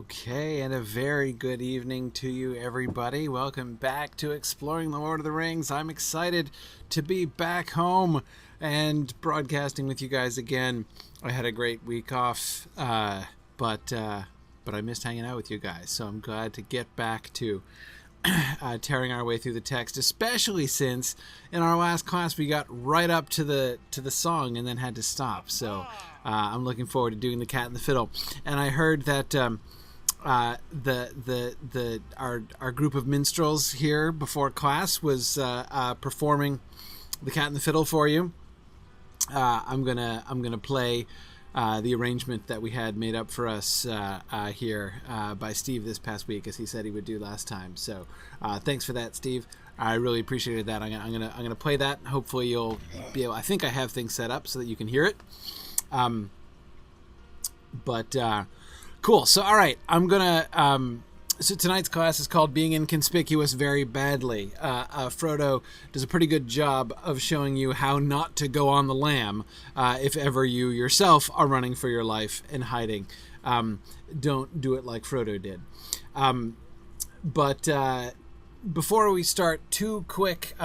Okay, and a very good evening to you, everybody. Welcome back to Exploring the Lord of the Rings. I'm excited to be back home and broadcasting with you guys again. I had a great week off, but I missed hanging out with you guys, so I'm glad to get back to tearing our way through the text, especially since in our last class we got right up to the song and then had to stop. So I'm looking forward to doing the Cat and the Fiddle. And I heard that our group of minstrels here before class was performing the Cat and the Fiddle for you. I'm gonna play the arrangement that we had made up for us here by Steve this past week, as he said he would do last time. So thanks for that, Steve. I really appreciated that. I'm gonna play that. Hopefully you'll be able. I think I have things set up so that you can hear it. Cool. So all right, I'm gonna. So tonight's class is called Being Inconspicuous Very Badly. Frodo does a pretty good job of showing you how not to go on the lam if ever you yourself are running for your life and hiding. Don't do it like Frodo did. Before we start, two quick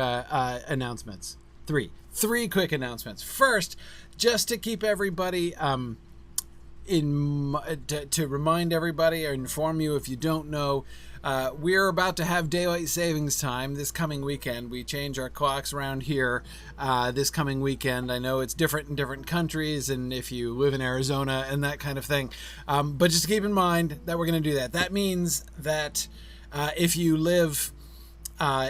announcements. Three quick announcements. First, just to keep everybody to remind everybody or inform you if you don't know, we're about to have daylight savings time this coming weekend. We change our clocks around here this coming weekend. I know it's different in different countries and if you live in Arizona and that kind of thing, but just keep in mind that we're going to do that. That means that if you live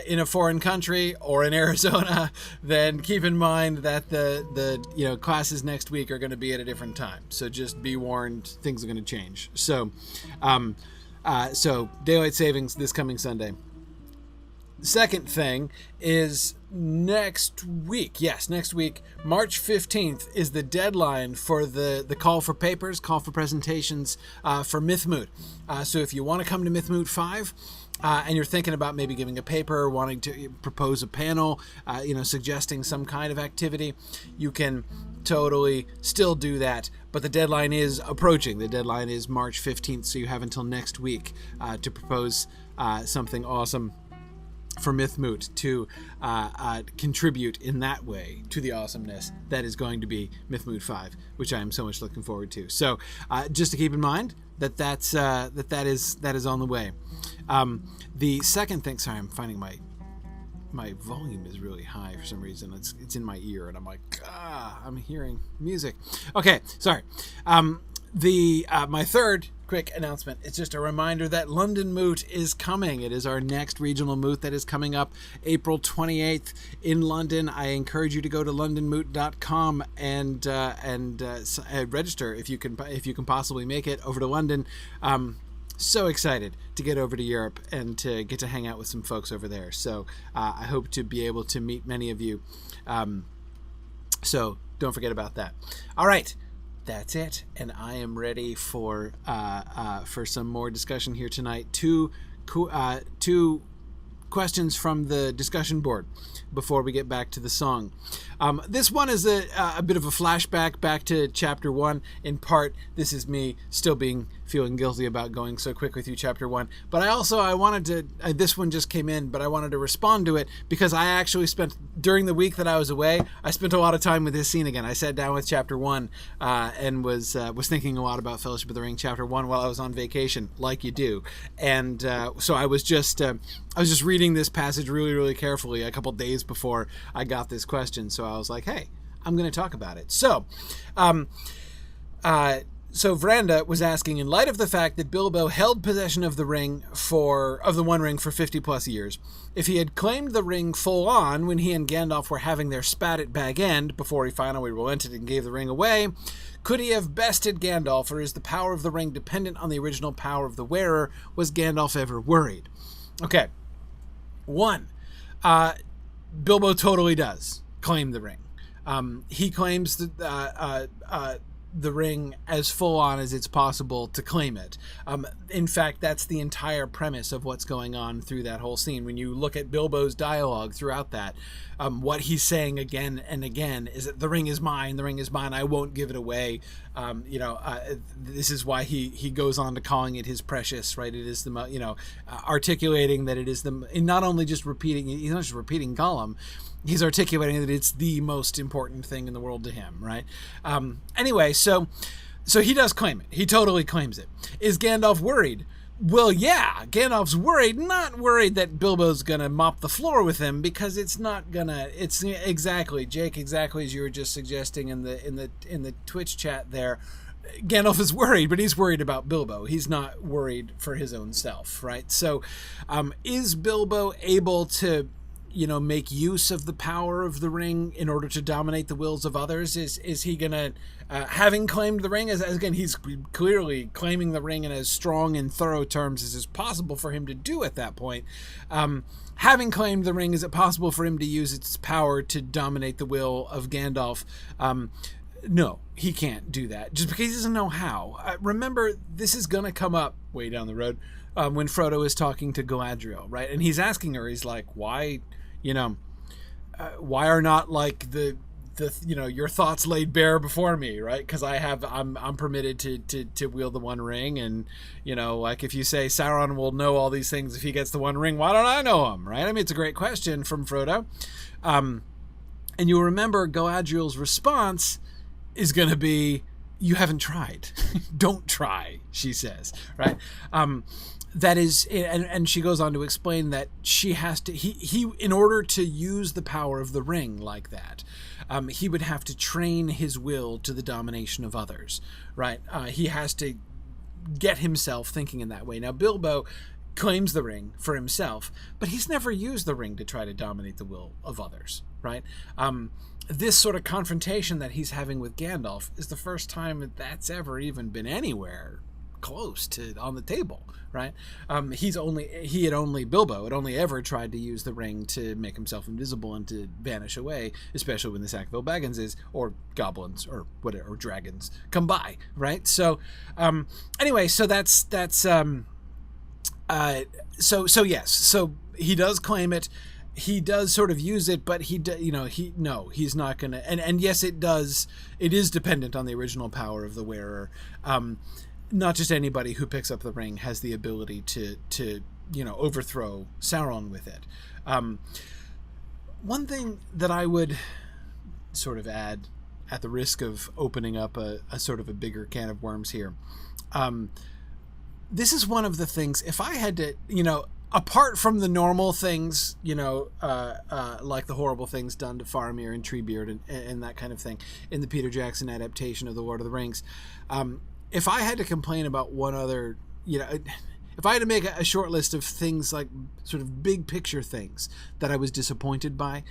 in a foreign country or in Arizona, then keep in mind that the classes next week are going to be at a different time. So just be warned, things are going to change. So daylight savings this coming Sunday. Second thing is next week, March 15th is the deadline for the call for papers, call for presentations for Mythmoot. So if you want to come to Mythmoot 5, and you're thinking about maybe giving a paper, wanting to propose a panel, suggesting some kind of activity, you can totally still do that. But the deadline is approaching. The deadline is March 15th, so you have until next week to propose something awesome for Mythmoot to contribute in that way to the awesomeness that is going to be Mythmoot 5, which I am so much looking forward to. So just to keep in mind that is on the way. The second thing, sorry, I'm finding my volume is really high for some reason. It's in my ear, and I'm like, I'm hearing music. Okay, sorry. My third quick announcement is just a reminder that London Moot is coming. It is our next regional moot that is coming up April 28th in London. I encourage you to go to londonmoot.com and register if you can possibly make it over to London. So excited to get over to Europe and to get to hang out with some folks over there. So I hope to be able to meet many of you. So don't forget about that. All right. That's it, and I am ready for some more discussion here tonight. Two questions from the discussion board before we get back to the song. This one is a bit of a flashback back to chapter 1. In part, this is me still feeling guilty about going so quick with you, chapter 1. But I wanted to, this one just came in, but I wanted to respond to it because I actually spent, during the week that I was away, I spent a lot of time with this scene again. I sat down with chapter 1 and was thinking a lot about Fellowship of the Ring chapter 1 while I was on vacation, like you do. And so I was just reading this passage really, really carefully a couple days before I got this question. So I was like, hey, I'm going to talk about it. So, So Veranda was asking, in light of the fact that Bilbo held possession of the One Ring for 50 plus years, if he had claimed the ring full on when he and Gandalf were having their spat at Bag End before he finally relented and gave the ring away, could he have bested Gandalf, or is the power of the ring dependent on the original power of the wearer? Was Gandalf ever worried? Okay. 1. Bilbo totally does claim the ring. He claims that the ring as full on as it's possible to claim it. In fact, that's the entire premise of what's going on through that whole scene. When you look at Bilbo's dialogue throughout that, what he's saying again and again is that the ring is mine, I won't give it away. This is why he goes on to calling it his precious, right? It is the, articulating that it is not only just repeating, he's not just repeating Gollum, he's articulating that it's the most important thing in the world to him, right? Anyway, so he does claim it. He totally claims it. Is Gandalf worried? Well, yeah, Gandalf's not worried that Bilbo's gonna mop the floor with him, because it's exactly, Jake, exactly as you were just suggesting in the Twitch chat there. Gandalf is worried, but he's worried about Bilbo. He's not worried for his own self, right? So, is Bilbo able to, make use of the power of the ring in order to dominate the wills of others? Is he gonna, having claimed the ring, as again, he's clearly claiming the ring in as strong and thorough terms as is possible for him to do at that point. Having claimed the ring, is it possible for him to use its power to dominate the will of Gandalf? No, he can't do that, just because he doesn't know how. Remember, this is going to come up way down the road when Frodo is talking to Galadriel, right? And he's asking her, he's like, why are not like the your thoughts laid bare before me, right? Because I'm permitted to wield the One Ring, and like if you say Sauron will know all these things if he gets the One Ring, why don't I know them, right? I mean, it's a great question from Frodo, and you'll remember Galadriel's response is going to be, you haven't tried. Don't try, she says, right? That is, and she goes on to explain that she has to, he in order to use the power of the ring like that, he would have to train his will to the domination of others, right? He has to get himself thinking in that way. Now, Bilbo claims the ring for himself, but he's never used the ring to try to dominate the will of others, right? This sort of confrontation that he's having with Gandalf is the first time that's ever even been anywhere close to on the table, right? Bilbo had only ever tried to use the ring to make himself invisible and to vanish away, especially when the Sackville Bagginses or goblins or whatever, or dragons come by, right? So anyway, so that's so yes, so he does claim it. He does sort of use it, but he's not gonna, and yes, it is dependent on the original power of the wearer. Not just anybody who picks up the ring has the ability to overthrow Sauron with it. One thing that I would sort of add, at the risk of opening up a sort of a bigger can of worms here, this is one of the things, if I had to, apart from the normal things, like the horrible things done to Faramir and Treebeard and that kind of thing in the Peter Jackson adaptation of The Lord of the Rings, if I had to complain about one other, if I had to make a short list of things, like sort of big picture things that I was disappointed by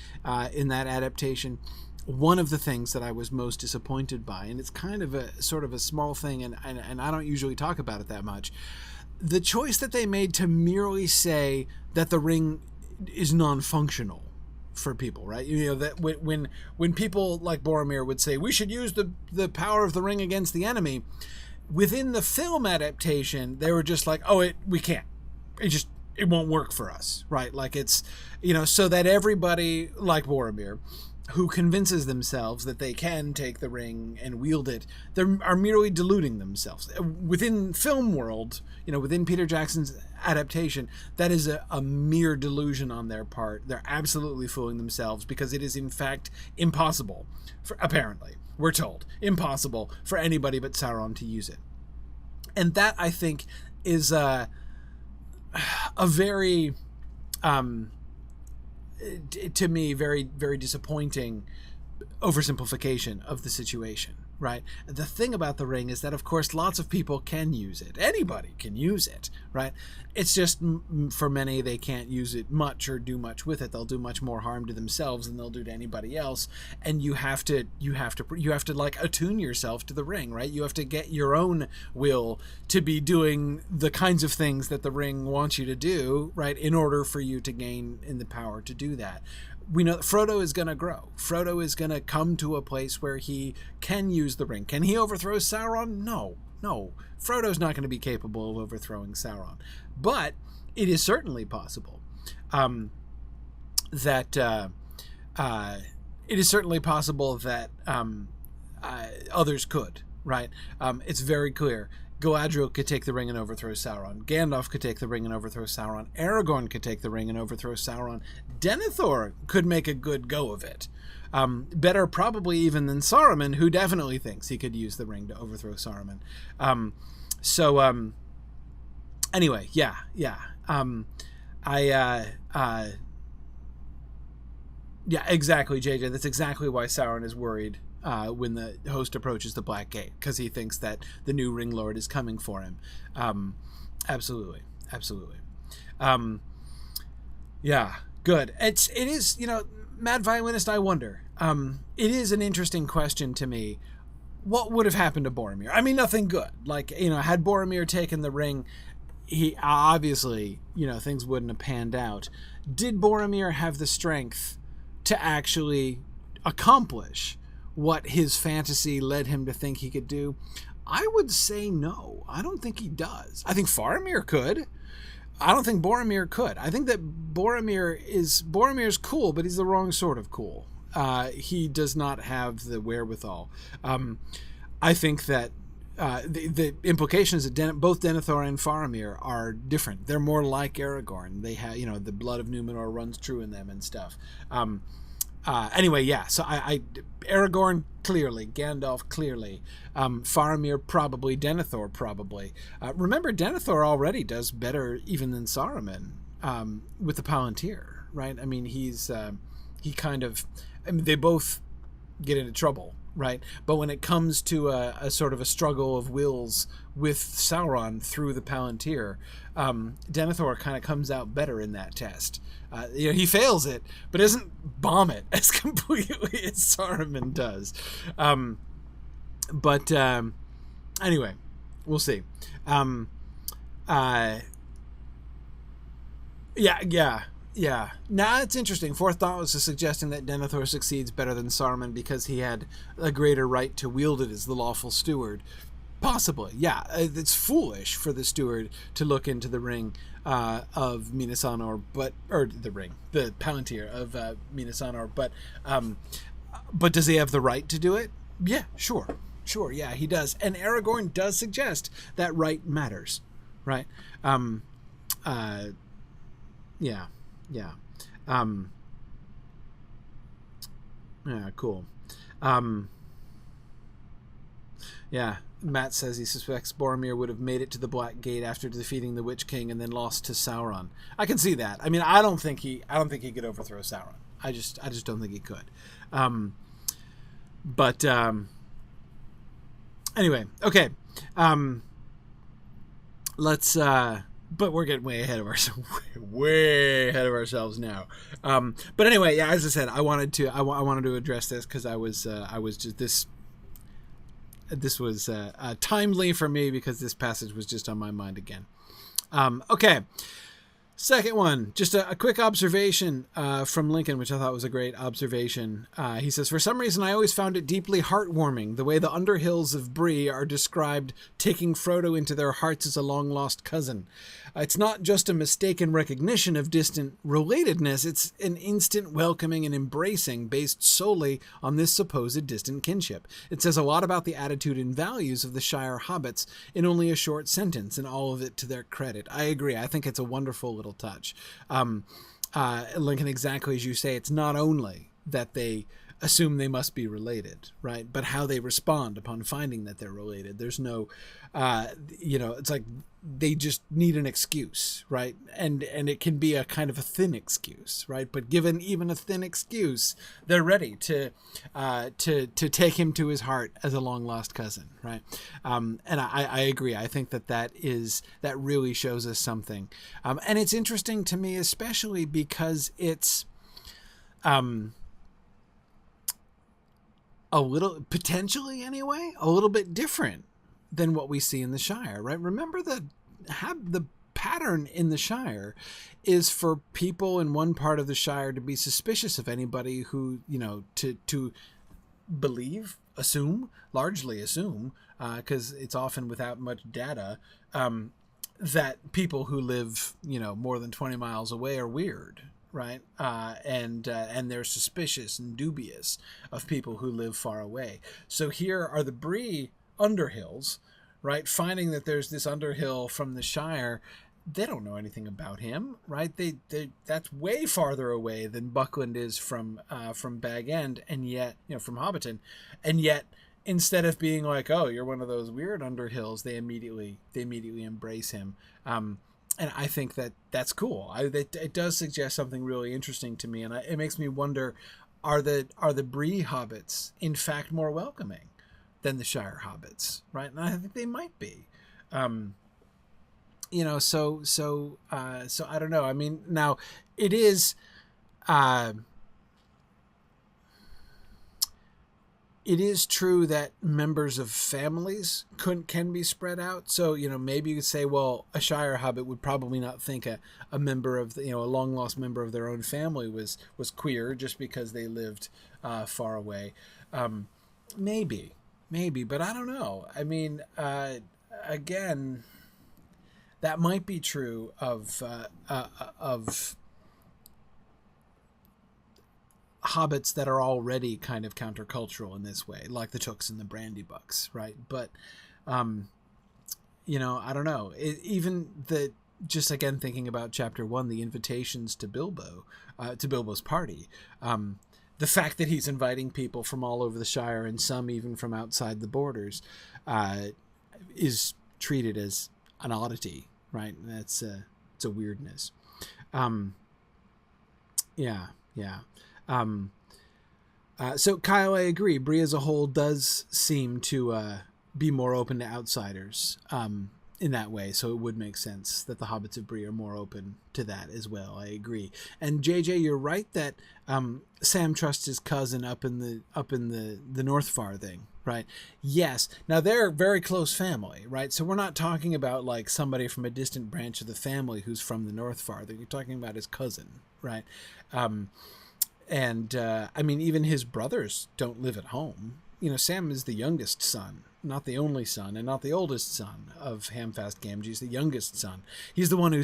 in that adaptation, one of the things that I was most disappointed by, and it's kind of a sort of a small thing, and I don't usually talk about it that much, the choice that they made to merely say that the ring is non-functional for people, right? That when people like Boromir would say, we should use the power of the ring against the enemy, within the film adaptation, they were just like, we can't. It won't work for us, right? Like it's, so that everybody like Boromir, who convinces themselves that they can take the ring and wield it, they are merely deluding themselves. Within film world, within Peter Jackson's adaptation, that is a mere delusion on their part. They're absolutely fooling themselves, because it is in fact impossible, apparently, we're told, impossible for anybody but Sauron to use it. And that, I think, is a very... to me, very, very disappointing oversimplification of the situation, right? The thing about the ring is that, of course, lots of people can use it. Anybody can use it, right? It's just, for many, they can't use it much or do much with it. They'll do much more harm to themselves than they'll do to anybody else. And you have to like attune yourself to the ring, right? You have to get your own will to be doing the kinds of things that the ring wants you to do, right? In order for you to gain in the power to do that. we know that Frodo is going to grow. Frodo is going to come to a place where he can use the ring. Can he overthrow Sauron? No. Frodo's not going to be capable of overthrowing Sauron. But it is certainly possible that others could, right? It's very clear. Galadriel could take the ring and overthrow Sauron. Gandalf could take the ring and overthrow Sauron. Aragorn could take the ring and overthrow Sauron. Denethor could make a good go of it. Better probably even than Saruman, who definitely thinks he could use the ring to overthrow Saruman. Anyway, yeah. Yeah, exactly, JJ. That's exactly why Sauron is worried when the host approaches the Black Gate, because he thinks that the new Ring Lord is coming for him. Absolutely. Yeah, good. It is, Mad Violinist, I wonder. It is an interesting question to me. What would have happened to Boromir? I mean, nothing good. Like, had Boromir taken the ring, he obviously, things wouldn't have panned out. Did Boromir have the strength to actually accomplish what his fantasy led him to think he could do? I would say no. I don't think he does. I think Faramir could. I don't think Boromir could. I think that Boromir's cool, but he's the wrong sort of cool. He does not have the wherewithal. I think that the implications that both Denethor and Faramir are different. They're more like Aragorn. They have, the blood of Númenor runs true in them and stuff. Anyway, yeah. So Aragorn clearly, Gandalf clearly, Faramir probably, Denethor probably. Remember, Denethor already does better even than Saruman with the Palantir, right? I mean, they both get into trouble, right? But when it comes to a sort of a struggle of wills with Sauron through the Palantir, Denethor kind of comes out better in that test. He fails it, but doesn't bomb it as completely as Saruman does. Anyway, we'll see. Yeah. Now it's interesting. Fourth Thoughtless is suggesting that Denethor succeeds better than Saruman because he had a greater right to wield it as the lawful steward. Possibly, yeah. It's foolish for the steward to look into the ring of Minas Anor, the Palantir of Minas Anor, but does he have the right to do it? Yeah, sure, yeah, he does. And Aragorn does suggest that right matters, right? Yeah. Yeah, cool. Yeah, Matt says he suspects Boromir would have made it to the Black Gate after defeating the Witch King and then lost to Sauron. I can see that. I mean, I don't think he could overthrow Sauron. I just don't think he could. Anyway, okay. Let's. But we're getting way ahead of ourselves now. But anyway, yeah, as I said, I wanted to address this because I was just this was timely for me because this passage was just on my mind again. Okay. Second one, just a quick observation from Lincoln, which I thought was a great observation. He says, for some reason, I always found it deeply heartwarming the way the Underhills of Bree are described taking Frodo into their hearts as a long-lost cousin. It's not just a mistaken recognition of distant relatedness, it's an instant welcoming and embracing based solely on this supposed distant kinship. It says a lot about the attitude and values of the Shire hobbits in only a short sentence, and all of it to their credit. I agree. I think it's a wonderful little touch. Lincoln, exactly as you say, it's not only that they assume they must be related, right, but how they respond upon finding that they're related. There's no, it's like they just need an excuse, right, and it can be a kind of a thin excuse, right, but given even a thin excuse, they're ready to take him to his heart as a long lost cousin, right. And I agree. I think that really shows us something, and it's interesting to me, especially because it's a little, potentially anyway, a little bit different than what we see in the Shire, right? Remember the pattern in the Shire is for people in one part of the Shire to be suspicious of anybody who, to believe, largely assume, because it's often without much data, that people who live, more than 20 miles away are weird, right? And they're suspicious and dubious of people who live far away. So here are the Bree Underhills, right? Finding that there's this Underhill from the Shire. They don't know anything about him, right? That's way farther away than Buckland is from Bag End, and yet, from Hobbiton, and yet, instead of being like, oh, you're one of those weird Underhills, they immediately embrace him. And I think that's cool. It does suggest something really interesting to me, and it makes me wonder: are the Bree hobbits in fact more welcoming than the Shire hobbits? Right, and I think they might be. So I don't know. I mean, now it is. It is true that members of families can be spread out. So, maybe you could say, well, a Shire hobbit would probably not think a member of a long lost member of their own family was queer just because they lived far away. Maybe, but I don't know. I mean, again, that might be true of hobbits that are already kind of countercultural in this way, like the Tooks and the Brandybucks, right? But, I don't know. Just again thinking about Chapter 1, the invitations to Bilbo, to Bilbo's party, the fact that he's inviting people from all over the Shire and some even from outside the borders, is treated as an oddity, right? It's a weirdness. So Kyle, I agree. Bree as a whole does seem to be more open to outsiders in that way. So it would make sense that the hobbits of Bree are more open to that as well. I agree. And JJ, you're right that Sam trusts his cousin up in the North Farthing, right? Yes. Now they're very close family, right? So we're not talking about like somebody from a distant branch of the family who's from the North Farthing. You're talking about his cousin, right? And I mean, even his brothers don't live at home. Sam is the youngest son, not the only son, and not the oldest son of Hamfast Gamgee. He's the youngest son. He's the one who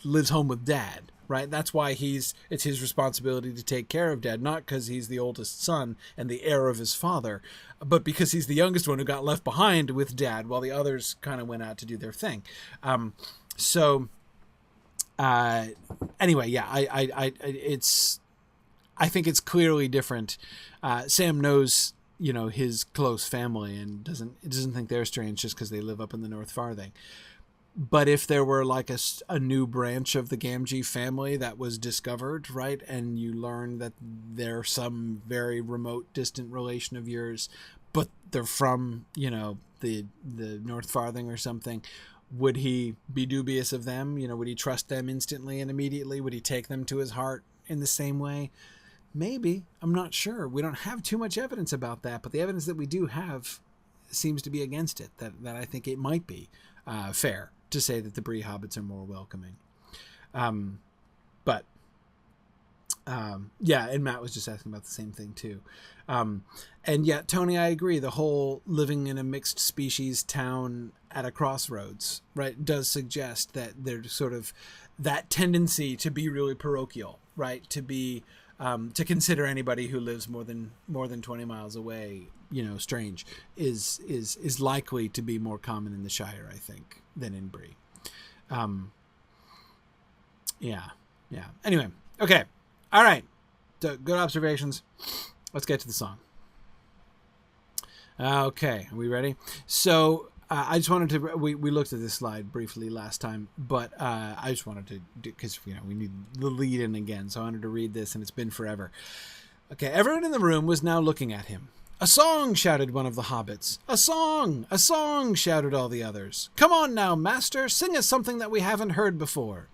lives home with Dad, right? That's why it's his responsibility to take care of Dad, not because he's the oldest son and the heir of his father, but because he's the youngest one who got left behind with Dad while the others kind of went out to do their thing. Anyway, yeah, I think it's clearly different. Sam knows, his close family and doesn't think they're strange just because they live up in the North Farthing. But if there were like a new branch of the Gamgee family that was discovered, right, and you learn that they're some very remote, distant relation of yours, but they're from, the North Farthing or something, would he be dubious of them? Would he trust them instantly and immediately? Would he take them to his heart in the same way? Maybe. I'm not sure. We don't have too much evidence about that, but the evidence that we do have seems to be against it, that I think it might be fair to say that the Bree hobbits are more welcoming. Yeah, and Matt was just asking about the same thing too. And yeah, Tony, I agree. The whole living in a mixed species town at a crossroads, right, does suggest that there's sort of that tendency to be really parochial, right, to be to consider anybody who lives more than 20 miles away, strange, is likely to be more common in the Shire, I think, than in Bree. Yeah. Anyway, okay, all right. So, good observations. Let's get to the song. Okay, are we ready? So I just wanted to, we looked at this slide briefly last time, but I just wanted to, because we need the lead in again, so I wanted to read this, and it's been forever. Okay, everyone in the room was now looking at him. "A song!" shouted one of the hobbits. "A song! A song!" shouted all the others. "Come on now, master, sing us something that we haven't heard before."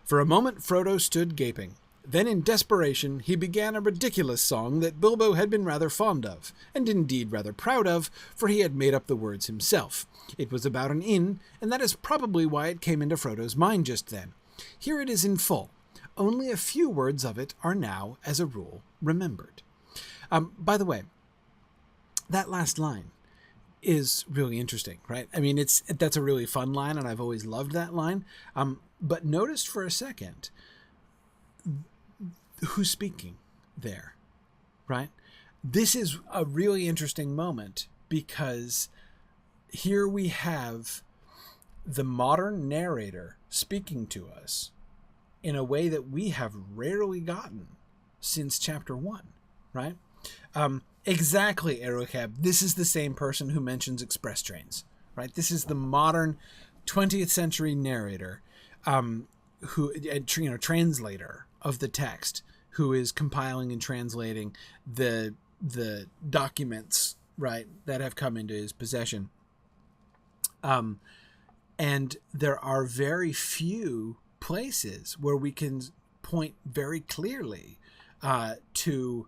For a moment Frodo stood gaping. Then in desperation he began a ridiculous song that Bilbo had been rather fond of, and indeed rather proud of, for he had made up the words himself. It was about an inn, and that is probably why it came into Frodo's mind just then. Here it is in full. Only a few words of it are now, as a rule, remembered. By the way, that last line is really interesting, right? I mean, that's a really fun line, and I've always loved that line. But notice for a second who's speaking there, right? This is a really interesting moment because here we have the modern narrator speaking to us in a way that we have rarely gotten since chapter 1, right? Exactly, Aerocab. This is the same person who mentions express trains, right? This is the modern 20th century narrator, who, translator of the text, who is compiling and translating the documents, right, that have come into his possession. And there are very few places where we can point very clearly to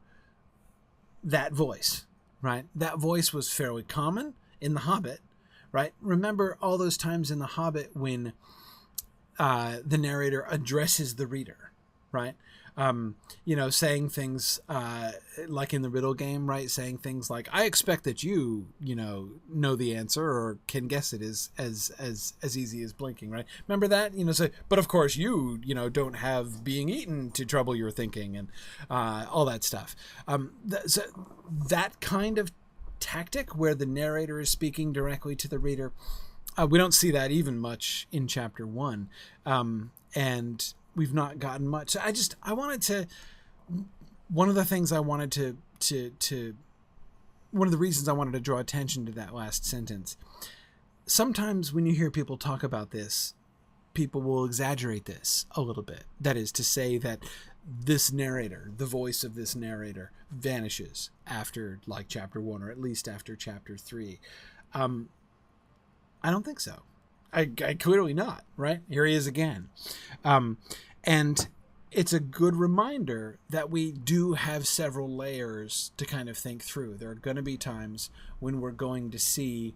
that voice, right? That voice was fairly common in The Hobbit, right? Remember all those times in The Hobbit when the narrator addresses the reader, right? Saying things like in the riddle game, right? Saying things like, I expect that you know the answer or can guess it as easy as blinking, right? Remember that? So, but of course you don't have being eaten to trouble your thinking and all that stuff. So that kind of tactic where the narrator is speaking directly to the reader, we don't see that even much in chapter 1. And we've not gotten much. So one of the reasons I wanted to draw attention to that last sentence. Sometimes when you hear people talk about this, people will exaggerate this a little bit. That is to say that this narrator, the voice of this narrator, vanishes after like chapter 1, or at least after chapter 3. I don't think so. I clearly not, right? Here he is again. And it's a good reminder that we do have several layers to kind of think through. There are going to be times when we're going to see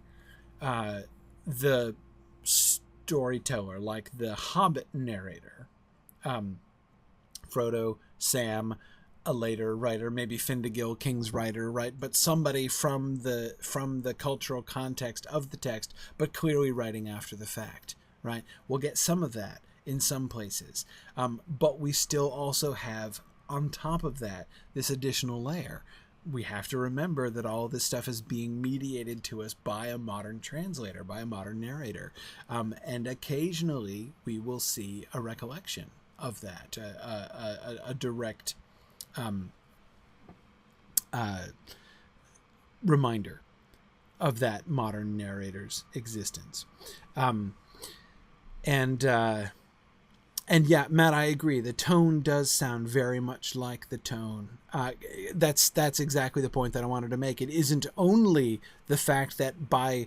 the storyteller, like the Hobbit narrator, Frodo, Sam, a later writer, maybe Finnegill, King's writer, right? But somebody from the cultural context of the text, but clearly writing after the fact, right? We'll get some of that in some places. But we still also have, on top of that, this additional layer. We have to remember that all this stuff is being mediated to us by a modern translator, by a modern narrator. And occasionally we will see a recollection of that, a direct reminder of that modern narrator's existence. And yeah, Matt, I agree. The tone does sound very much like the tone. That's exactly the point that I wanted to make. It isn't only the fact that by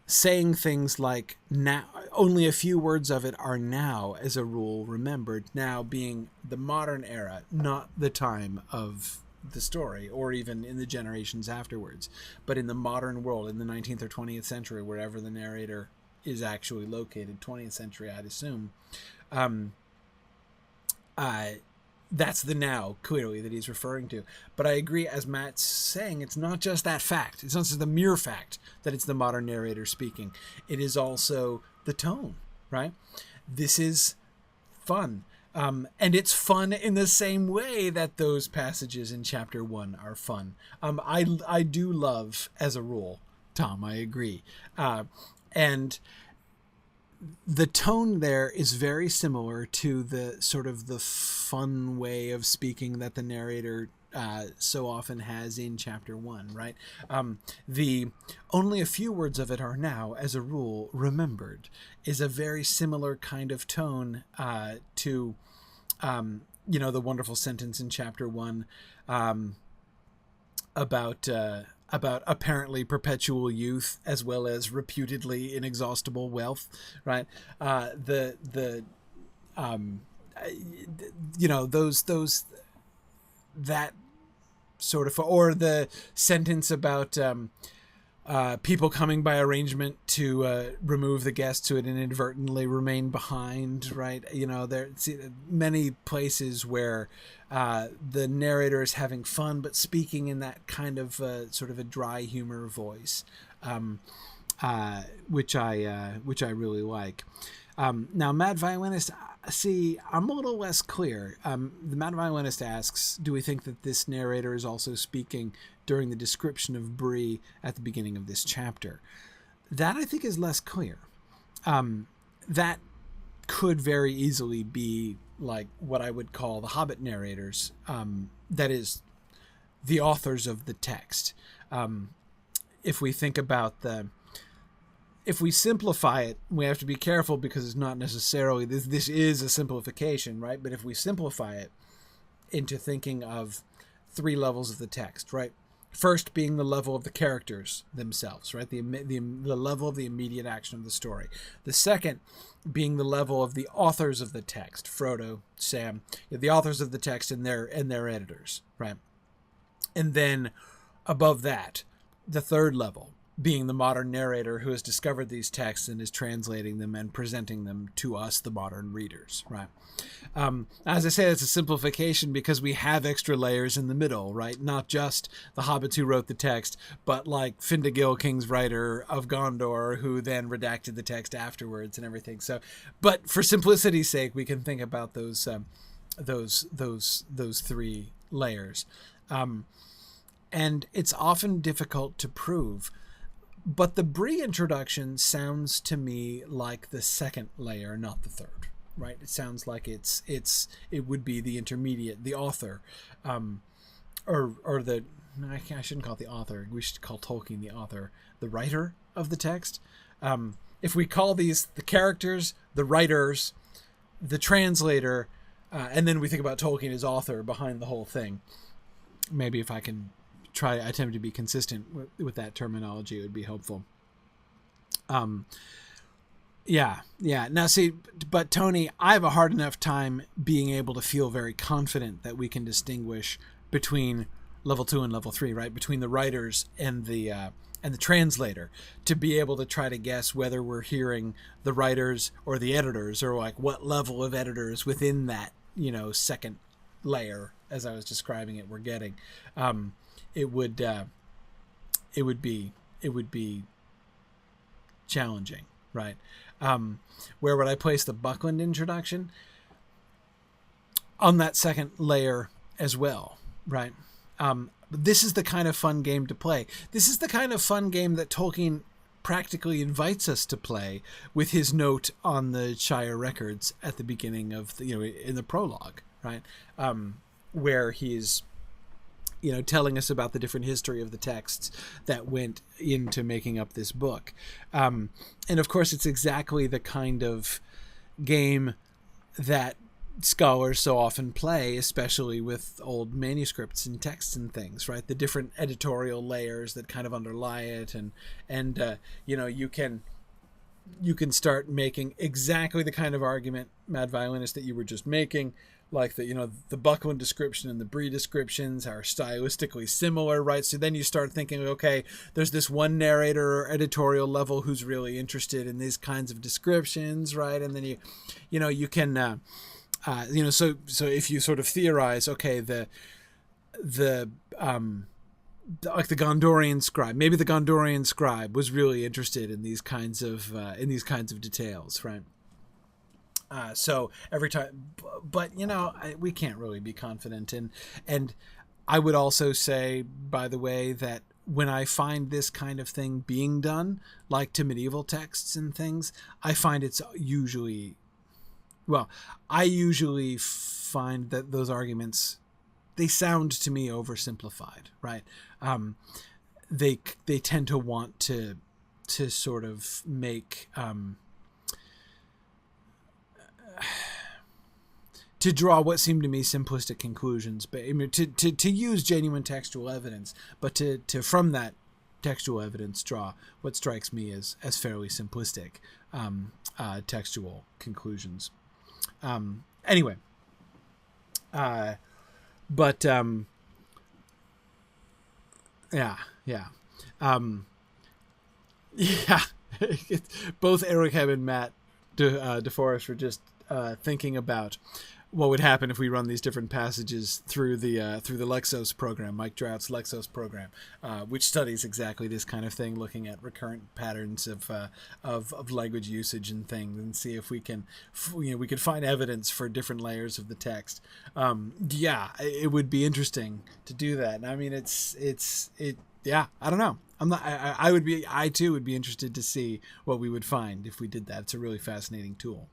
saying things like now, only a few words of it are now, as a rule, remembered, now being the modern era, not the time of the story, or even in the generations afterwards, but in the modern world, in the 19th or 20th century, wherever the narrator is actually located, 20th century, I'd assume. That's the now, clearly, that he's referring to. But I agree, as Matt's saying, it's not just that fact. It's not just the mere fact that it's the modern narrator speaking. It is also the tone, right? This is fun. And it's fun in the same way that those passages in chapter 1 are fun. I do love, as a rule, Tom, I agree. And the tone there is very similar to the sort of the fun way of speaking that the narrator so often has in chapter 1, right? The only a few words of it are now, as a rule, remembered, is a very similar kind of tone to, the wonderful sentence in chapter 1 about apparently perpetual youth as well as reputedly inexhaustible wealth, right? those that sort of, or the sentence about people coming by arrangement to remove the guests who had inadvertently remained behind, right? There many places where the narrator is having fun, but speaking in that kind of sort of a dry humor voice, which I really like. Now, Mad Violinist, see, I'm a little less clear. The Mad Violinist asks, do we think that this narrator is also speaking during the description of Bree at the beginning of this chapter? That, I think, is less clear. That could very easily be like what I would call the Hobbit narrators, that is, the authors of the text. If we think about if we simplify it, we have to be careful because it's not necessarily, this is a simplification, right? But if we simplify it into thinking of 3 levels of the text, right? First being the level of the characters themselves, right? The level of the immediate action of the story. The second being the level of the authors of the text, Frodo, Sam, the authors of the text and their editors, right? And then above that, the third level being the modern narrator who has discovered these texts and is translating them and presenting them to us, the modern readers, right? As I say, it's a simplification because we have extra layers in the middle, right? Not just the hobbits who wrote the text, but like Findegil, King's writer of Gondor, who then redacted the text afterwards and everything. So, but for simplicity's sake, we can think about those 3 layers. And it's often difficult to prove. But the Bree introduction sounds to me like the second layer, not the third, right? It sounds like it would be the intermediate, the author, or the, I shouldn't call it the author. We should call Tolkien the author, the writer of the text. If we call these the characters, the writers, the translator, and then we think about Tolkien as author behind the whole thing, maybe if I can attempt to be consistent with that terminology, it would be helpful. Yeah. Now see, but Tony, I have a hard enough time being able to feel very confident that we can distinguish between level 2 and level 3, right? Between the writers and the translator, to be able to try to guess whether we're hearing the writers or the editors, or like what level of editors within that, second layer, as I was describing it, we're getting. It would be challenging, right? Where would I place the Buckland introduction? On that second layer as well, right? This is the kind of fun game to play. This is the kind of fun game that Tolkien practically invites us to play with his note on the Shire records at the beginning of in the prologue, right? Where he's telling us about the different history of the texts that went into making up this book. And of course, it's exactly the kind of game that scholars so often play, especially with old manuscripts and texts and things, right? The different editorial layers that kind of underlie it. And you can start making exactly the kind of argument, Mad Violinist, that you were just making, like the Buckland description and the Bree descriptions are stylistically similar, right? So then you start thinking, okay, there's this one narrator or editorial level who's really interested in these kinds of descriptions, right? And then you can, so if you sort of theorize, okay, like the Gondorian scribe, maybe the Gondorian scribe was really interested in these kinds of details, right? So every time, but we can't really be confident. And I would also say, by the way, that when I find this kind of thing being done, like to medieval texts and things, I find it's usually, I usually find that those arguments, they sound to me oversimplified, right? They tend to want to sort of make, to draw what seem to me simplistic conclusions, but to use genuine textual evidence, but to from that textual evidence draw what strikes me as fairly simplistic textual conclusions. Anyway, But yeah. Yeah. Both Eric and Matt DeForest were just thinking about what would happen if we run these different passages through the Lexos program, Mike Drout's Lexos program, which studies exactly this kind of thing, looking at recurrent patterns of language usage and things, and see if we can, we could find evidence for different layers of the text. Yeah, it would be interesting to do that. I mean, yeah, I don't know. I too would be interested to see what we would find if we did that. It's a really fascinating tool.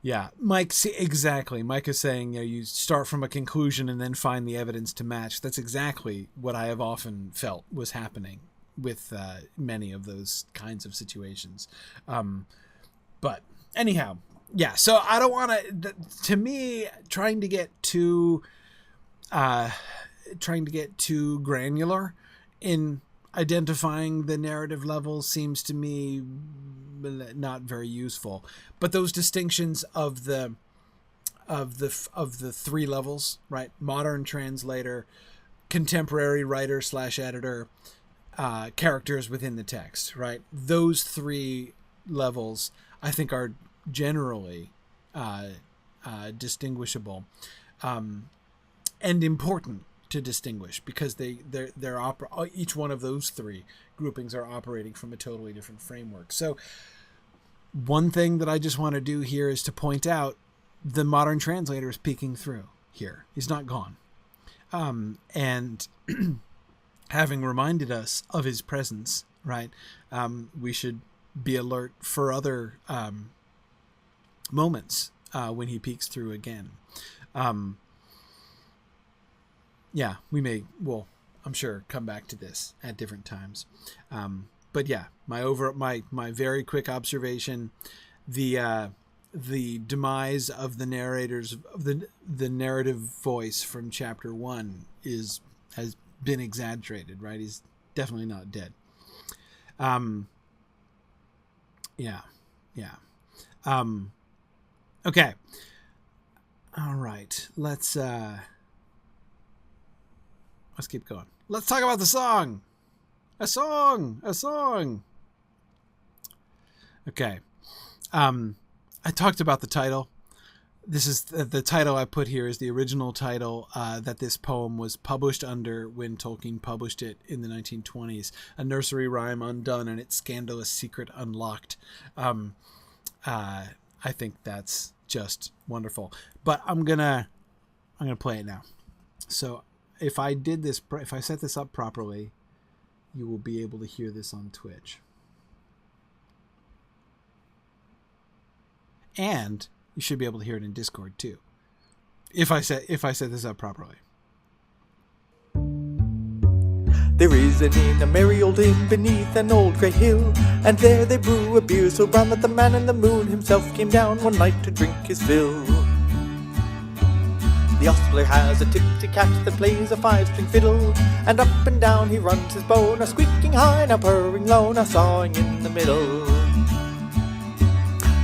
Yeah, Mike, see, exactly. Mike is saying, you start from a conclusion and then find the evidence to match. That's exactly what I have often felt was happening with many of those kinds of situations. But anyhow, yeah, so I don't want to me, trying to get too granular in identifying the narrative levels seems to me not very useful. But those distinctions of the three levels, right? Modern translator, contemporary writer / editor, characters within the text, right? Those three levels, I think, are generally distinguishable and important to distinguish, because each one of those three groupings are operating from a totally different framework. So one thing that I just want to do here is to point out the modern translator is peeking through here. He's not gone. And having reminded us of his presence, right, we should be alert for other moments when he peeks through again. Yeah, we'll, I'm sure, come back to this at different times. But yeah, my very quick observation, the demise of the narrators, of the narrative voice from chapter 1 has been exaggerated, right? He's definitely not dead. Yeah. Okay. All right. Let's keep going. Let's talk about the song. A song. Okay. I talked about the title. This is the title I put here is the original title that this poem was published under when Tolkien published it in the 1920s. A nursery rhyme undone and its scandalous secret unlocked. I think that's just wonderful. But I'm gonna play it now. So if I set this up properly, you will be able to hear this on Twitch. And you should be able to hear it in Discord too. If I set this up properly. There is an inn, a merry old inn, beneath an old grey hill, and there they brew a beer so brown that the man in the moon himself came down one night to drink his fill. The ostler has a tipsy cat that plays a 5-string fiddle, and up and down he runs his bow, now squeaking high, now purring low, now sawing in the middle.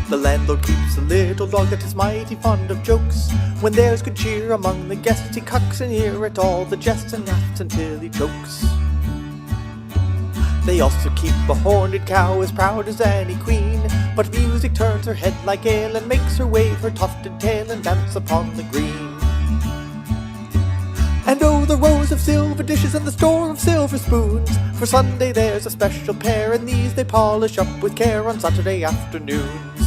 The landlord keeps a little dog that is mighty fond of jokes. When there's good cheer among the guests, he cocks an ear at all the jests and laughs until he chokes. They also keep a horned cow as proud as any queen, but music turns her head like ale and makes her wave her tufted tail and dance upon the green. And oh, the rows of silver dishes and the store of silver spoons, for Sunday there's a special pair, and these they polish up with care on Saturday afternoons.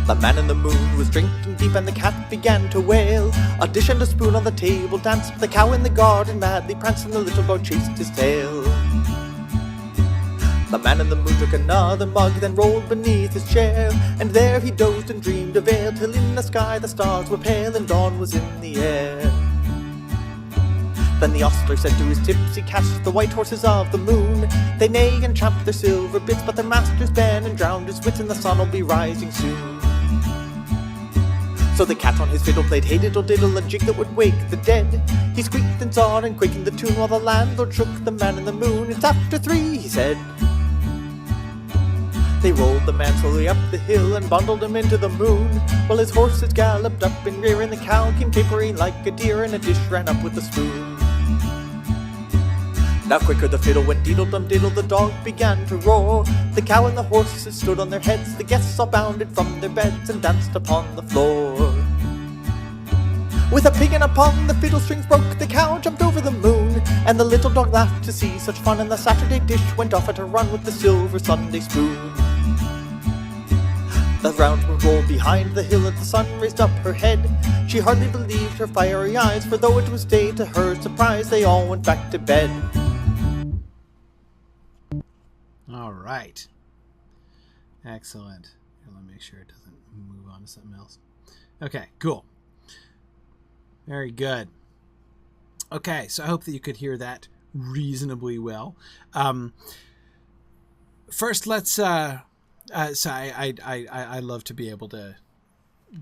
The man in the moon was drinking deep and the cat began to wail. A dish and a spoon on the table danced, the cow in the garden madly pranced, and the little dog chased his tail. The man in the moon took another mug, then rolled beneath his chair, and there he dozed and dreamed of ale, till in the sky the stars were pale and dawn was in the air. Then the ostler said to his tipsy cat, the white horses of the moon, they neigh and champ their silver bits, but their master's been and drowned his wits, and the sun will be rising soon. So the cat on his fiddle played hey diddle diddle, a jig that would wake the dead. He squeaked and sawed and quakened the tune, while the landlord shook the man in the moon. It's after 3, he said. They rolled the man slowly up the hill and bundled him into the moon, while his horses galloped up in rear and the cow came capering like a deer, and a dish ran up with a spoon. Now quicker the fiddle went diddle-dum-diddle, the dog began to roar. The cow and the horses stood on their heads, the guests all bounded from their beds and danced upon the floor. With a pig and a pong, the fiddle strings broke, the cow jumped over the moon, and the little dog laughed to see such fun, and the Saturday dish went off at a run with the silver Sunday spoon. The round moon rolled behind the hill as the sun raised up her head. She hardly believed her fiery eyes, for though it was day, to her surprise they all went back to bed. All right. Excellent. Here, let me make sure it doesn't move on to something else. Okay, cool. Very good. Okay, so I hope that you could hear that reasonably well. First, let's. So I love to be able to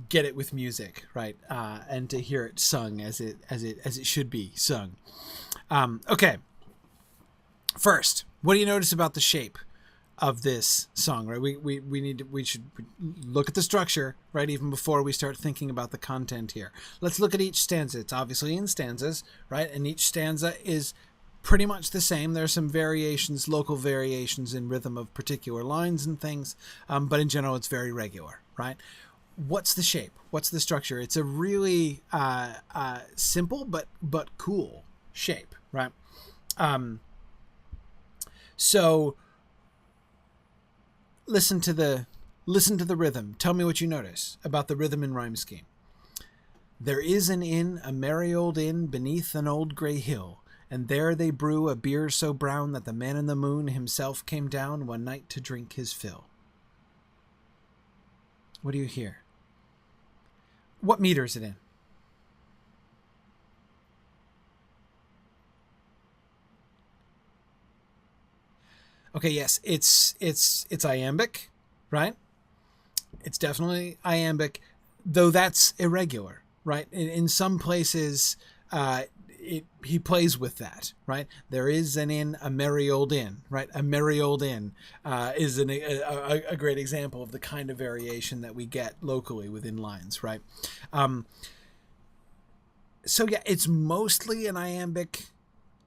get it with music, right? And to hear it sung as it should be sung. Okay. First, what do you notice about the shape of this song, right? We should look at the structure, right, even before we start thinking about the content here. Let's look at each stanza. It's obviously in stanzas, right? And each stanza is pretty much the same. There are some variations, local variations in rhythm of particular lines and things, but in general, it's very regular, right? What's the shape? What's the structure? It's a really simple but cool shape, right? So listen to the rhythm. Tell me what you notice about the rhythm and rhyme scheme. There is an inn, a merry old inn, beneath an old grey hill, and there they brew a beer so brown that the man in the moon himself came down one night to drink his fill. What do you hear? What meter is it in? Okay, yes, it's iambic, right? It's definitely iambic, though that's irregular, right? In some places, he plays with that, right? There is an inn, a merry old inn, right? A merry old inn is a great example of the kind of variation that we get locally within lines, right? So yeah, it's mostly an iambic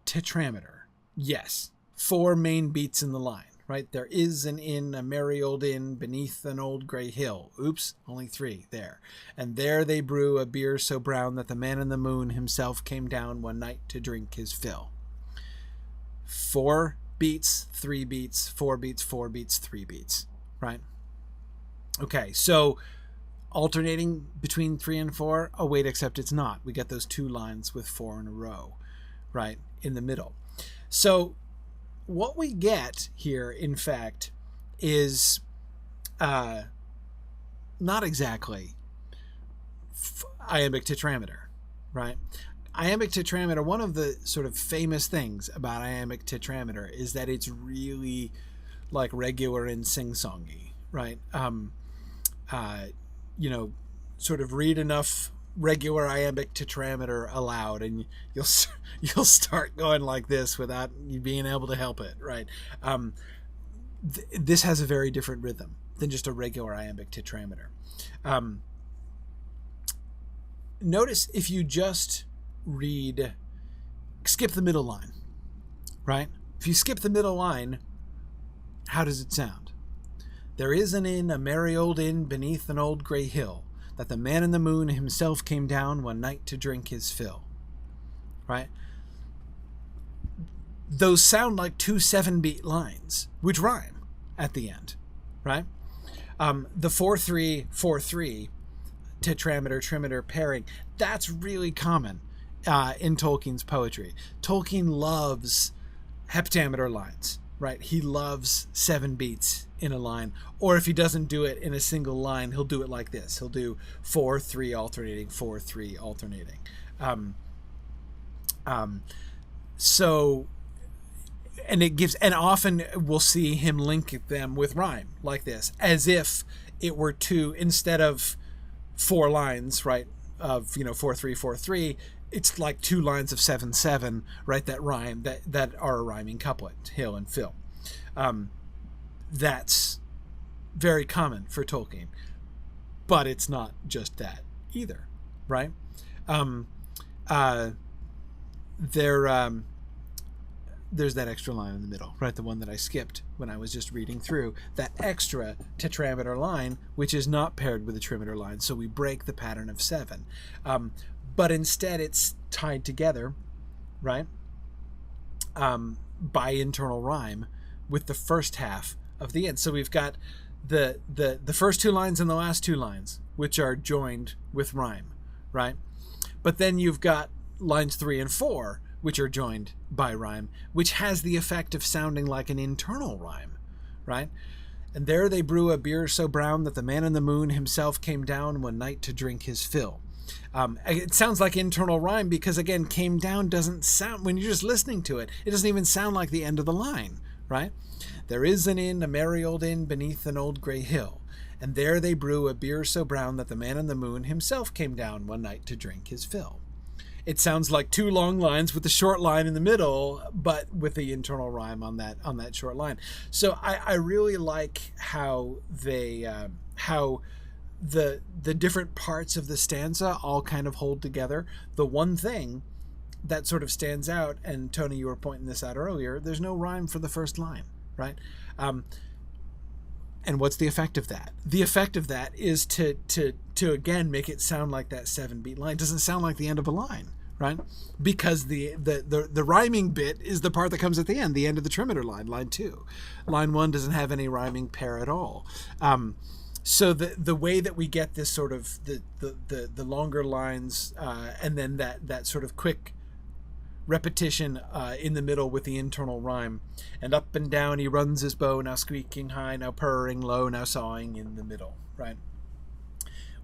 tetrameter, yes. 4 main beats in the line, right? There is an inn, a merry old inn, beneath an old grey hill. Oops, only 3 there. And there they brew a beer so brown that the man in the moon himself came down one night to drink his fill. 4 beats, 3 beats, 4 beats, 4 beats, 3 beats, right? Okay, so alternating between 3 and 4, oh wait, except it's not. We get those 2 lines with 4 in a row, right, in the middle. So what we get here, in fact, is not exactly iambic tetrameter, right? Iambic tetrameter, one of the sort of famous things about iambic tetrameter is that it's really like regular and sing-songy, right? Sort of read enough regular iambic tetrameter aloud and you'll start going like this without you being able to help it, right? This has a very different rhythm than just a regular iambic tetrameter. Notice if you just skip the middle line, right? If you skip the middle line, how does it sound? There is an inn, a merry old inn, beneath an old grey hill, that the man in the moon himself came down one night to drink his fill, right? Those sound like 2 7-beat lines, which rhyme at the end, right? The 4-3-4-3 tetrameter, trimeter pairing, that's really common in Tolkien's poetry. Tolkien loves heptameter lines, right? He loves 7 beats in a line, or if he doesn't do it in a single line, he'll do it like this. He'll do 4-3 alternating, 4-3 alternating. So, and it gives, and often we'll see him link them with rhyme like this, as if it were 2 instead of 4 lines, right? Of 4-3 4-3. It's like 2 lines of 7-7, right? That rhyme that are a rhyming couplet, hill and fill. That's very common for Tolkien, but it's not just that either, right? There's that extra line in the middle, right? The one that I skipped when I was just reading through, that extra tetrameter line, which is not paired with a trimeter line. So we break the pattern of 7. But instead it's tied together, right? By internal rhyme with the first half of the end. So we've got the first 2 lines and the last 2 lines, which are joined with rhyme, right? But then you've got lines 3 and 4, which are joined by rhyme, which has the effect of sounding like an internal rhyme, right? And there they brew a beer so brown that the man in the moon himself came down one night to drink his fill. It sounds like internal rhyme because, again, came down doesn't sound, when you're just listening to it, it doesn't even sound like the end of the line, right? There is an inn, a merry old inn beneath an old grey hill, and there they brew a beer so brown that the man in the moon himself came down one night to drink his fill. It sounds like 2 long lines with the short line in the middle, but with the internal rhyme on that short line. So I really like how they how the different parts of the stanza all kind of hold together. The one thing that sort of stands out, and Tony, you were pointing this out earlier, there's no rhyme for the first line, right? And what's the effect of that? The effect of that is to again make it sound like that 7-beat line. It doesn't sound like the end of a line, right? Because the rhyming bit is the part that comes at the end of the trimeter line, line 2. Line 1 doesn't have any rhyming pair at all. So the way that we get this sort of the longer lines and then that sort of quick repetition in the middle with the internal rhyme, and up and down he runs his bow, now squeaking high, now purring low, now sawing in the middle, right?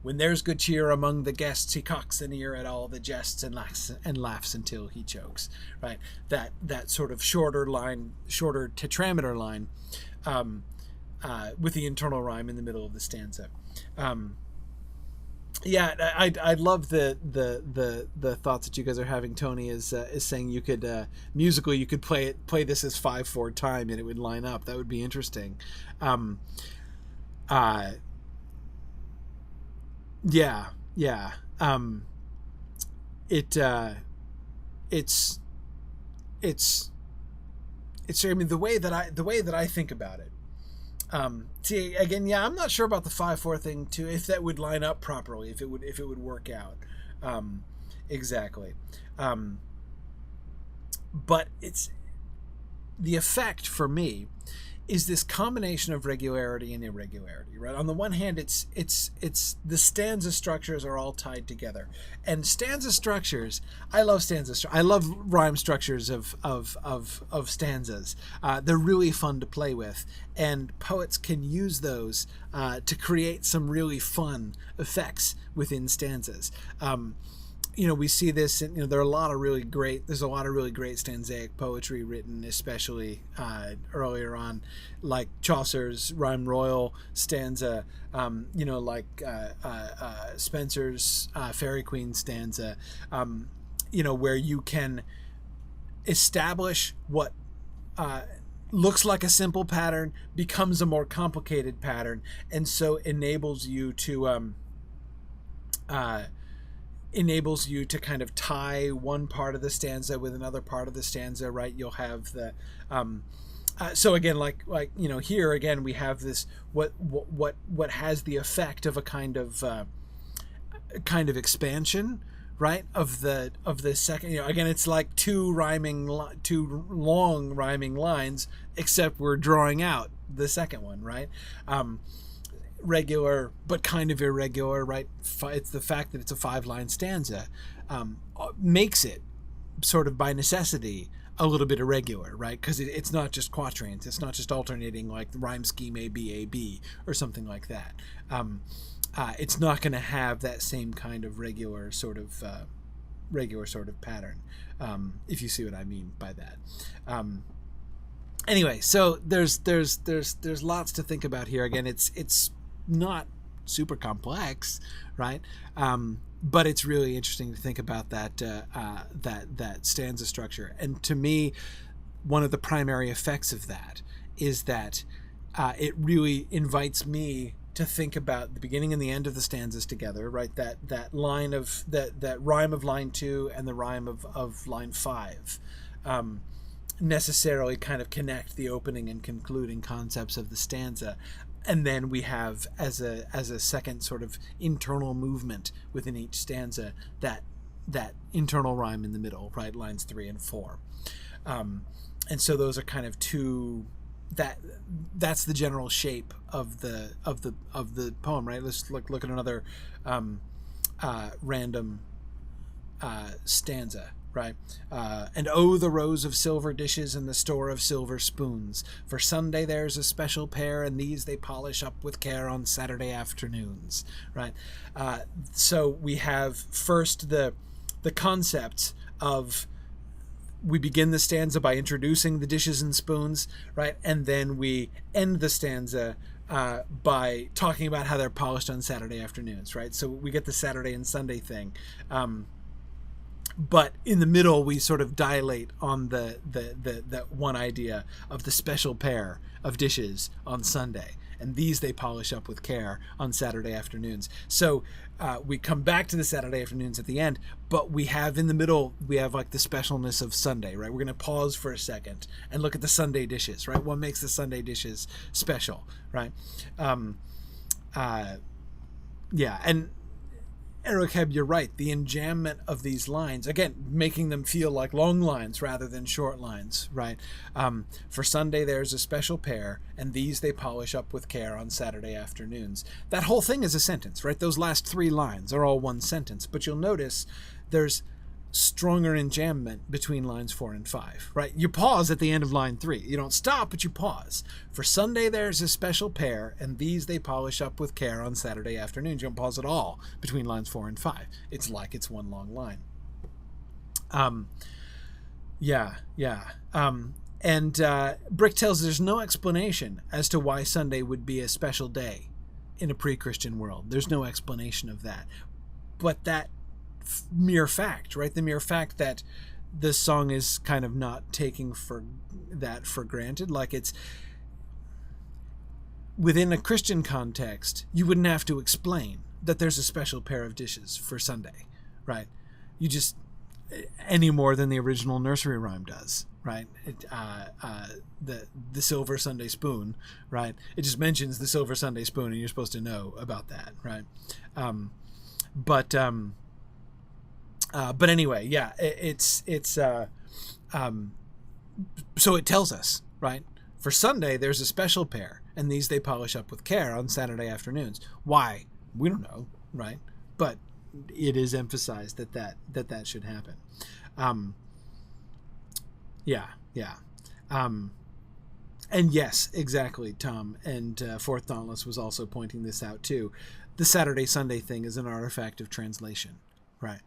When there's good cheer among the guests, he cocks an ear at all the jests and laughs until he chokes, right? That sort of shorter tetrameter line with the internal rhyme in the middle of the stanza. I love the thoughts that you guys are having. Tony is saying you could musically you could play this as 5/4 time and it would line up. That would be interesting. It's I mean the way that I think about it. See, again, I'm not sure about the 5/4 thing too, if that would line up properly, if it would work out exactly. But it's the effect for me is this combination of regularity and irregularity, right? On the one hand, it's the stanza structures are all tied together, and stanza structures. I love I love rhyme structures of stanzas. They're really fun to play with, and poets can use those to create some really fun effects within stanzas. We see this, there's a lot of really great stanzaic poetry written, especially earlier on, like Chaucer's Rhyme Royal stanza, like Spenser's Fairy Queen stanza, where you can establish what looks like a simple pattern becomes a more complicated pattern, and so enables you to kind of tie one part of the stanza with another part of the stanza, right? You'll have the so again, like here again we have this what has the effect of a kind of expansion, right, of the second. Again, it's like two long rhyming lines, except we're drawing out the second one, right? Regular but kind of irregular, right? It's the fact that it's a 5-line stanza makes it sort of by necessity a little bit irregular, right? Because it's not just quatrains, it's not just alternating like the rhyme scheme A-B or something like that. It's not going to have that same kind of regular sort of pattern, if you see what I mean by that. Anyway, so there's lots to think about here. Again, it's not super complex, right? But it's really interesting to think about that stanza structure. And to me, one of the primary effects of that is that it really invites me to think about the beginning and the end of the stanzas together, right? That line of that rhyme of line 2 and the rhyme of line 5 necessarily kind of connect the opening and concluding concepts of the stanza. And then we have as a second sort of internal movement within each stanza that internal rhyme in the middle, right? Lines 3 and 4. And so those are kind of two. That's the general shape of the poem, right? Let's look at another random stanza, right? And oh, the rows of silver dishes and the store of silver spoons. For Sunday there's a special pair, and these they polish up with care on Saturday afternoons, right? So we have first the concept of, we begin the stanza by introducing the dishes and spoons, right? And then we end the stanza by talking about how they're polished on Saturday afternoons, right? So we get the Saturday and Sunday thing. But in the middle, we sort of dilate on that one idea of the special pair of dishes on Sunday. And these they polish up with care on Saturday afternoons. So we come back to the Saturday afternoons at the end, but we have in the middle, we have like the specialness of Sunday, right? We're going to pause for a second and look at the Sunday dishes, right? What makes the Sunday dishes special, right? Yeah, and Erokeb, you're right. The enjambment of these lines, again, making them feel like long lines rather than short lines, right? For Sunday, there's a special pair, and these they polish up with care on Saturday afternoons. That whole thing is a sentence, right? Those last 3 lines are all one sentence, but you'll notice there's stronger enjambment between lines 4 and 5, right? You pause at the end of line 3. You don't stop, but you pause. For Sunday, there's a special pair, and these they polish up with care on Saturday afternoons. You don't pause at all between lines 4 and 5. It's like it's one long line. And Brick tells there's no explanation as to why Sunday would be a special day in a pre-Christian world. There's no explanation of that. But that mere fact, right? The mere fact that this song is kind of not taking for granted, like it's within a Christian context, you wouldn't have to explain that there's a special pair of dishes for Sunday, right? You just, any more than the original nursery rhyme does, right? The silver Sunday spoon, right? It just mentions the silver Sunday spoon, and you're supposed to know about that, right? But anyway, yeah, it's so it tells us, right? For Sunday, there's a special pair, and these they polish up with care on Saturday afternoons. Why? We don't know, right? But it is emphasized that should happen. And yes, exactly, Tom. And Fourth Dauntless was also pointing this out too. The Saturday-Sunday thing is an artifact of translation, right?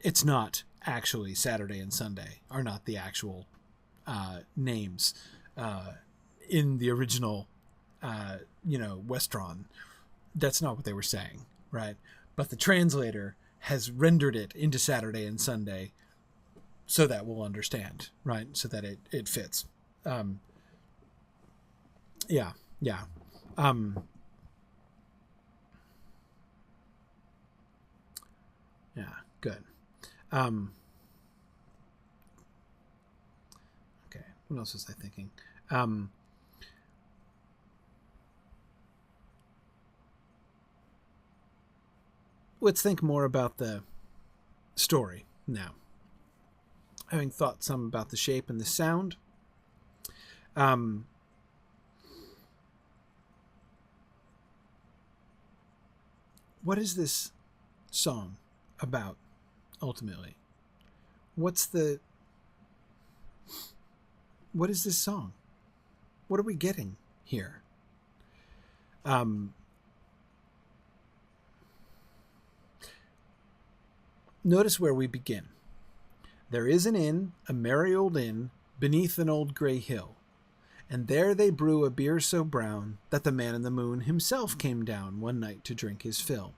It's not actually Saturday and Sunday are not the actual names in the original, Westron. That's not what they were saying, right? But the translator has rendered it into Saturday and Sunday so that we'll understand, right? So that it fits. Good. Okay. What else was I thinking? Let's think more about the story now. Having thought some about the shape and the sound, what is this song about? Ultimately, what is this song? What are we getting here? Notice where we begin. There is an inn, a merry old inn, beneath an old grey hill, and there they brew a beer so brown that the man in the moon himself came down one night to drink his fill.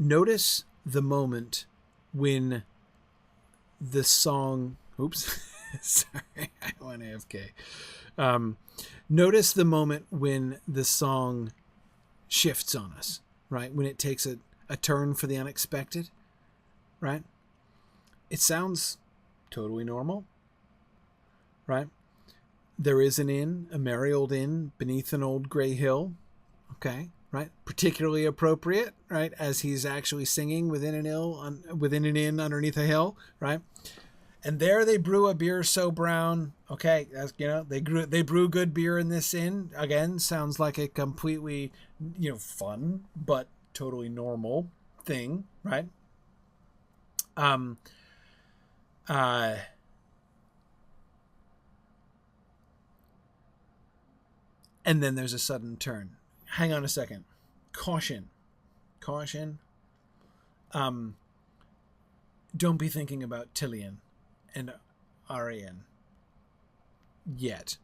Notice the moment when the song, oops, sorry, I went AFK. Notice the moment when the song shifts on us, right? When it takes a turn for the unexpected, right? It sounds totally normal, right? There is an inn, a merry old inn beneath an old gray hill, okay, right? Particularly appropriate, right? As he's actually singing within an inn underneath a hill, right? And there they brew a beer so brown, okay, as you know, they brew good beer in this inn. Again, sounds like a completely, fun but totally normal thing, right? And then there's a sudden turn. Hang on a second. Caution. Don't be thinking about Tillian and Arian yet.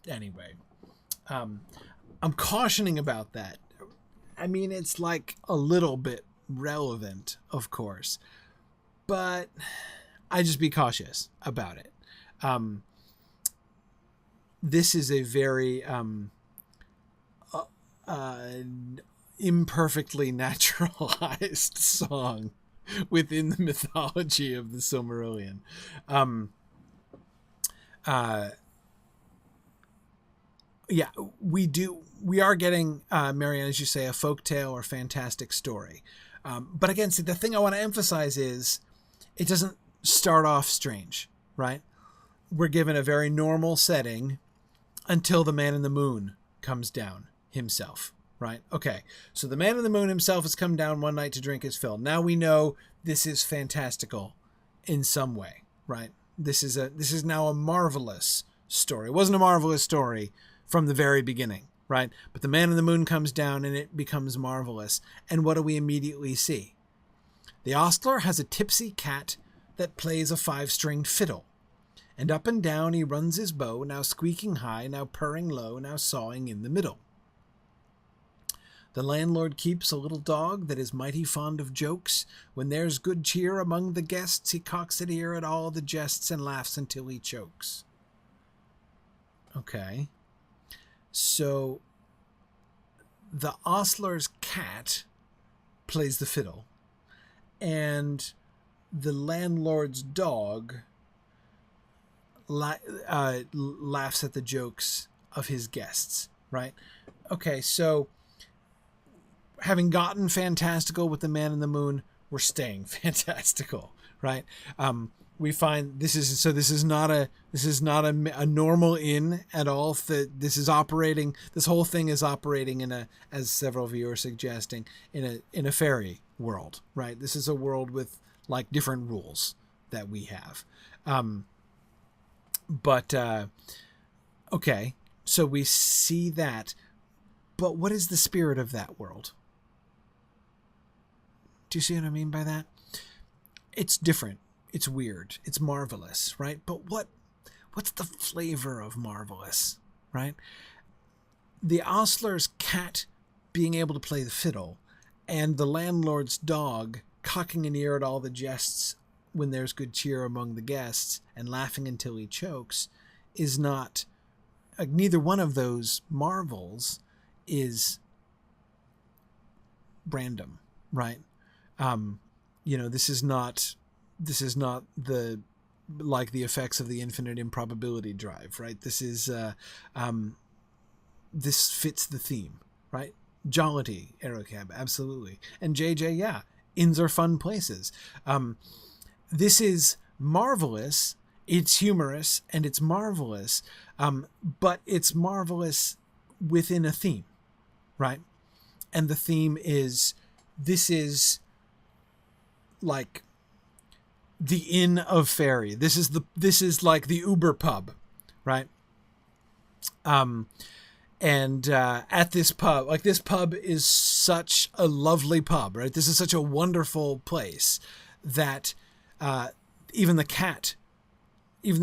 Anyway, I'm cautioning about that. I mean, it's like a little bit relevant, of course, but I just be cautious about it. This is a very imperfectly naturalized song within the mythology of the Silmarillion. We are getting, Marianne, as you say, a folktale or fantastic story. But again, see, the thing I want to emphasize is it doesn't start off strange, right? We're given a very normal setting until the man in the moon comes down himself, right? Okay, so the man in the moon himself has come down one night to drink his fill. Now we know this is fantastical in some way, right? This is now a marvelous story. It wasn't a marvelous story from the very beginning, right? But the man in the moon comes down and it becomes marvelous. And what do we immediately see? The ostler has a tipsy cat that plays a 5-stringed fiddle. And up and down he runs his bow, now squeaking high, now purring low, now sawing in the middle. The landlord keeps a little dog that is mighty fond of jokes. When there's good cheer among the guests, he cocks an ear at all the jests and laughs until he chokes. Okay. So the ostler's cat plays the fiddle, and the landlord's dog laughs at the jokes of his guests, right? Okay, so having gotten fantastical with the man in the moon, we're staying fantastical, right? We find this is not a normal inn at all. This whole thing is operating in as several of you are suggesting, in a fairy world, right? This is a world with like different rules that we have. Okay, so we see that, but what is the spirit of that world? Do you see what I mean by that? It's different. It's weird. It's marvelous, right? But what's the flavor of marvelous, right? The ostler's cat being able to play the fiddle and the landlord's dog cocking an ear at all the jests when there's good cheer among the guests and laughing until he chokes is not, neither one of those marvels is random, right? This is not the effects of the infinite improbability drive, right? This is this fits the theme, right? Jollity, Aerocab, absolutely. And JJ, yeah, inns are fun places. This is marvelous. It's humorous and it's marvelous, but it's marvelous within a theme, right? And the theme is, this is like the inn of fairy. This is like the Uber pub, right? At this pub, like this pub is such a lovely pub, right? This is such a wonderful place that even the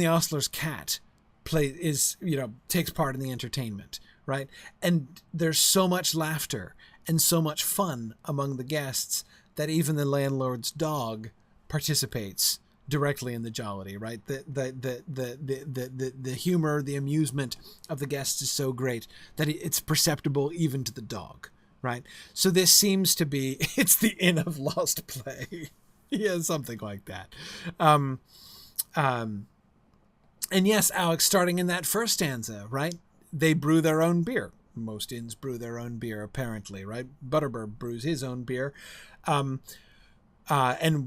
ostler's cat takes part in the entertainment, right? And there's so much laughter and so much fun among the guests that even the landlord's dog participates directly in the jollity, right? The humor, the amusement of the guests is so great that it's perceptible even to the dog, right? So this seems to be, it's the inn of lost play. Yeah, something like that. And yes, Alex, starting in that first stanza, right? They brew their own beer. Most inns brew their own beer, apparently, right? Butterbur brews his own beer. And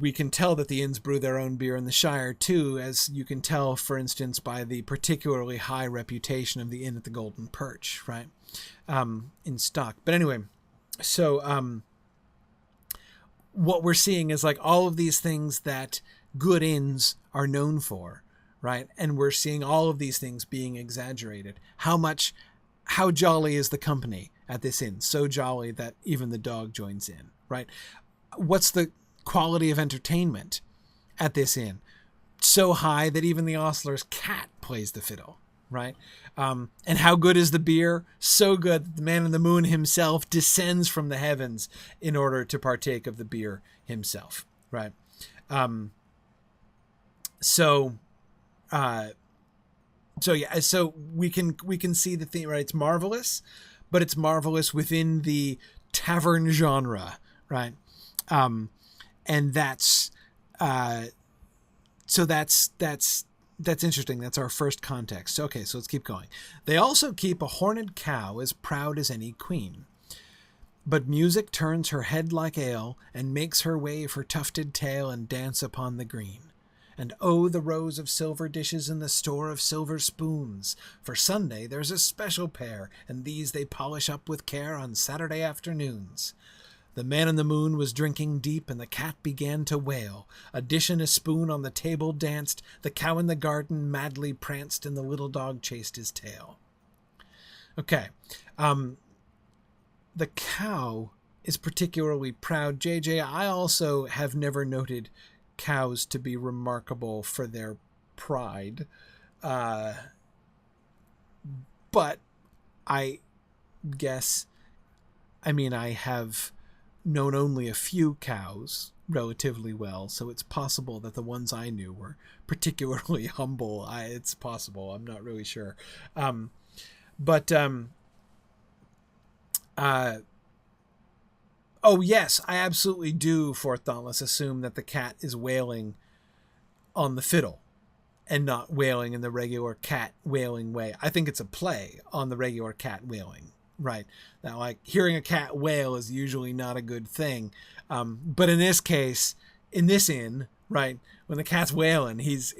we can tell that the inns brew their own beer in the Shire, too, as you can tell, for instance, by the particularly high reputation of the inn at the Golden Perch, right? In stock. But anyway, so what we're seeing is like all of these things that good inns are known for, right? And we're seeing all of these things being exaggerated. How jolly is the company at this inn? So jolly that even the dog joins in, right? What's the quality of entertainment at this inn? So high that even the ostler's cat plays the fiddle, right? And how good is the beer? So good that the man in the moon himself descends from the heavens in order to partake of the beer himself, right? So we can see the thing, right? It's marvelous, but it's marvelous within the tavern genre, right? And that's interesting. That's our first context. Okay, so let's keep going. They also keep a horned cow as proud as any queen. But music turns her head like ale, and makes her wave her tufted tail and dance upon the green. And oh, the rows of silver dishes and the store of silver spoons. For Sunday there's a special pair, and these they polish up with care on Saturday afternoons. The man in the moon was drinking deep, and the cat began to wail. A dish and a spoon on the table danced, the cow in the garden madly pranced, and the little dog chased his tail. Okay. The cow is particularly proud. JJ, I also have never noted cows to be remarkable for their pride. But I guess, I have known only a few cows relatively well, so it's possible that the ones I knew were particularly humble. It's possible. I'm not really sure. Oh yes, I absolutely do, for Thoughtless, assume that the cat is wailing on the fiddle and not wailing in the regular cat wailing way. I think it's a play on the regular cat wailing, right? Now, like, hearing a cat wail is usually not a good thing. But in this case, in this inn, right, when the cat's wailing, he's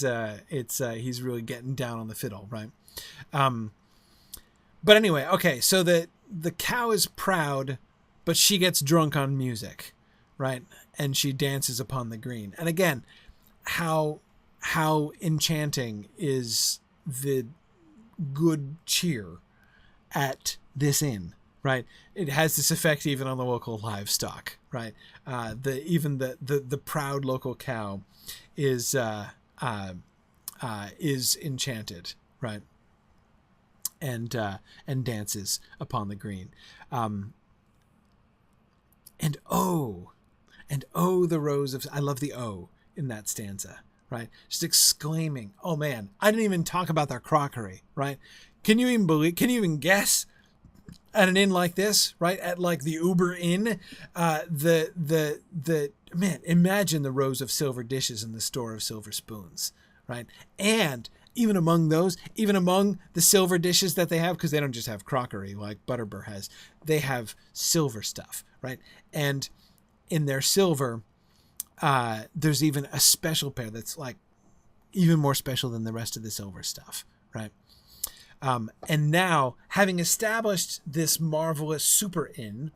really getting down on the fiddle, right? But anyway, okay, so the cow is proud, but she gets drunk on music, right? And she dances upon the green. And again, how enchanting is the good cheer at this inn, right? It has this effect even on the local livestock, right? The proud local cow is enchanted, right? And dances upon the green. And oh, the rows of, I love the oh in that stanza, right? Just exclaiming, oh man, I didn't even talk about their crockery, right? Can you even guess at an inn like this, right? At like the Uber Inn, man, imagine the rows of silver dishes in the store of silver spoons, right? And even among those, even among the silver dishes that they have, because they don't just have crockery like Butterbur has, they have silver stuff, right? And in their silver, there's even a special pair that's like even more special than the rest of the silver stuff, right? And now, having established this marvelous super inn,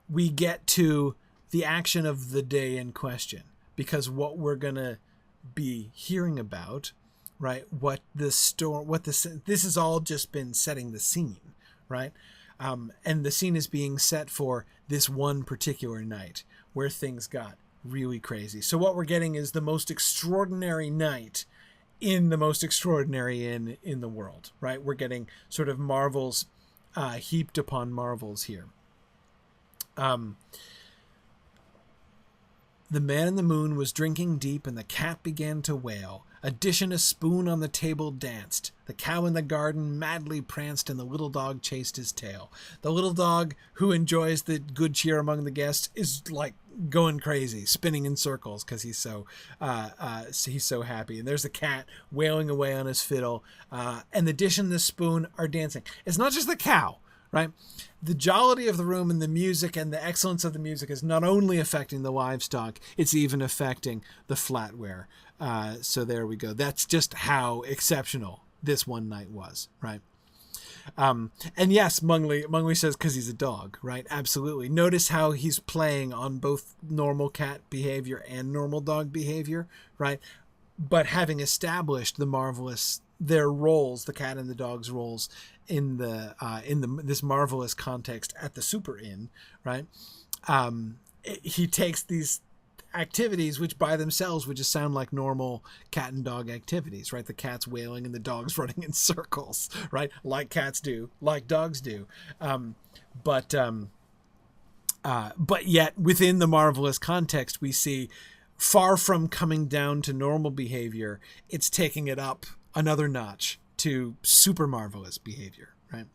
we get to the action of the day in question, because what we're going to be hearing about, right? This has all just been setting the scene, right? And the scene is being set for this one particular night where things got really crazy. So what we're getting is the most extraordinary night in the most extraordinary inn in the world, right? We're getting sort of marvels heaped upon marvels here. The man in the moon was drinking deep, and the cat began to wail. A dish and a spoon on the table danced. The cow in the garden madly pranced, and the little dog chased his tail. The little dog, who enjoys the good cheer among the guests, is like going crazy, spinning in circles because he's so happy. And there's the cat wailing away on his fiddle, and the dish and the spoon are dancing. It's not just the cow, right? The jollity of the room and the music and the excellence of the music is not only affecting the livestock, it's even affecting the flatware. So there we go. That's just how exceptional this one night was, right? And yes, Mungley says because he's a dog, right? Absolutely. Notice how he's playing on both normal cat behavior and normal dog behavior, right? But having established their roles, the cat and the dog's roles in this marvelous context at the Super Inn, right? He takes these activities which by themselves would just sound like normal cat and dog activities, right? The cat's wailing and the dog's running in circles, right? Like cats do, like dogs do. But yet within the marvelous context, we see far from coming down to normal behavior, it's taking it up another notch to super marvelous behavior, right?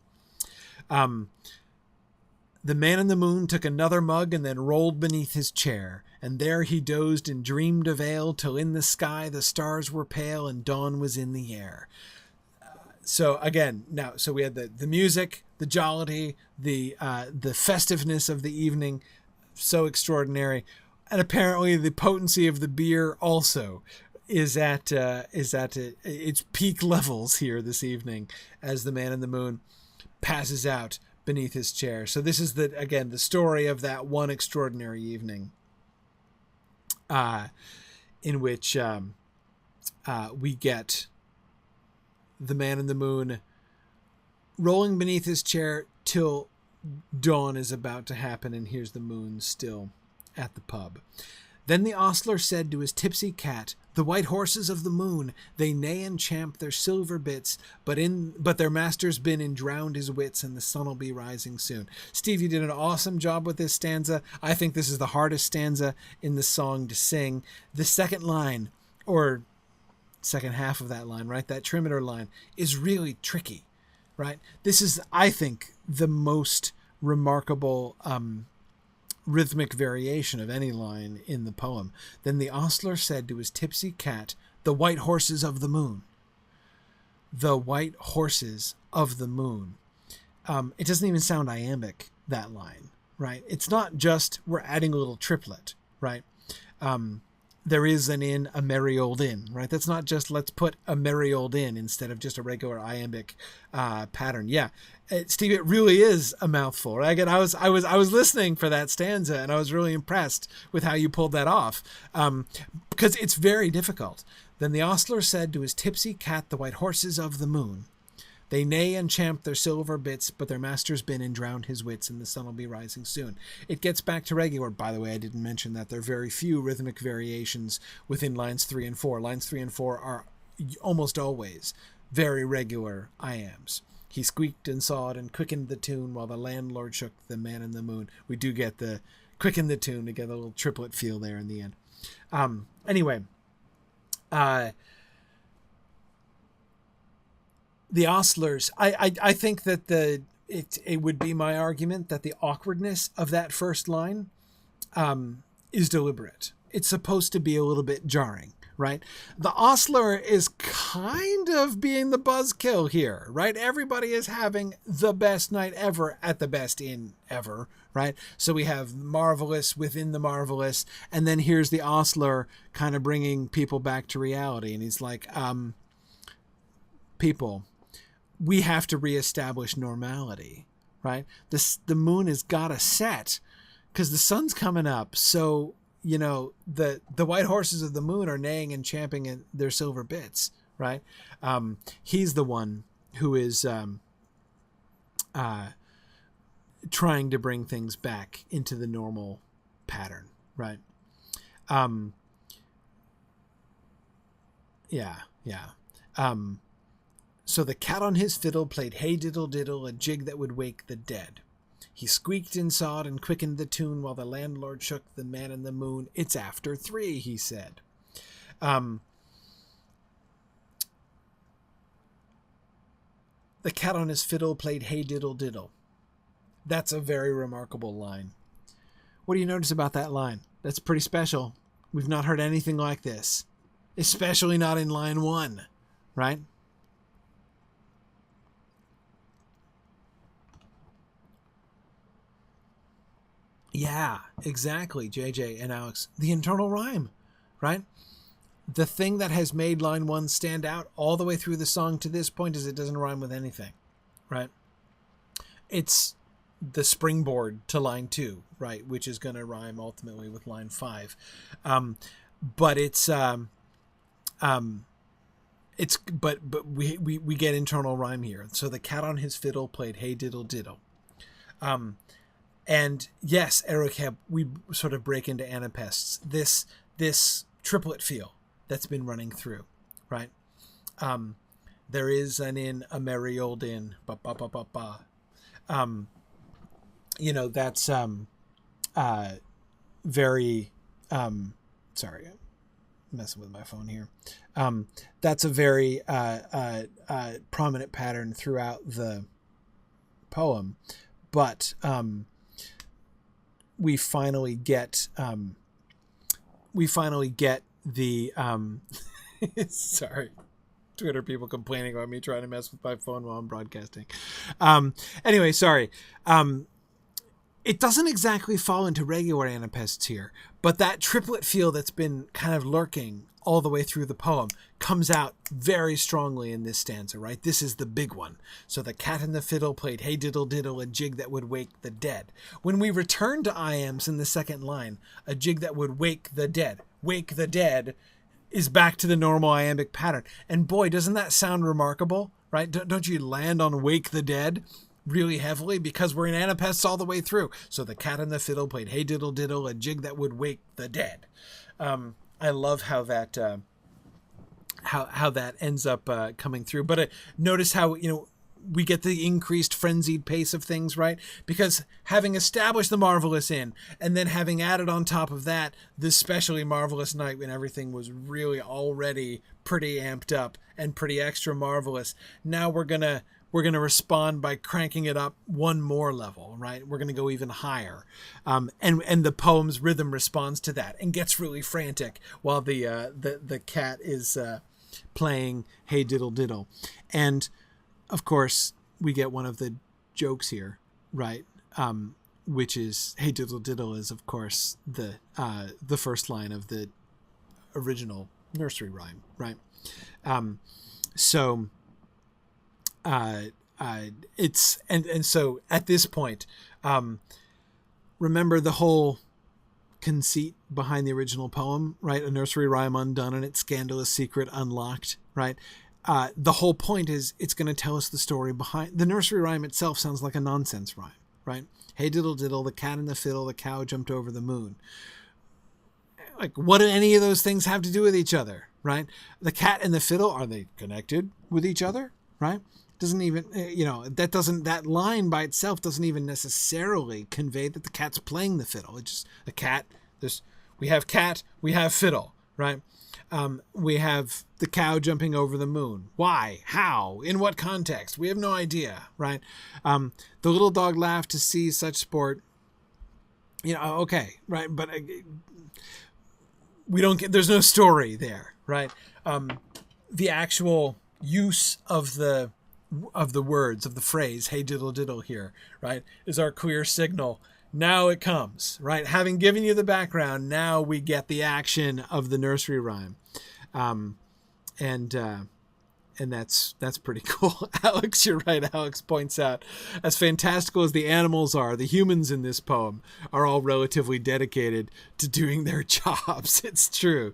The man in the moon took another mug and then rolled beneath his chair, and there he dozed and dreamed of ale till in the sky the stars were pale and dawn was in the air. So we had the music, the jollity, the festiveness of the evening, so extraordinary, and apparently the potency of the beer also is at its peak levels here this evening as the man in the moon passes out beneath his chair. So this is the story of that one extraordinary evening, in which we get the man in the moon rolling beneath his chair till dawn is about to happen, and here's the moon still at the pub. Then the ostler said to his tipsy cat, "The white horses of the moon, they neigh and champ their silver bits, but their master's been and drowned his wits, and the sun'll be rising soon." Steve, you did an awesome job with this stanza. I think this is the hardest stanza in the song to sing. The second line, or second half of that line, right, that trimeter line, is really tricky, right? This is, I think, the most remarkable rhythmic variation of any line in the poem. Then the ostler said to his tipsy cat, "The white horses of the moon." The white horses of the moon. It doesn't even sound iambic, that line, right? It's not just we're adding a little triplet, right? There is an inn, a merry old inn, right? That's not just let's put a merry old inn instead of just a regular iambic pattern. Yeah, Steve, it really is a mouthful. Right? I was listening for that stanza, and I was really impressed with how you pulled that off, because it's very difficult. Then the ostler said to his tipsy cat, "The white horses of the moon, they neigh and champ their silver bits, but their master's been and drowned his wits, and the sun will be rising soon." It gets back to regular. By the way, I didn't mention that there are very few rhythmic variations within lines 3 and 4. Lines 3 and 4 are almost always very regular iambs. He squeaked and sawed and quickened the tune while the landlord shook the man in the moon. We do get the quicken the tune to get a little triplet feel there in the end. Anyway, the ostlers, I think that it would be my argument that the awkwardness of that first line is deliberate. It's supposed to be a little bit jarring, right? The ostler is kind of being the buzzkill here, right? Everybody is having the best night ever at the best inn ever, right? So we have marvelous within the marvelous, and then here's the ostler kind of bringing people back to reality, and he's like, people, we have to reestablish normality, right? The moon has got to set because the sun's coming up. So, the white horses of the moon are neighing and champing at their silver bits, right? He's the one who is trying to bring things back into the normal pattern, right? So the cat on his fiddle played "Hey diddle diddle," a jig that would wake the dead. He squeaked and sawed and quickened the tune while the landlord shook the man in the moon. It's after 3, he said. The cat on his fiddle played Hey Diddle Diddle. That's a very remarkable line. What do you notice about that line? That's pretty special. We've not heard anything like this. Especially not in line 1, right? Yeah, exactly, JJ and Alex. The internal rhyme, right? The thing that has made line 1 stand out all the way through the song to this point is it doesn't rhyme with anything, right? It's the springboard to line 2, right? Which is going to rhyme ultimately with line 5. But we get internal rhyme here. So the cat on his fiddle played Hey Diddle Diddle. And yes, Erocab, we sort of break into anapests. This triplet feel that's been running through, right? There is an inn, a merry old inn, ba ba ba ba ba. That's very sorry, I'm messing with my phone here. That's a very prominent pattern throughout the poem, but we finally get the sorry, Twitter people complaining about me trying to mess with my phone while I'm broadcasting. Anyway, sorry. It doesn't exactly fall into regular anapests here, but that triplet feel that's been kind of lurking all the way through the poem comes out very strongly in this stanza, right? This is the big one. So the cat and the fiddle played Hey Diddle Diddle, a jig that would wake the dead. When we return to iambs in the second line, a jig that would wake the dead. Wake the dead is back to the normal iambic pattern. And boy, doesn't that sound remarkable, right? Don't you land on wake the dead really heavily, because we're in anapests all the way through. So the cat and the fiddle played Hey Diddle Diddle, a jig that would wake the dead. I love how that how that ends up coming through. But notice how we get the increased frenzied pace of things, right? Because having established the marvelous inn, and then having added on top of that this specially marvelous night when everything was really already pretty amped up and pretty extra marvelous, now we're gonna respond by cranking it up one more level, right? We're gonna go even higher, and the poem's rhythm responds to that and gets really frantic while the cat is playing Hey Diddle Diddle. And of course, we get one of the jokes here, right? Which is Hey Diddle Diddle is, of course, the first line of the original nursery rhyme, right? So at this point, remember the whole conceit behind the original poem, right? A nursery rhyme undone and its scandalous secret unlocked, right? The whole point is it's going to tell us the story behind the nursery rhyme itself. Sounds like a nonsense rhyme, right? Hey Diddle Diddle, the cat and the fiddle, the cow jumped over the moon. Like, what do any of those things have to do with each other, right? The cat and the fiddle, are they connected with each other, right? Doesn't even, that line by itself doesn't even necessarily convey that the cat's playing the fiddle. It's just a cat. We have cat, we have fiddle, right? We have the cow jumping over the moon. Why? How? In what context? We have no idea, right? The little dog laughed to see such sport. Okay, right? But we don't get. There's no story there, right? The actual use of the words of the phrase "Hey Diddle Diddle" here, right, is our clear signal. Now it comes, right? Having given you the background, now we get the action of the nursery rhyme. And that's pretty cool. Alex, you're right. Alex points out, as fantastical as the animals are, the humans in this poem are all relatively dedicated to doing their jobs. It's true.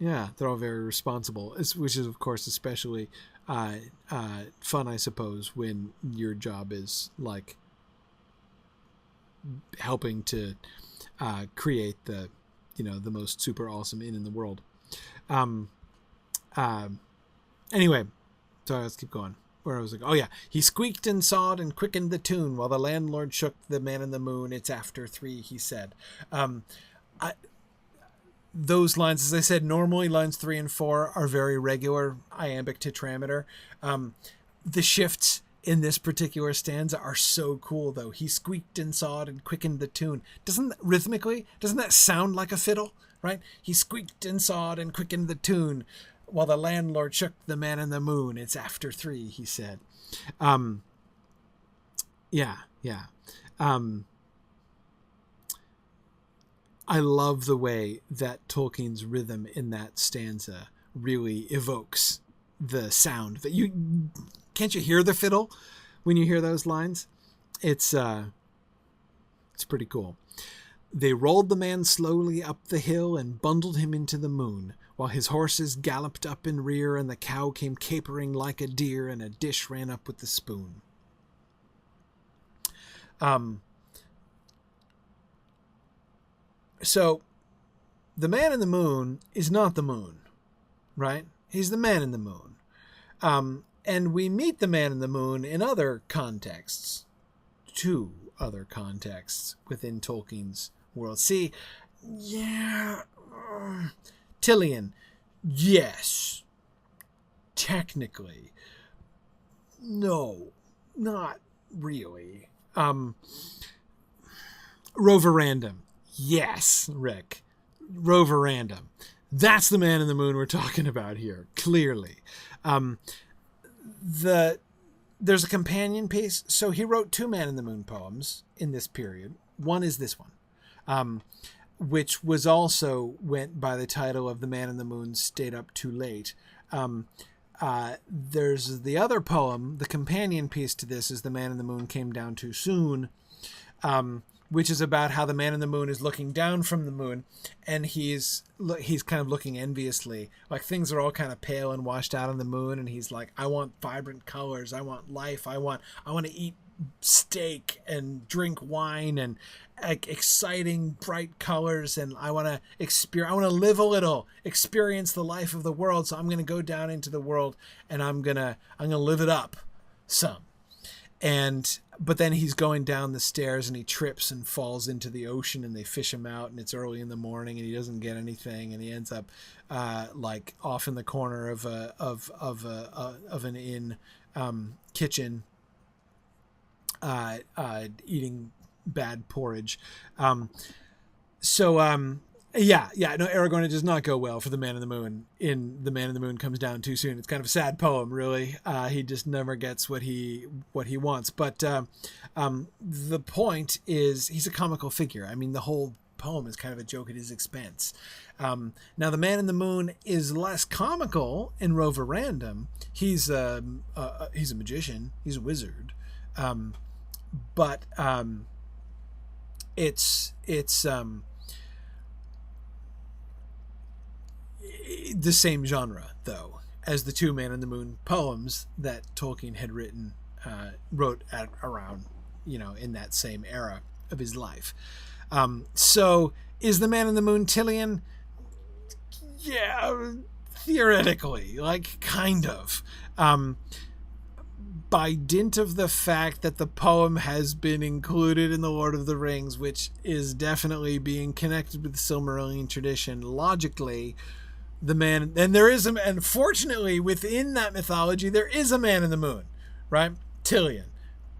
Yeah, they're all very responsible, which is, of course, especially fun, I suppose, when your job is like helping to create the most super awesome inn in the world. Anyway, sorry, let's keep going. where I was like, oh yeah, he squeaked and sawed and quickened the tune while the landlord shook the man in the moon. It's after 3, he said. Those lines, as I said, normally lines 3 and 4 are very regular iambic tetrameter. The shifts in this particular stanza are so cool, though. He squeaked and sawed and quickened the tune. Doesn't that sound like a fiddle, right? He squeaked and sawed and quickened the tune while the landlord shook the man in the moon. It's after 3, he said. Yeah. I love the way that Tolkien's rhythm in that stanza really evokes the sound. That can't you hear the fiddle when you hear those lines? It's pretty cool. They rolled the man slowly up the hill and bundled him into the moon, while his horses galloped up in rear, and the cow came capering like a deer, and a dish ran up with the spoon. So, the man in the moon is not the moon, right? He's the man in the moon. And we meet the man in the moon in other contexts. 2 other contexts within Tolkien's world. See, yeah, Tilion, yes, technically. No, not really. Roverandom. Yes, Rick. Roverandom. That's the man in the moon we're talking about here, clearly. There's a companion piece. So he wrote 2 man in the moon poems in this period. One is this one, which was also went by the title of The Man in the Moon Stayed Up Too Late. There's the other poem, the companion piece to this is The Man in the Moon Came Down Too Soon, which is about how the man in the moon is looking down from the moon, and he's kind of looking enviously, like things are all kind of pale and washed out on the moon, and he's like, I want vibrant colors, I want life, I want to eat steak and drink wine and exciting bright colors, and I want to live a little, experience the life of the world, so I'm going to go down into the world and I'm going to live it up some. But then he's going down the stairs and he trips and falls into the ocean, and they fish him out, and it's early in the morning and he doesn't get anything, and he ends up like off in the corner of an inn kitchen eating bad porridge. Aragorn, it does not go well for the man in the moon. In The Man in the Moon Comes Down Too Soon. It's kind of a sad poem, really. He just never gets what he wants. But the point is, he's a comical figure. I mean, the whole poem is kind of a joke at his expense. Now, the man in the moon is less comical in Roverandom. He's a magician. He's a wizard. But it's the same genre, though, as the 2 Man in the Moon poems that Tolkien had wrote at around, in that same era of his life. So is the Man in the Moon Tilion? Yeah, theoretically, like, kind of. By dint of the fact that the poem has been included in the Lord of the Rings, which is definitely being connected with the Silmarillion tradition, logically, and fortunately within that mythology, there is a man in the moon, right? Tilion.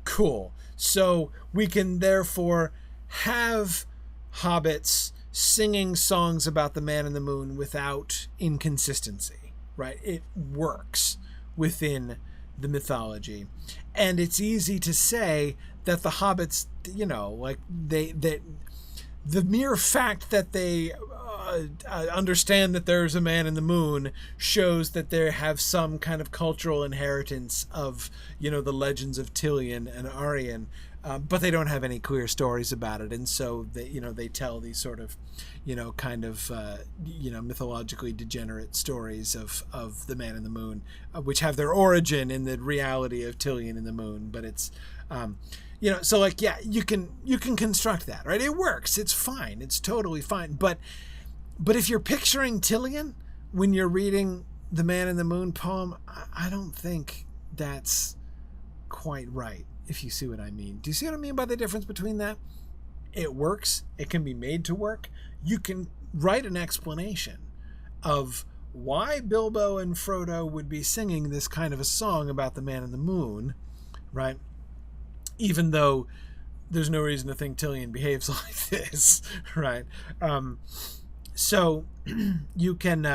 Cool. So we can therefore have hobbits singing songs about the man in the moon without inconsistency, right? It works within the mythology, and it's easy to say that the hobbits, the mere fact that they understand that there's a man in the moon shows that they have some kind of cultural inheritance of the legends of Tilion and Aryan, but they don't have any clear stories about it, and so they tell these sort of mythologically degenerate stories of the man in the moon, which have their origin in the reality of Tilion in the moon. But it's so like, yeah, you can construct that, right? It works, it's fine, it's totally fine. But if you're picturing Tilion when you're reading the Man in the Moon poem, I don't think that's quite right, if you see what I mean. Do you see what I mean by the difference between that? It works. It can be made to work. You can write an explanation of why Bilbo and Frodo would be singing this kind of a song about the man in the moon, right? Even though there's no reason to think Tilion behaves like this, right? So you can,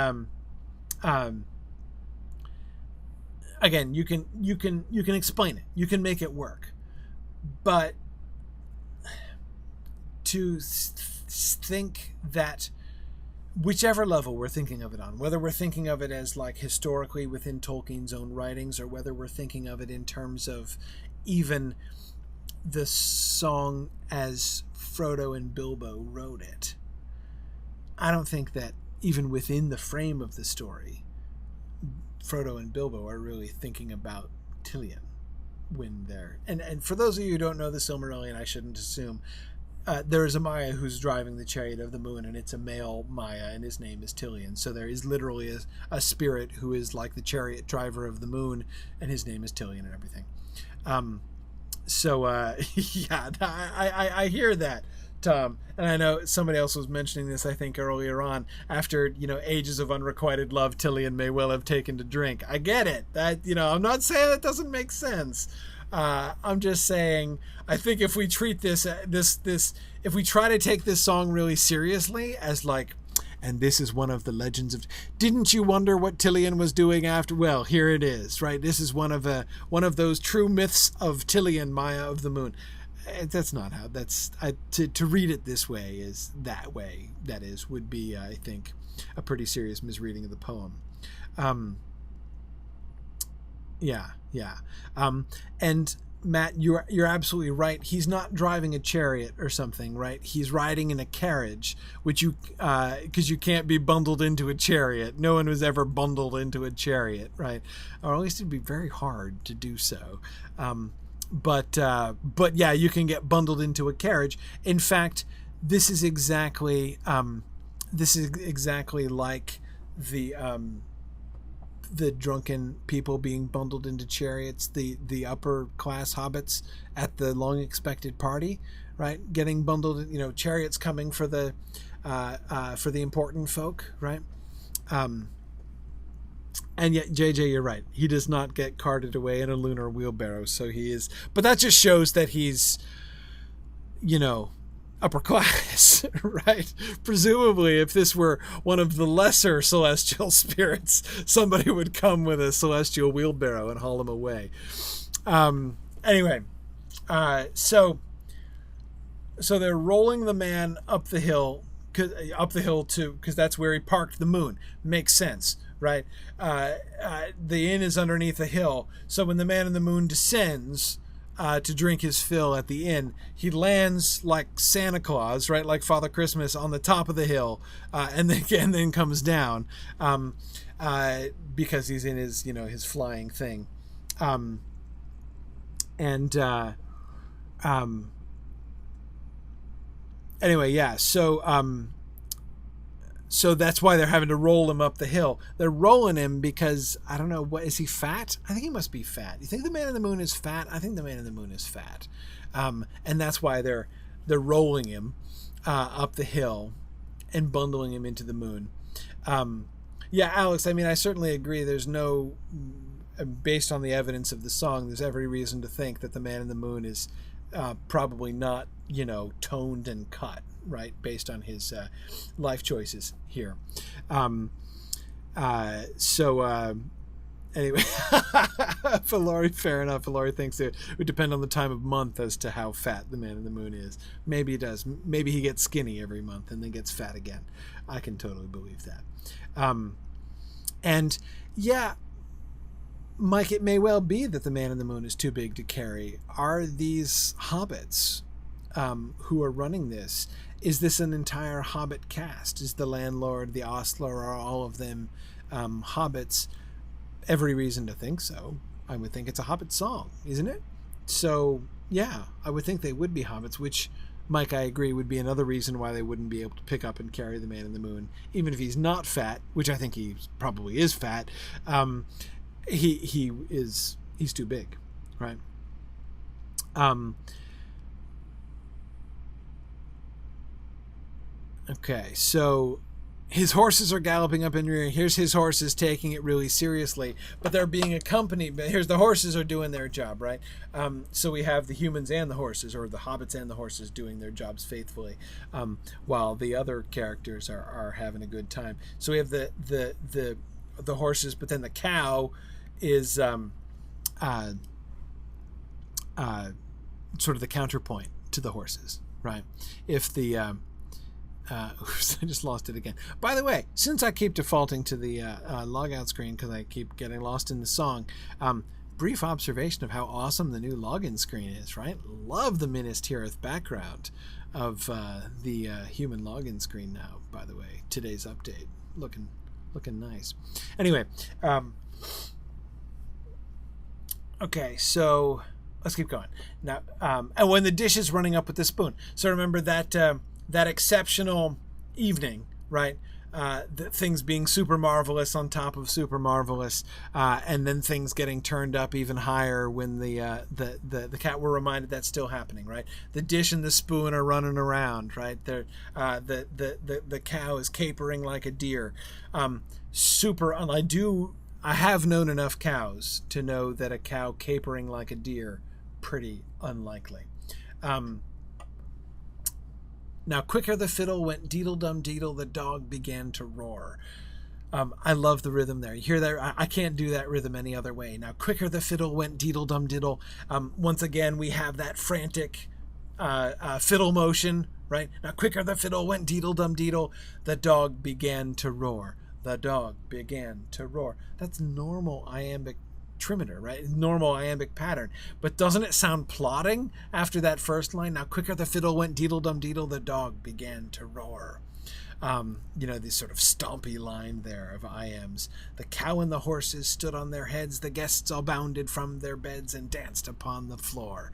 again, you can explain it. You can make it work, but to think that whichever level we're thinking of it on, whether we're thinking of it as like historically within Tolkien's own writings, or whether we're thinking of it in terms of even the song as Frodo and Bilbo wrote it, I don't think that even within the frame of the story, Frodo and Bilbo are really thinking about Tilion when they're... And for those of you who don't know the Silmarillion, I shouldn't assume, there is a Maya who's driving the chariot of the moon, and it's a male Maya, and his name is Tilion. So there is literally a spirit who is like the chariot driver of the moon, and his name is Tilion and everything. Yeah, I hear that, Tom. And I know somebody else was mentioning this, I think, earlier on. After, ages of unrequited love, Tilion may well have taken to drink. I get it. That, I'm not saying that doesn't make sense. I'm just saying, I think if we treat this, if we try to take this song really seriously as like, and this is one of the legends of, didn't you wonder what Tilion was doing after? Well, here it is, right? This is one of those true myths of Tilion, Maya of the Moon. That's not how, to read it this way is that way. That is, would be, I think, a pretty serious misreading of the poem. Yeah. And Matt, you're absolutely right. He's not driving a chariot or something, right? He's riding in a carriage, which because you can't be bundled into a chariot. No one was ever bundled into a chariot, right? Or at least it'd be very hard to do so. But yeah, you can get bundled into a carriage. In fact, this is exactly like the drunken people being bundled into chariots, the upper class hobbits at the long expected party, right? Getting bundled, chariots coming for the important folk, right? And yet, JJ, you're right. He does not get carted away in a lunar wheelbarrow. So he is, but that just shows that he's, upper class, right? Presumably, if this were one of the lesser celestial spirits, somebody would come with a celestial wheelbarrow and haul him away. Anyway, so they're rolling the man up the hill because that's where he parked the moon. Makes sense, right? The inn is underneath a hill, so when the man in the moon descends to drink his fill at the inn, he lands like Santa Claus, right, like Father Christmas, on the top of the hill, and then comes down because he's in his his flying thing, anyway, yeah. So that's why they're having to roll him up the hill. They're rolling him because, I don't know, what is he fat? I think he must be fat. You think the man in the moon is fat? I think the man in the moon is fat. And that's why they're rolling him up the hill and bundling him into the moon. Yeah, Alex, I mean, I certainly agree. There's no, based on the evidence of the song, there's every reason to think that the man in the moon is probably not, toned and cut, right, based on his life choices here. Anyway, for Laurie, fair enough. For Laurie thinks it would depend on the time of month as to how fat the man in the moon is. Maybe it does. Maybe he gets skinny every month and then gets fat again. I can totally believe that. And yeah, Mike, it may well be that the man in the moon is too big to carry. Are these hobbits who are running this? Is this an entire hobbit cast? Is the landlord, the ostler, are all of them hobbits? Every reason to think so. I would think it's a hobbit song, isn't it? So yeah, I would think they would be hobbits, which, Mike, I agree, would be another reason why they wouldn't be able to pick up and carry the man in the moon, even if he's not fat, which I think he probably is fat. He is He's too big, right? Okay, so his horses are galloping up in rear. Here's his horses taking it really seriously, but they're being accompanied. But here's the horses are doing their job, right? So we have the humans and the horses, or the hobbits and the horses, doing their jobs faithfully, while the other characters are having a good time. So we have the horses, but then the cow is sort of the counterpoint to the horses, right? If the oops, I just lost it again. By the way, since I keep defaulting to the logout screen because I keep getting lost in the song, brief observation of how awesome the new login screen is, right? Love the Minas Tirith background of the human login screen now, by the way. Today's update. Looking nice. Anyway, okay, so let's keep going. Now, and when the dish is running up with the spoon. So remember that... that exceptional evening, right? The things being super marvelous on top of super marvelous, and then things getting turned up even higher when the cat, we're reminded that's still happening, right? The dish and the spoon are running around, right? The cow is capering like a deer. I have known enough cows to know that a cow capering like a deer, pretty unlikely. Now, quicker the fiddle went deedle-dum-deedle, the dog began to roar. I love the rhythm there. You hear that? I can't do that rhythm any other way. Now, quicker the fiddle went deedle-dum-diddle. Once again, we have that frantic fiddle motion, right? Now, quicker the fiddle went deedle-dum-deedle, the dog began to roar. The dog began to roar. That's normal iambic trimeter, right? Normal iambic pattern. But doesn't it sound plodding after that first line? Now, quicker the fiddle went deedle-dum-deedle, the dog began to roar. This sort of stompy line there of iams. The cow and the horses stood on their heads. The guests all bounded from their beds and danced upon the floor.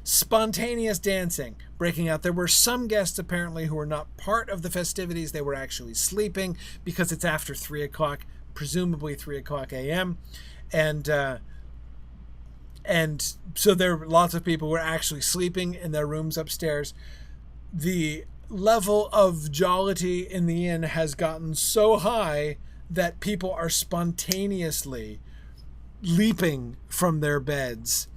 Spontaneous dancing breaking out. There were some guests apparently who were not part of the festivities. They were actually sleeping because it's after 3 o'clock, presumably 3 o'clock a.m. And so lots of people were actually sleeping in their rooms upstairs. The level of jollity in the inn has gotten so high that people are spontaneously leaping from their beds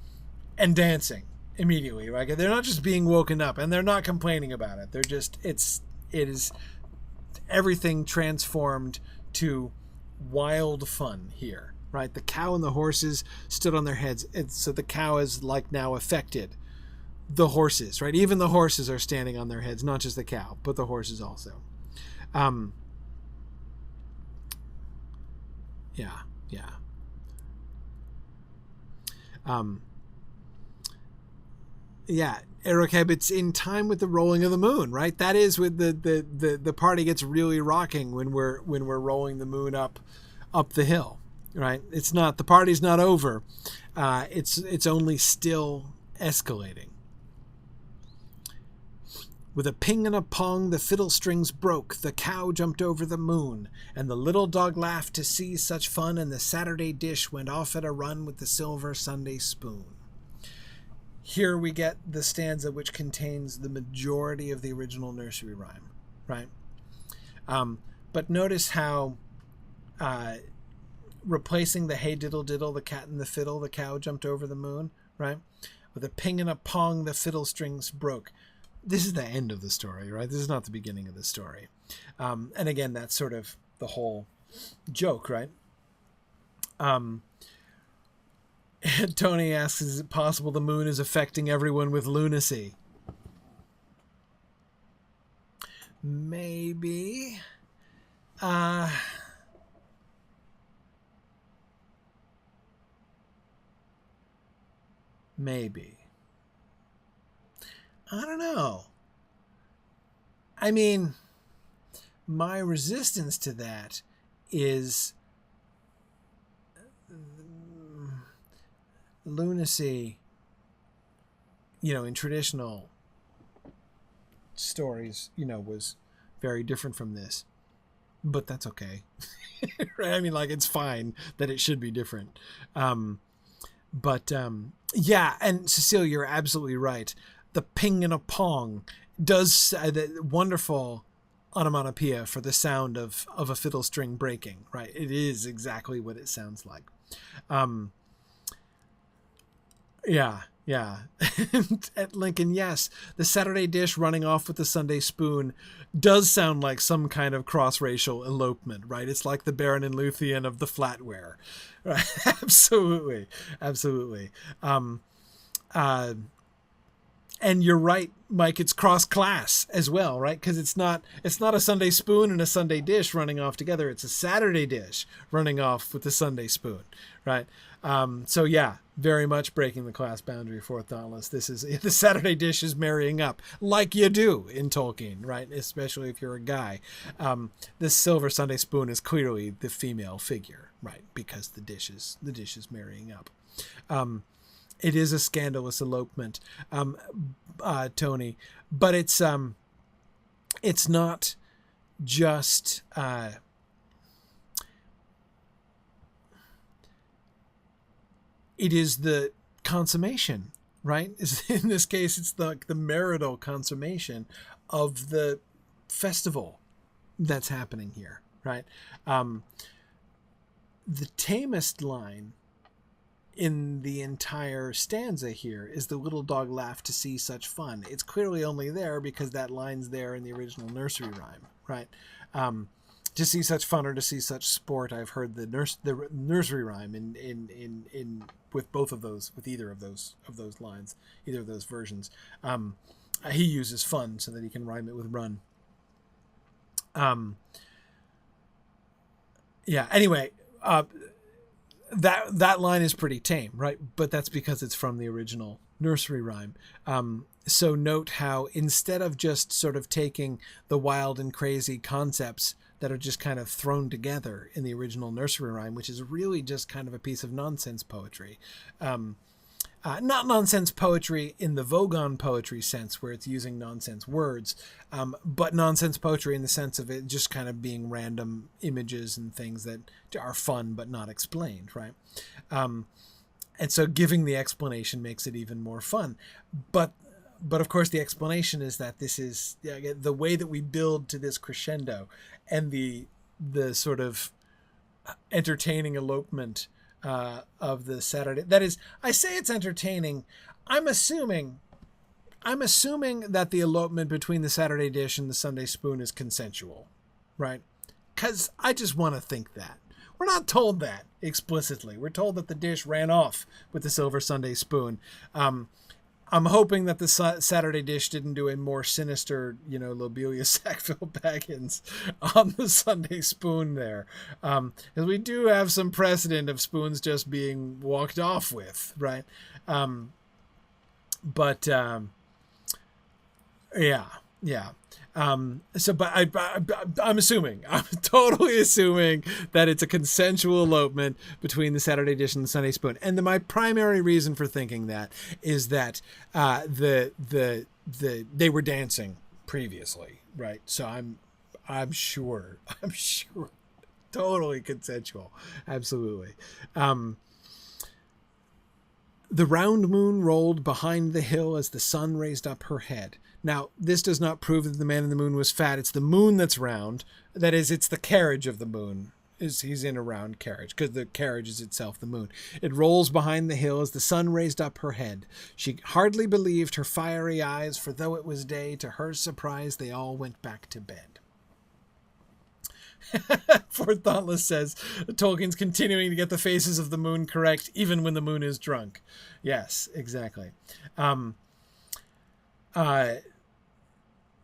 and dancing immediately, right? They're not just being woken up, and they're not complaining about it. They're just, it is everything transformed to wild fun here. Right, the cow and the horses stood on their heads. So the cow is like now affected the horses, right? Even the horses are standing on their heads, not just the cow, but the horses also. Erokeb, it's in time with the rolling of the moon, right? That is with the party gets really rocking when we're rolling the moon up the hill. Right, it's not, the party's not over. It's only still escalating. With a ping and a pong, the fiddle strings broke. The cow jumped over the moon, and the little dog laughed to see such fun. And the Saturday dish went off at a run with the silver Sunday spoon. Here we get the stanza which contains the majority of the original nursery rhyme, right? But notice how. Replacing the hey diddle diddle, the cat and the fiddle, the cow jumped over the moon, right? With a ping and a pong, the fiddle strings broke. This is the end of the story, right? This is not the beginning of the story. And again, that's sort of the whole joke, right? Tony asks, is it possible the moon is affecting everyone with lunacy? Maybe. Maybe. I don't know. I mean, my resistance to that is lunacy, in traditional stories, was very different from this. But that's okay. Right? I mean, it's fine that it should be different. But yeah, and Cecile, you're absolutely right. The ping and a pong does the wonderful onomatopoeia for the sound of a fiddle string breaking, right? It is exactly what it sounds like. Yeah. At Lincoln, yes, the Saturday dish running off with the Sunday spoon does sound like some kind of cross-racial elopement, right? It's like the Baron and Luthien of the flatware. Right? Absolutely. And you're right, Mike, it's cross-class as well, right? Because it's not a Sunday spoon and a Sunday dish running off together. It's a Saturday dish running off with the Sunday spoon, right? So yeah, very much breaking the class boundary for Dauntless. This is the Saturday dish is marrying up like you do in Tolkien, right? Especially if you're a guy. This silver Sunday spoon is clearly the female figure, right? Because the dish is marrying up. It is a scandalous elopement, Tony, but it's not just it is the consummation, right? In this case, it's the marital consummation of the festival that's happening here, right? The tamest line in the entire stanza here is the little dog laughed to see such fun. It's clearly only there because that line's there in the original nursery rhyme, right? To see such fun or to see such sport. I've heard the nursery rhyme in with both of those, with either of those lines, either of those versions. He uses fun so that he can rhyme it with run. Yeah. Anyway, that line is pretty tame, right? But that's because it's from the original nursery rhyme. So note how instead of just sort of taking the wild and crazy concepts that are just kind of thrown together in the original nursery rhyme, which is really just kind of a piece of nonsense poetry. Not nonsense poetry in the Vogon poetry sense where it's using nonsense words, but nonsense poetry in the sense of it just kind of being random images and things that are fun but not explained, right? And so giving the explanation makes it even more fun. But of course the explanation is that this is the way that we build to this crescendo and the sort of entertaining elopement of the Saturday. That is, I say it's entertaining. I'm assuming that the elopement between the Saturday dish and the Sunday spoon is consensual, right? Because I just want to think that. We're not told that explicitly. We're told that the dish ran off with the silver Sunday spoon. I'm hoping that the Saturday dish didn't do a more sinister, Lobelia Sackville Baggins on the Sunday spoon there. Because we do have some precedent of spoons just being walked off with, right? Yeah. I'm totally assuming that it's a consensual elopement between the Saturday dish and the Sunday spoon. And my primary reason for thinking that is that they were dancing previously, right? So I'm sure totally consensual. Absolutely. The round moon rolled behind the hill as the sun raised up her head. Now, this does not prove that the man in the moon was fat. It's the moon that's round. That is, it's the carriage of the moon. He's in a round carriage because the carriage is itself the moon. It rolls behind the hill as the sun raised up her head. She hardly believed her fiery eyes, for though it was day, to her surprise they all went back to bed. For Dauntless says, Tolkien's continuing to get the phases of the moon correct even when the moon is drunk. Yes, exactly.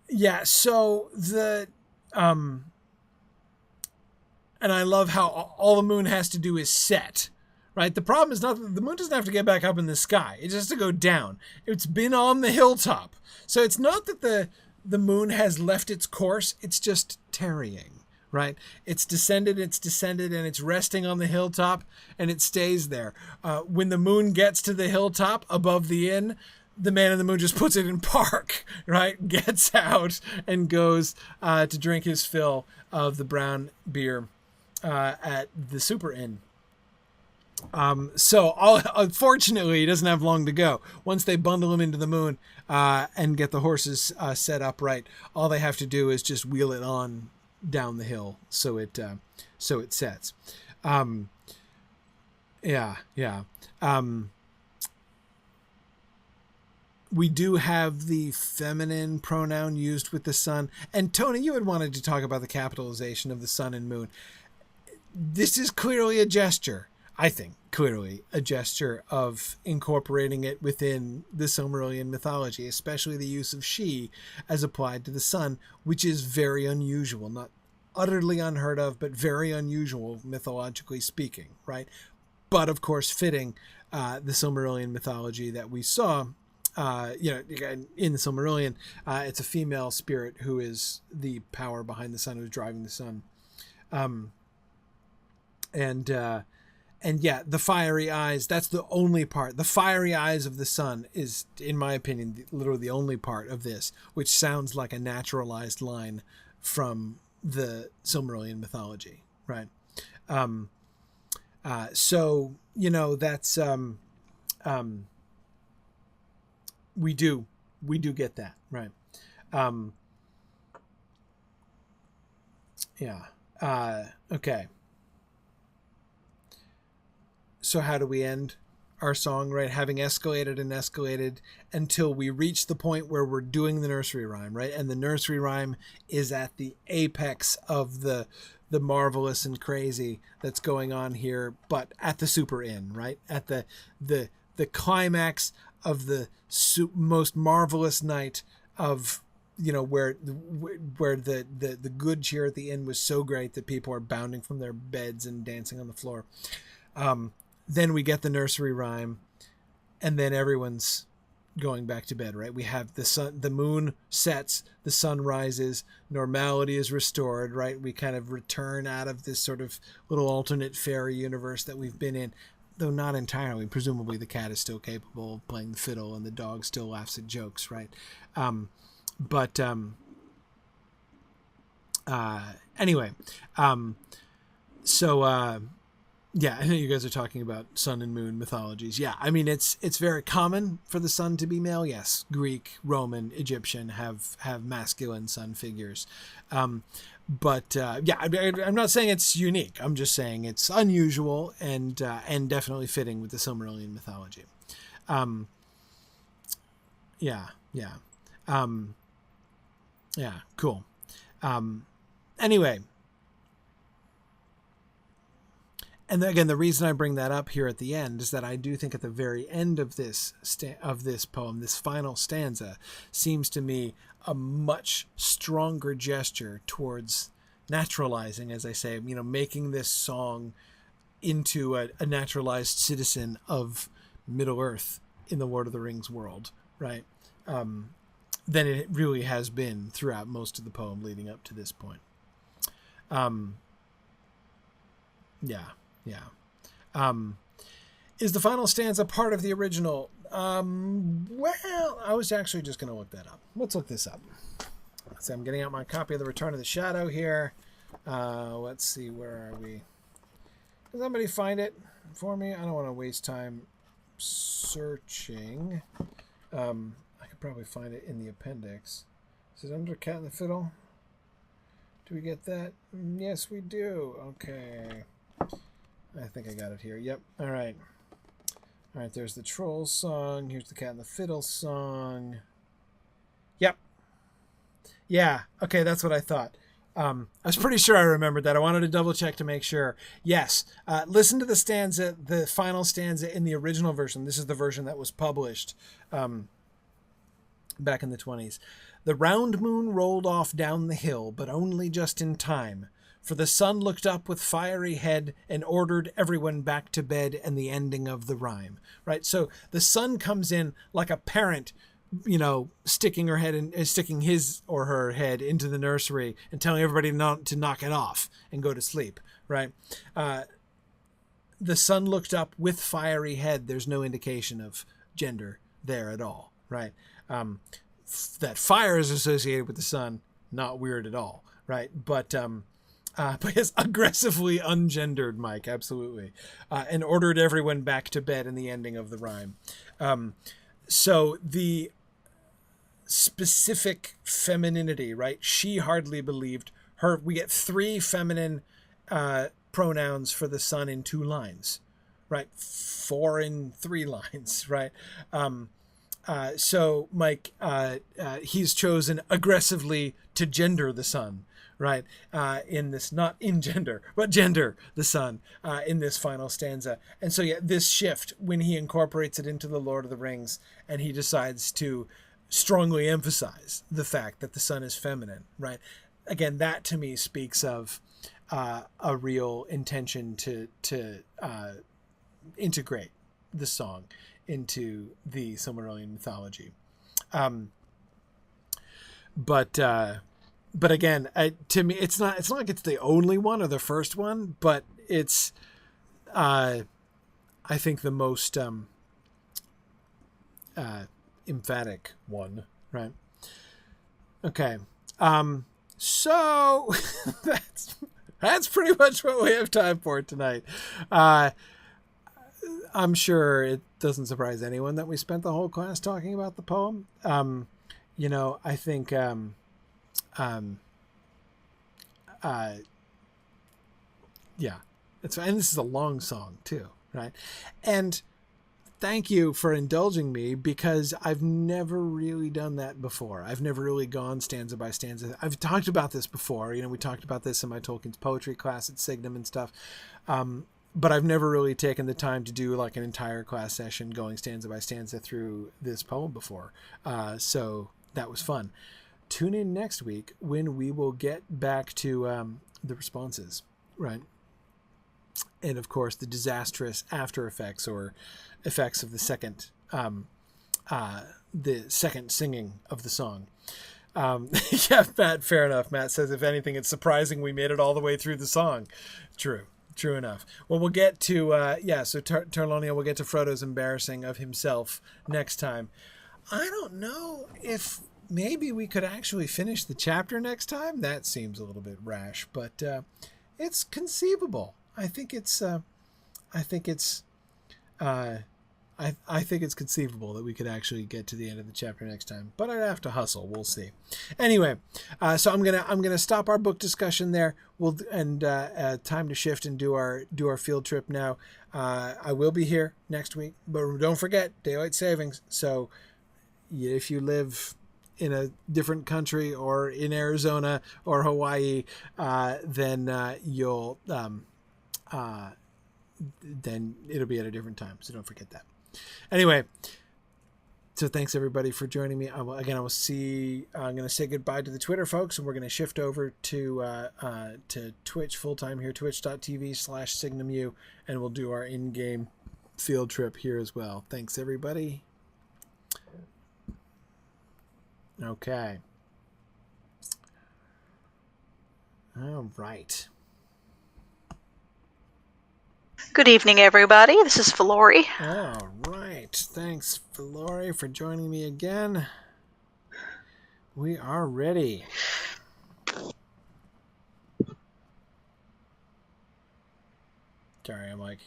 Yeah, so and I love how all the moon has to do is set, right? The problem is not that the moon doesn't have to get back up in the sky. It just has to go down. It's been on the hilltop. So it's not that the moon has left its course. It's just tarrying, right? It's descended, and it's resting on the hilltop, and it stays there. When the moon gets to the hilltop above the inn, the man in the moon just puts it in park, right? Gets out and goes to drink his fill of the brown beer at the Super Inn. Unfortunately, he doesn't have long to go. Once they bundle him into the moon and get the horses set up right, all they have to do is just wheel it on down the hill so it sets. Yeah. We do have the feminine pronoun used with the sun. And Tony, you had wanted to talk about the capitalization of the sun and moon. This is clearly a gesture. I think clearly a gesture of incorporating it within the Silmarillion mythology, especially the use of she as applied to the sun, which is very unusual, not utterly unheard of, but very unusual mythologically speaking, right? But of course, fitting the Silmarillion mythology that we saw, in the Silmarillion, it's a female spirit who is the power behind the sun, who's driving the sun. And yeah, the fiery eyes, that's the only part. The fiery eyes of the sun is, in my opinion, literally the only part of this, which sounds like a naturalized line from the Silmarillion mythology, right? So, that's, we do get that, right? Okay. So how do we end our song, right? Having escalated until we reach the point where we're doing the nursery rhyme, right? And the nursery rhyme is at the apex of the marvelous and crazy that's going on here, but at the super inn, right? At the climax of the most marvelous night of, where the good cheer at the inn was so great that people are bounding from their beds and dancing on the floor. Then we get the nursery rhyme, and then everyone's going back to bed, right? We have the moon sets, the sun rises, normality is restored, right? We kind of return out of this sort of little alternate fairy universe that we've been in, though not entirely. Presumably the cat is still capable of playing the fiddle and the dog still laughs at jokes, right? Anyway, yeah, I know you guys are talking about sun and moon mythologies. Yeah, I mean, it's very common for the sun to be male. Yes, Greek, Roman, Egyptian have masculine sun figures. I'm not saying it's unique. I'm just saying it's unusual and definitely fitting with the Silmarillion mythology. Cool. Anyway. And again, the reason I bring that up here at the end is that I do think at the very end of this poem, this final stanza, seems to me a much stronger gesture towards naturalizing, as I say, making this song into a naturalized citizen of Middle Earth in the Lord of the Rings world, right? Than it really has been throughout most of the poem leading up to this point. Is the final stanza part of the original? Well, I was actually just going to look that up. Let's look this up. So I'm getting out my copy of The Return of the Shadow here. Let's see, where are we? Does somebody find it for me? I don't want to waste time searching. I could probably find it in the appendix. Is it under Cat and the Fiddle? Do we get that? Yes, we do. Okay. I think I got it here. Yep. All right. There's the troll song. Here's the Cat and the Fiddle song. Yep. Yeah. Okay. That's what I thought. I was pretty sure I remembered that. I wanted to double check to make sure. Yes. Listen to the stanza, the final stanza in the original version. This is the version that was published back in the 1920s. The round moon rolled off down the hill, but only just in time. For the sun looked up with fiery head and ordered everyone back to bed, and the ending of the rhyme, right? So the sun comes in like a parent, sticking his or her head into the nursery and telling everybody not to knock it off and go to sleep, right? The sun looked up with fiery head. There's no indication of gender there at all, right? That fire is associated with the sun, not weird at all, right? But But yes, aggressively ungendered Mike, absolutely, and ordered everyone back to bed in the ending of the rhyme. So the specific femininity, right? She hardly believed her. We get 3 feminine pronouns for the sun in 2 lines, right? 4 in 3 lines, right? So Mike, he's chosen aggressively to gender the sun, right? In this, not in gender, but gender the sun in this final stanza. And so, yeah, this shift when he incorporates it into the Lord of the Rings and he decides to strongly emphasize the fact that the sun is feminine, right? Again, that to me speaks of a real intention to integrate the song into the Silmarillion mythology. But again, to me, it's not like it's the only one or the first one, but it's, I think the most emphatic one, right? Okay. So that's pretty much what we have time for tonight. I'm sure it doesn't surprise anyone that we spent the whole class talking about the poem. I think, yeah, and this is a long song too, right? And thank you for indulging me, because I've never really done that before. I've never really gone stanza by stanza. I've talked about this before. We talked about this in my Tolkien's poetry class at Signum and stuff. But I've never really taken the time to do like an entire class session going stanza by stanza through this poem before. So that was fun. Tune in next week when we will get back to the responses, right? And of course, the disastrous after effects or effects of the second singing of the song. Yeah, Matt, fair enough. Matt says, if anything, it's surprising we made it all the way through the song. True enough. Well, we'll get to, so Terlonia will get to Frodo's embarrassing of himself next time. I don't know if maybe we could actually finish the chapter next time. That seems a little bit rash, but it's conceivable. I think it's conceivable that we could actually get to the end of the chapter next time, but I'd have to hustle. We'll see. Anyway, so I'm gonna stop our book discussion there. Time to shift and do our field trip now. I will be here next week, but don't forget daylight savings. So if you live in a different country or in Arizona or Hawaii, then you'll then it'll be at a different time. So don't forget that. Anyway, so thanks everybody for joining me. I'm going to say goodbye to the Twitter folks, and we're going to shift over to Twitch full time here, twitch.tv/SignumU, and we'll do our in-game field trip here as well. Thanks everybody. Okay. All right. Good evening, everybody. This is Filori. All right. Thanks, Filori, for joining me again. We are ready. Sorry, I'm like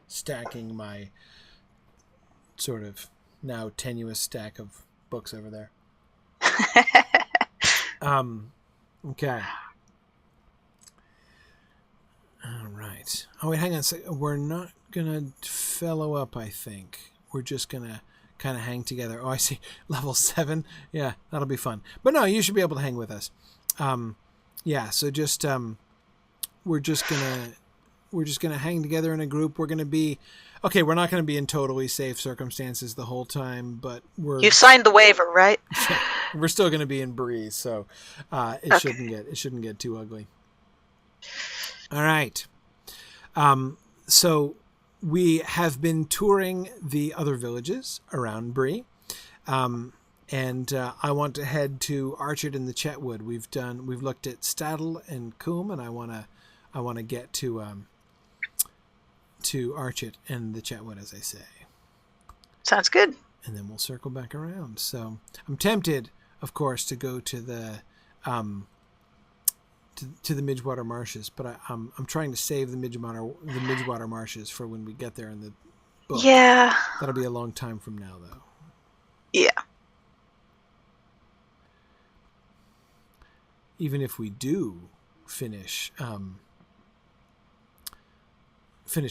stacking my sort of now tenuous stack of books over there. Okay. All right. Oh, wait, hang on a second. We're not going to fellow up, I think. We're just going to kind of hang together. Oh, I see. Level 7. Yeah, that'll be fun. But no, you should be able to hang with us. Yeah, so just we're just going to hang together in a group. We're going to be okay, we're not going to be in totally safe circumstances the whole time, but You signed the waiver, right? We're still going to be in breeze, so it shouldn't get too ugly. All right. So we have been touring the other villages around Bree. And I want to head to Archard and the Chetwood. We've looked at Staddle and Coombe, and I want to get to Archard and the Chetwood, as I say. Sounds good. And then we'll circle back around. So I'm tempted, of course, to go to the to the Midgewater Marshes, but I'm trying to save the Midgewater Marshes for when we get there in the book. Yeah. That'll be a long time from now, though. Yeah. Even if we do finish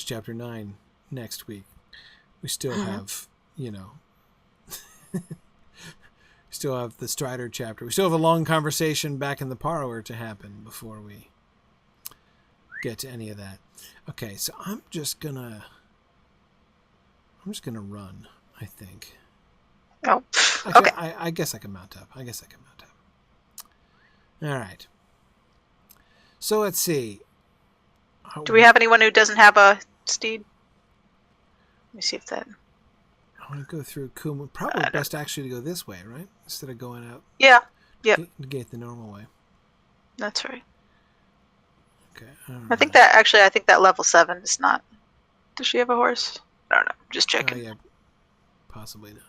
chapter 9 next week, we still have, still have the Strider chapter. We still have a long conversation back in the parlor to happen before we get to any of that. Okay, so I'm just gonna run, I think. Oh, Actually, okay. I guess I can mount up. All right. So let's see. Do we have anyone who doesn't have a steed? Let me see if that... I want to go through Coom. Probably best actually to go this way, right? Instead of going out. Yeah. Yep. The gate the normal way. That's right. Okay. I think that level 7 is not... Does she have a horse? I don't know. Just checking. Yeah. Possibly not.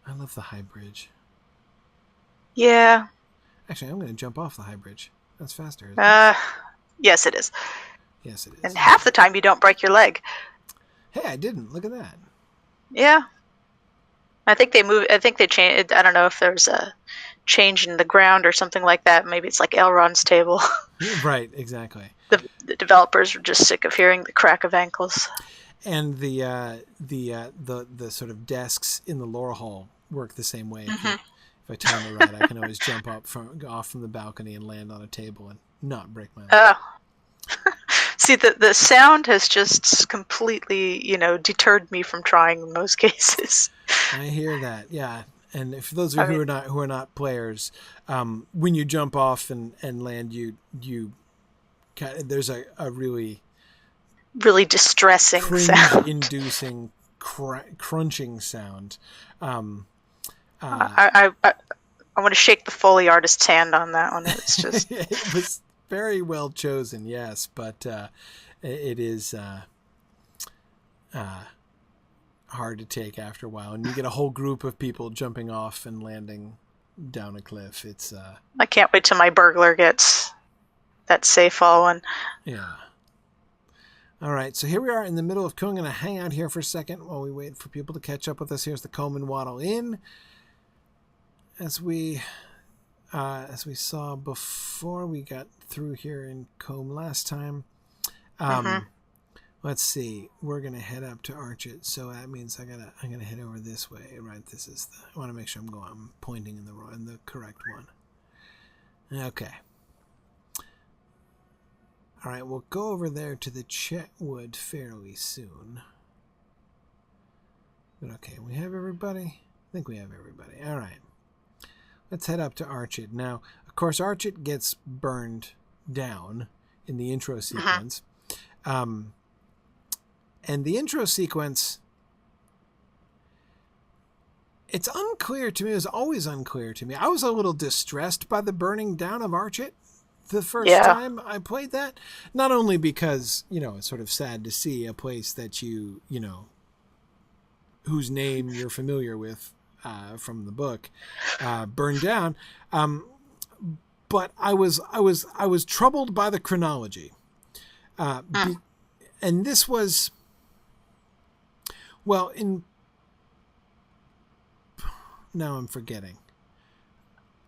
I love the high bridge. Yeah. Actually, I'm going to jump off the high bridge. That's faster, isn't it? Yes, it is. Yes, it is. And half the time you don't break your leg. Hey, I didn't. Look at that. Yeah. I think they changed. I don't know if there's a change in the ground or something like that. Maybe it's like Elrond's table. Right, exactly. The developers were just sick of hearing the crack of ankles. And the sort of desks in the lore hall work the same way. If I time it right, I can always jump off from the balcony and land on a table and not break my leg. See, the sound has just completely, deterred me from trying in most cases. I hear that, yeah. And for those of you who are not players, when you jump off and land, you there's a really distressing sound, inducing crunching sound. I want to shake the Foley artist's hand on that one. It's just it was very well chosen, yes, but it is hard to take after a while, and you get a whole group of people jumping off and landing down a cliff. It's I can't wait till my burglar gets that safe fall one. Yeah. All right, so here we are in the middle of Coom. I'm going to hang out here for a second while we wait for people to catch up with us. Here's the Comb and Waddle Inn. As we saw before we got through here in Coom last time. Let's see. We're gonna head up to Archet, so that means I'm gonna head over this way. Right. I want to make sure I'm pointing in the correct one. Okay. All right. We'll go over there to the Chetwood fairly soon. But okay, we have everybody. I think we have everybody. All right. Let's head up to Archet. Now, of course, Archet gets burned down in the intro sequence. And the intro sequence, it's unclear to me. It was always unclear to me. I was a little distressed by the burning down of Archet the first time I played that. Not only because, it's sort of sad to see a place that whose name you're familiar with from the book burned down, but I was troubled by the chronology, and this was now I'm forgetting.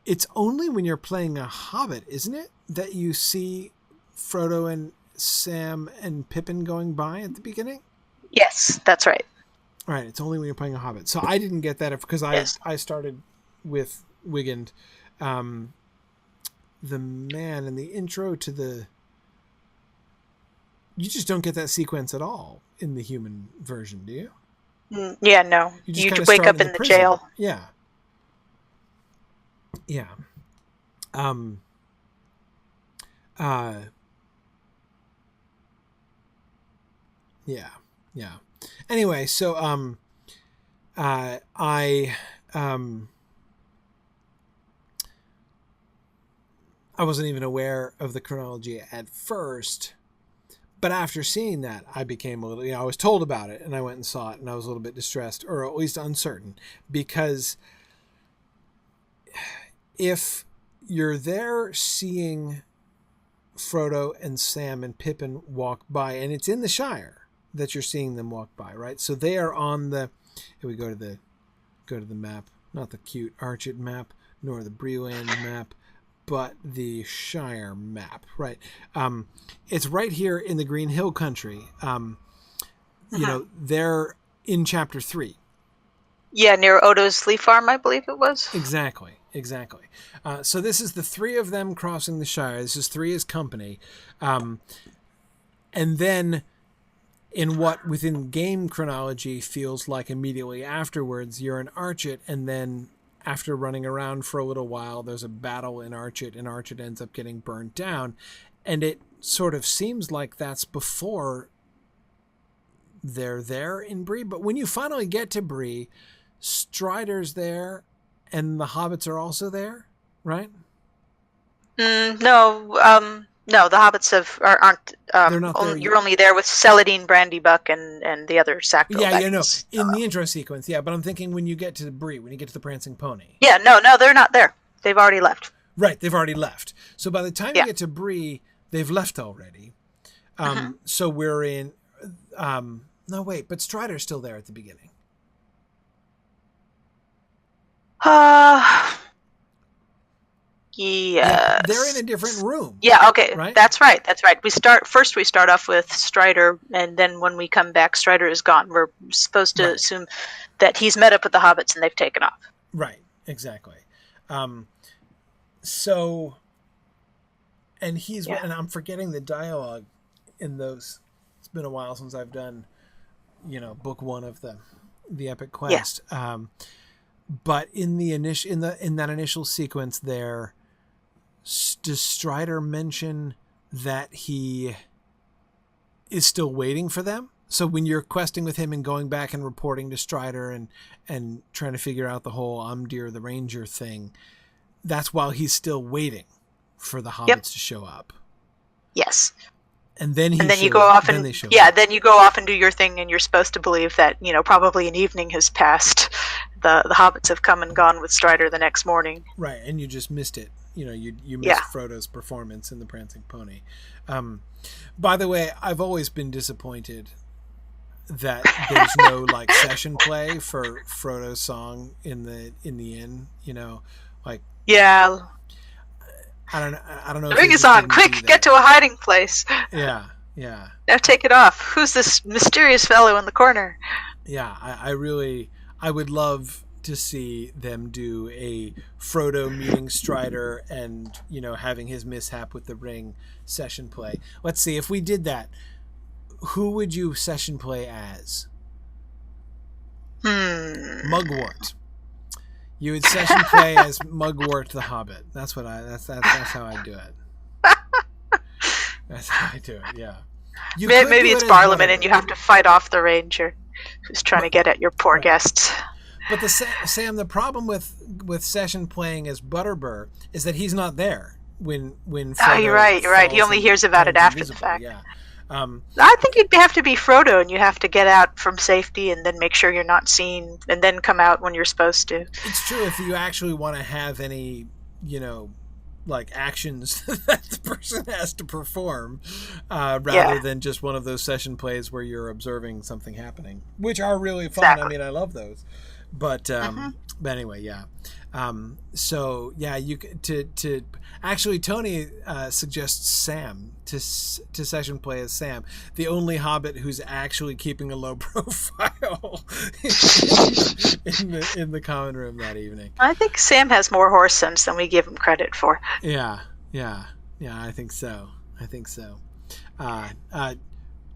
It's only when you're playing a Hobbit, isn't it, that you see Frodo and Sam and Pippin going by at the beginning? Yes, that's right. All right, it's only when you're playing a Hobbit. So I didn't get that because I started with Wigand. The man in the intro to the... You just don't get that sequence at all in the human version, do you? Yeah, no. You wake up in the jail. Yeah. Yeah. Yeah. Anyway, so I wasn't even aware of the chronology at first, but after seeing that, I became a little, I was told about it and I went and saw it and I was a little bit distressed, or at least uncertain, because if you're there seeing Frodo and Sam and Pippin walk by, and it's in the Shire that you're seeing them walk by, right? So they are on the. Here we go to the map, not the cute Archit map, nor the Breland map, but the Shire map, right? It's right here in the Green Hill Country. You know, they're in Chapter 3. Yeah, near Odo's Leaf Farm, I believe it was. Exactly. So this is the 3 of them crossing the Shire. This is 3 as company. And then in what within game chronology feels like immediately afterwards, you're in Archit, and then after running around for a little while, there's a battle in Archit, and Archit ends up getting burnt down. And it sort of seems like that's before they're there in Bree. But when you finally get to Bree, Strider's there, and the hobbits are also there, right? No, the hobbits aren't. They're not there you're only there with Celadine, Brandybuck, and the other Sackville. Yeah, in the intro sequence, yeah. But I'm thinking when you get to Bree, when you get to the Prancing Pony. Yeah, no, they're not there. They've already left. Right, they've already left. So by the time you get to Bree, they've left already. So we're in. No, wait, but Strider's still there at the beginning. Yes. Yeah, they're in a different room. Yeah, okay. Right? That's right. We start off with Strider, and then when we come back, Strider is gone. We're supposed to assume that he's met up with the hobbits and they've taken off. Right, exactly. So, and and I'm forgetting the dialogue in those. It's been a while since I've done, book 1 of the Epic Quest. Yeah. But in that initial sequence there, does Strider mention that he is still waiting for them? So when you're questing with him and going back and reporting to Strider and trying to figure out the whole Umdir the Ranger thing, that's while he's still waiting for the hobbits to show up. Yes. And then you go off and then you go off and do your thing, and you're supposed to believe that probably an evening has passed. The hobbits have come and gone with Strider the next morning. Right, and you just missed it. You missed Frodo's performance in the Prancing Pony. By the way, I've always been disappointed that there's no session play for Frodo's song in the inn. Yeah. I don't know. The ring is on. Quick, get to a hiding place. Yeah. Now take it off. Who's this mysterious fellow in the corner? Yeah, I would love to see them do a Frodo meeting Strider and, having his mishap with the ring session play. Let's see, if we did that, who would you session play as? Mugwort. You would session play as Mugwort the Hobbit. That's how I do it. That's how I do it, yeah. Maybe it's Parliament and you have to fight off the ranger who's trying to get at your poor guests. But Sam, the problem with session playing as Butterbur is that he's not there when Frodo you're right. He only hears about it after the fact. Yeah. I think you'd have to be Frodo, and you have to get out from safety and then make sure you're not seen, and then come out when you're supposed to. It's true if you actually want to have any, actions that the person has to perform, rather than just one of those session plays where you're observing something happening, which are really fun. Exactly. I mean, I love those. But anyway, yeah. So yeah, you to actually Tony suggests Sam to session play as Sam, the only Hobbit who's actually keeping a low profile in the common room that evening. I think Sam has more horse sense than we give him credit for. Yeah. I think so.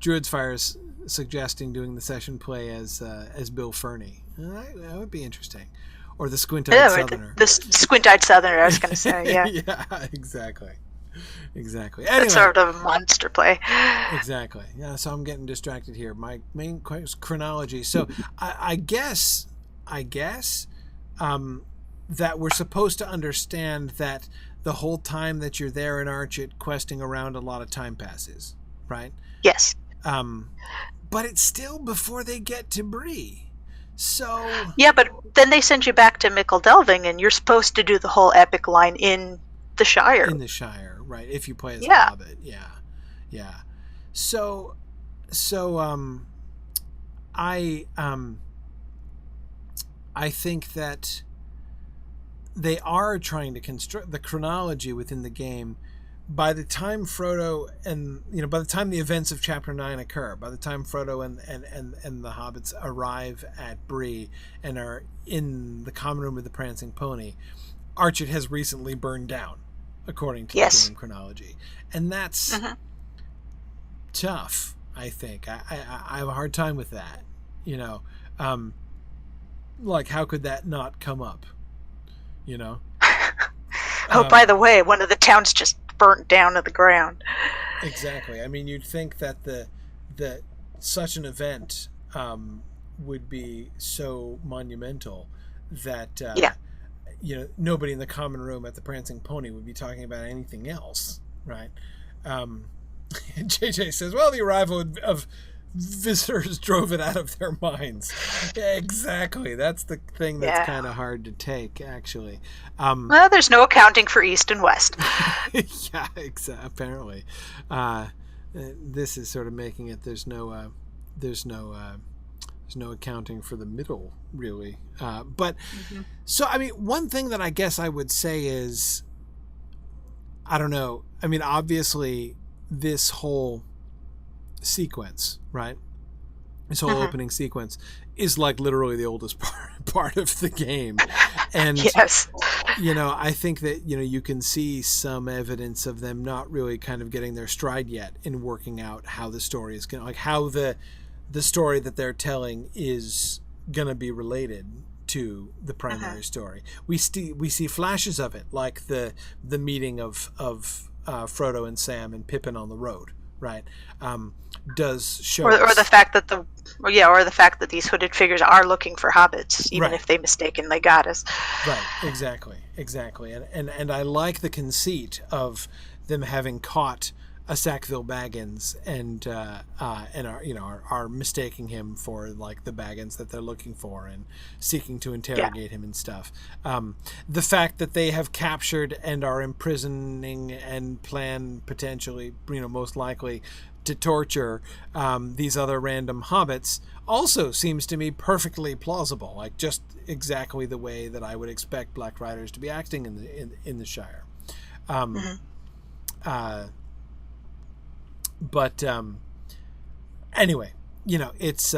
Druid's Fire's suggesting doing the session play as Bill Fernie. That would be interesting. Or the squint-eyed Southerner. The squint-eyed Southerner, I was going to say, yeah. Yeah, exactly. Anyway, that's sort of a monster play. Exactly. Yeah, so I'm getting distracted here. My main chronology. So I guess that we're supposed to understand that the whole time that you're there in Archit questing around, a lot of time passes, right? Yes. But it's still before they get to Bree. So yeah, but then they send you back to Mickle Delving, and you're supposed to do the whole epic line in the Shire. In the Shire, right? If you play as a Yeah. hobbit, yeah. So, I think that they are trying to construct the chronology within the game. By the time Frodo and by the time the events of Chapter 9 occur, by the time Frodo and the hobbits arrive at Bree and are in the common room of the Prancing Pony, Archet has recently burned down, according to the game chronology, and that's tough. I think I have a hard time with that. Like, how could that not come up? By the way, one of the towns just burnt down to the ground. Exactly. I mean, you'd think that that such an event would be so monumental that nobody in the common room at the Prancing Pony would be talking about anything else, right? JJ says, well, the arrival of visitors drove it out of their minds. Exactly. That's the thing that's kind of hard to take, actually. Well, there's no accounting for East and West. Yeah, apparently. This is sort of making it there's no accounting for the middle, really. So, I mean, one thing that I guess I would say is, I don't know. I mean, obviously, this whole sequence, right? This whole opening sequence is like literally the oldest part of the game. And, I think that, you can see some evidence of them not really kind of getting their stride yet in working out how the story is going to, like how the story that they're telling is going to be related to the primary story. We see flashes of it, like the meeting of Frodo and Sam and Pippin on the road, right? Does show or the fact that the fact that these hooded figures are looking for hobbits, even if they mistakenly got us. Right, exactly. And I like the conceit of them having caught a Sackville Baggins and are mistaking him for like the Baggins that they're looking for and seeking to interrogate him and stuff. The fact that they have captured and are imprisoning and plan potentially, most likely to torture these other random hobbits also seems to me perfectly plausible, like just exactly the way that I would expect Black Riders to be acting in the Shire. But anyway, it's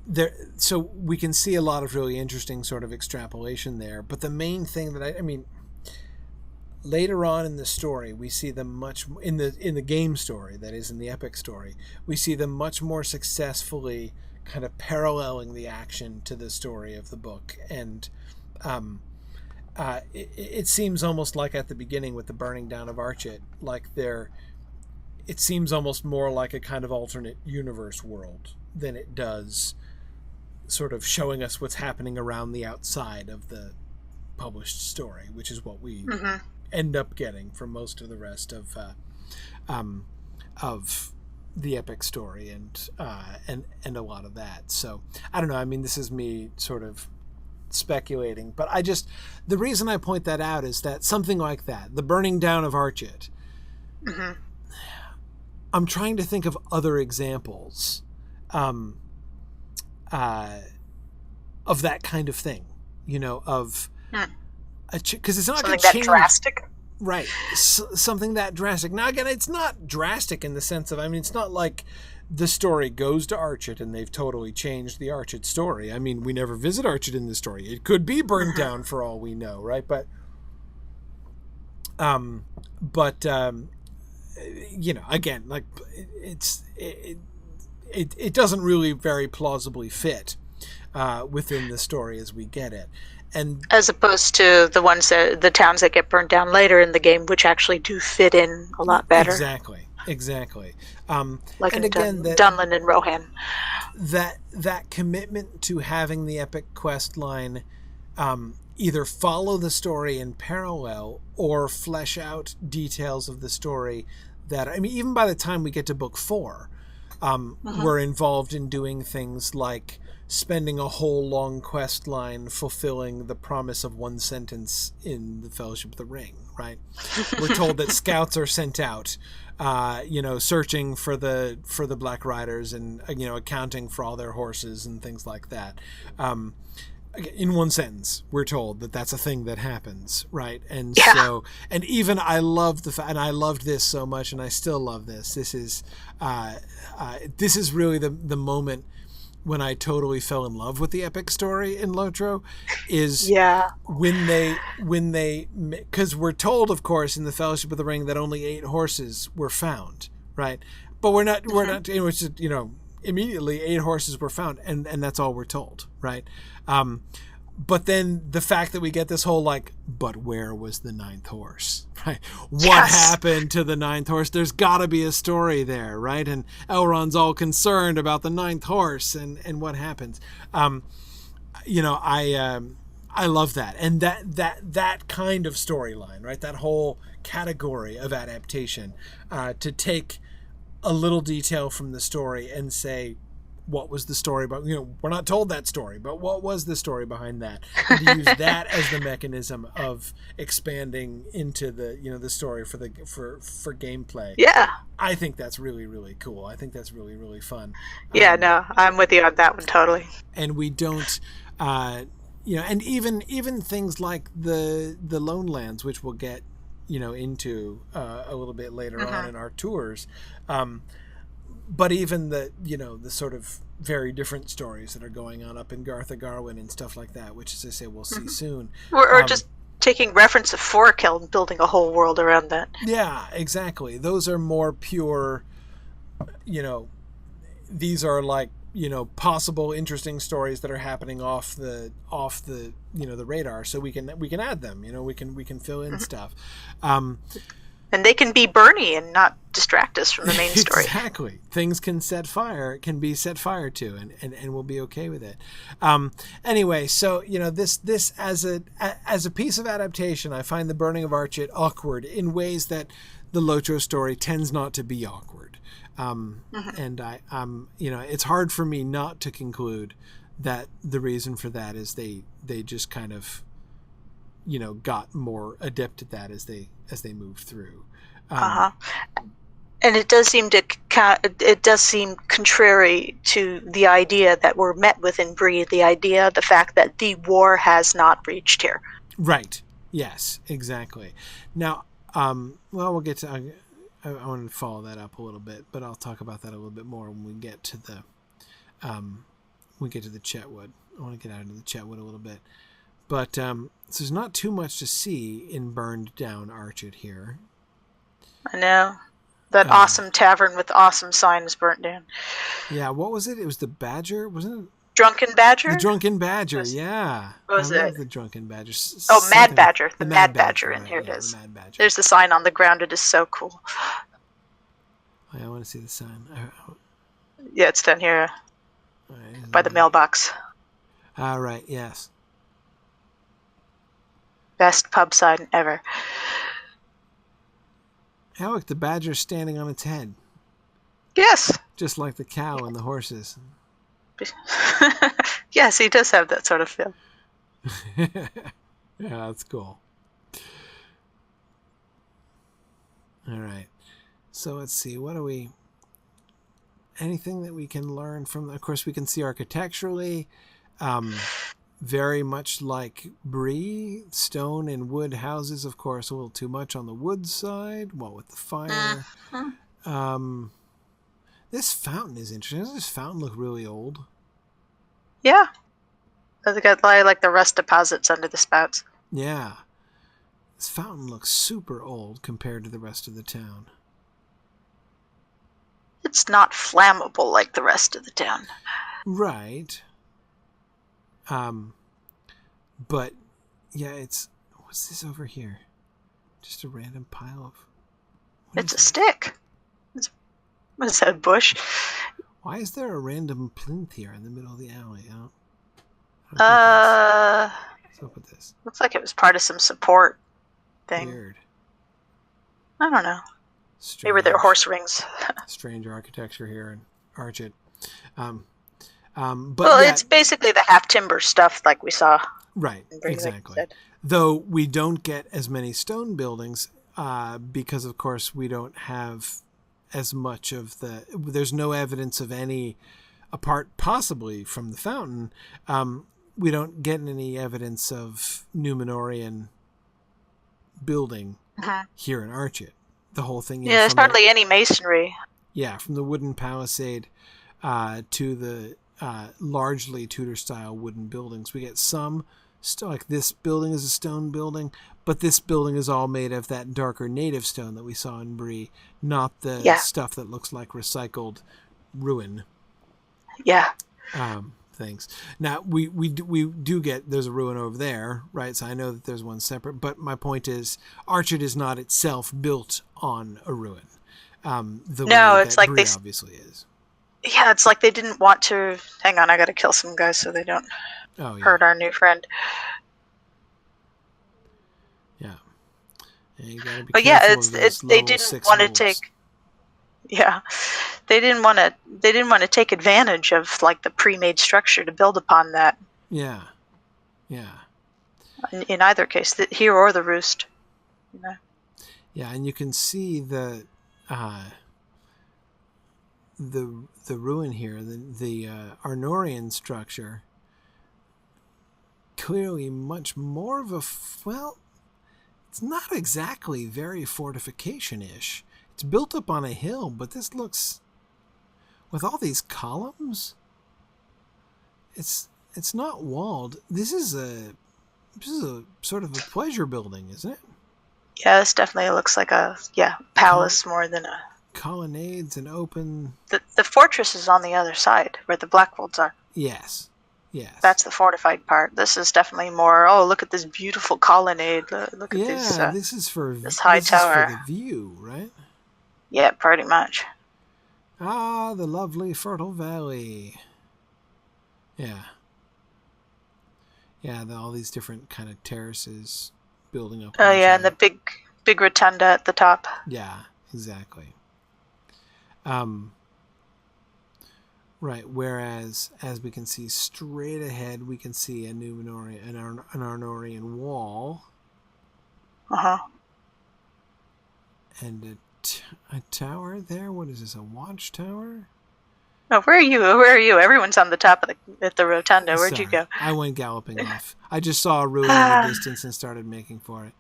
there. So we can see a lot of really interesting sort of extrapolation there. But the main thing that I mean, later on in the story, we see them much in the game story, that is in the epic story, we see them much more successfully kind of paralleling the action to the story of the book. And it seems almost like at the beginning with the burning down of Archet, like it seems almost more like a kind of alternate universe world than it does sort of showing us what's happening around the outside of the published story, which is what we end up getting for most of the rest of the epic story and a lot of that. So I don't know. I mean, this is me sort of speculating, but the reason I point that out is that something like that, the burning down of Archet, I'm trying to think of other examples of that kind of thing, because it's not going to change. Drastic. Right. Something that drastic. Now, again, it's not drastic in the sense of, I mean, it's not like the story goes to Archet and they've totally changed the Archet story. I mean, we never visit Archet in the story. It could be burned down for all we know, right? But again, like it doesn't really very plausibly fit within the story as we get it. And as opposed to the towns that get burned down later in the game, which actually do fit in a lot better. Exactly. Like and again, Dunlin and Rohan. That commitment to having the epic quest line either follow the story in parallel or flesh out details of the story that, I mean, even by the time we get to book 4, were involved in doing things like spending a whole long quest line fulfilling the promise of one sentence in the Fellowship of the Ring, right? We're told that scouts are sent out, searching for the Black Riders and, accounting for all their horses and things like that. In one sentence, we're told that that's a thing that happens, right? And so, and even I love and I loved this so much, and I still love this. This is really the moment when I totally fell in love with the epic story in Lotro, is when they, because we're told, of course, in the Fellowship of the Ring that only 8 horses were found, right? But we're not, it was just, immediately 8 horses were found, and that's all we're told, right? But then the fact that we get this whole but where was the 9th horse, right? What happened to the 9th horse? There's got to be a story there, right? And Elrond's all concerned about the 9th horse and what happens. I love that, and that kind of storyline, right? That whole category of adaptation, to take a little detail from the story and say, what was the story about? We're not told that story, but what was the story behind that? And to use that as the mechanism of expanding into the, the story for gameplay. Yeah. I think that's really, really cool. I think that's really, really fun. Yeah, no, I'm with you on that one totally. And we don't, and even things like the Lone Lands, which we'll get, into a little bit later on in our tours. But even the sort of very different stories that are going on up in Gartha Garwin and stuff like that, which, as I say, we'll see soon. Or just taking reference of Forkel and building a whole world around that. Yeah, exactly. Those are more pure, these are possible interesting stories that are happening off the the radar, so we can add them, we can fill in stuff. And they can be Bernie and not distract us from the main story. Exactly. Things can be set fire to, and we'll be okay with it. Anyway, so, this as a piece of adaptation, I find the Burning of Archit awkward in ways that the Lotro story tends not to be awkward. And it's hard for me not to conclude that the reason for that is they just kind of, got more adept at that as they moved through. And it does seem contrary to the idea that we're met with in Bree, the fact that the war has not reached here. Right. Yes, exactly. Now, we'll get to, I want to follow that up a little bit, but I'll talk about that a little bit more when we get to the Chetwood. I want to get out into the Chetwood a little bit. But so there's not too much to see in burned down Archit here. I know. That awesome tavern with awesome signs burnt down. Yeah, what was it? It was the Badger, wasn't it? Drunken Badger? The Drunken Badger, yeah. What was it? The Drunken Badger. Mad Badger. The Mad Badger, right, and here it is. The Mad Badger. There's the sign on the ground. It is so cool. I want to see the sign. Yeah, it's down here by the mailbox. Right, yes. Best pub sign ever. Hey, look, the badger's standing on its head. Yes. Just like the cow and the horses. Yes, he does have that sort of feel. Yeah, that's cool. All right. So let's see. Anything that we can learn from, of course, we can see architecturally, very much like Bree, stone and wood houses, of course, a little too much on the wood side. What with the fire? This fountain is interesting. Doesn't this fountain look really old? Yeah. It's got like the rust deposits under the spouts. Yeah. This fountain looks super old compared to the rest of the town. It's not flammable like the rest of the town. Right. But yeah, what's this over here? Just a random pile of... It's a stick. What is that, a bush? Why is there a random plinth here in the middle of the alley? What's up with this? Looks like it was part of some support thing. Weird. I don't know. Maybe they're horse rings. Strange architecture here, arch it. Well, it's basically the half timber stuff like we saw. Right, in Bree, exactly. like Though we don't get as many stone buildings because, of course, we don't have as much of there's no evidence of any, apart possibly from the fountain, we don't get any evidence of Numenorian building here in Archet. The whole thing. Yeah, there's hardly any masonry. Yeah, from the wooden palisade to the largely Tudor-style wooden buildings. We get some, like this building is a stone building, but this building is all made of that darker native stone that we saw in Bree, not the stuff that looks like recycled ruin. Yeah. Things. Now, we do get, there's a ruin over there, right? So I know that there's one separate, but my point is, Archet is not itself built on a ruin. It's like Bree obviously is. Yeah, it's like they didn't want to... Hang on, I gotta kill some guys so they don't hurt our new friend. Yeah. You gotta be but yeah, they didn't want to take... Yeah. They didn't want to take advantage of like the pre-made structure to build upon that. Yeah. Yeah. In either case, here or the roost. You know? Yeah, and you can see the ruin here, the Arnorian structure, clearly much more of it's not exactly very fortification-ish. It's built up on a hill, but this looks, with all these columns, it's not walled. This is a sort of a pleasure building, isn't it? Yeah, this definitely looks like a palace more than a... Colonnades and open... The fortress is on the other side, where the Blackfolds are. Yes. That's the fortified part. This is definitely more, look at this beautiful colonnade. Look at this... this is for... This high tower. Is for the view, right? Yeah, pretty much. Ah, the lovely fertile valley. Yeah. Yeah, all these different kind of terraces building up. Oh, yeah, and the big rotunda at the top. Yeah, exactly. Right, whereas, as we can see straight ahead, we can see a Numenorian, an Arnorian wall. Uh-huh. And a tower there? What is this, a watchtower? Oh, where are you? Where are you? Everyone's on the top of at the rotunda. Where'd you go? I went galloping off. I just saw a ruin in the distance and started making for it.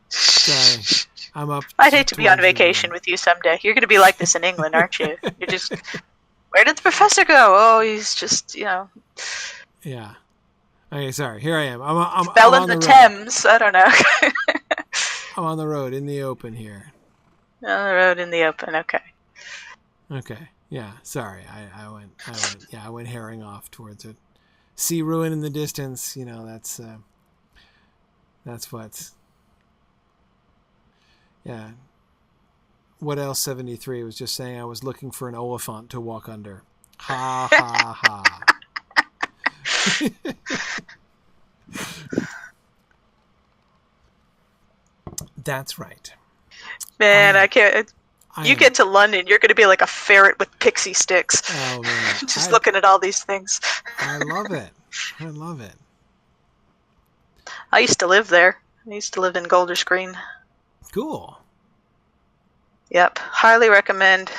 Sorry. I'm up. I'd hate to be on vacation with you someday. You're going to be like this in England, aren't you? You're just... Where did the professor go? Oh, he's just, Yeah. Okay, sorry. Here I am. I'm fell on in the road. Thames. I don't know. I'm on the road in the open here. On the road in the open. Okay. Okay. Yeah. Sorry. I went herring off towards it. See ruin in the distance. You know, that's what's. Yeah. What else 73 was just saying I was looking for an Oliphant to walk under. Ha ha ha. That's right. Man, I can't. You get to London, you're going to be like a ferret with pixie sticks. Oh, man. Just looking at all these things. I love it. I love it. I used to live there. I used to live in Golders Green. Cool. Yep. Highly recommend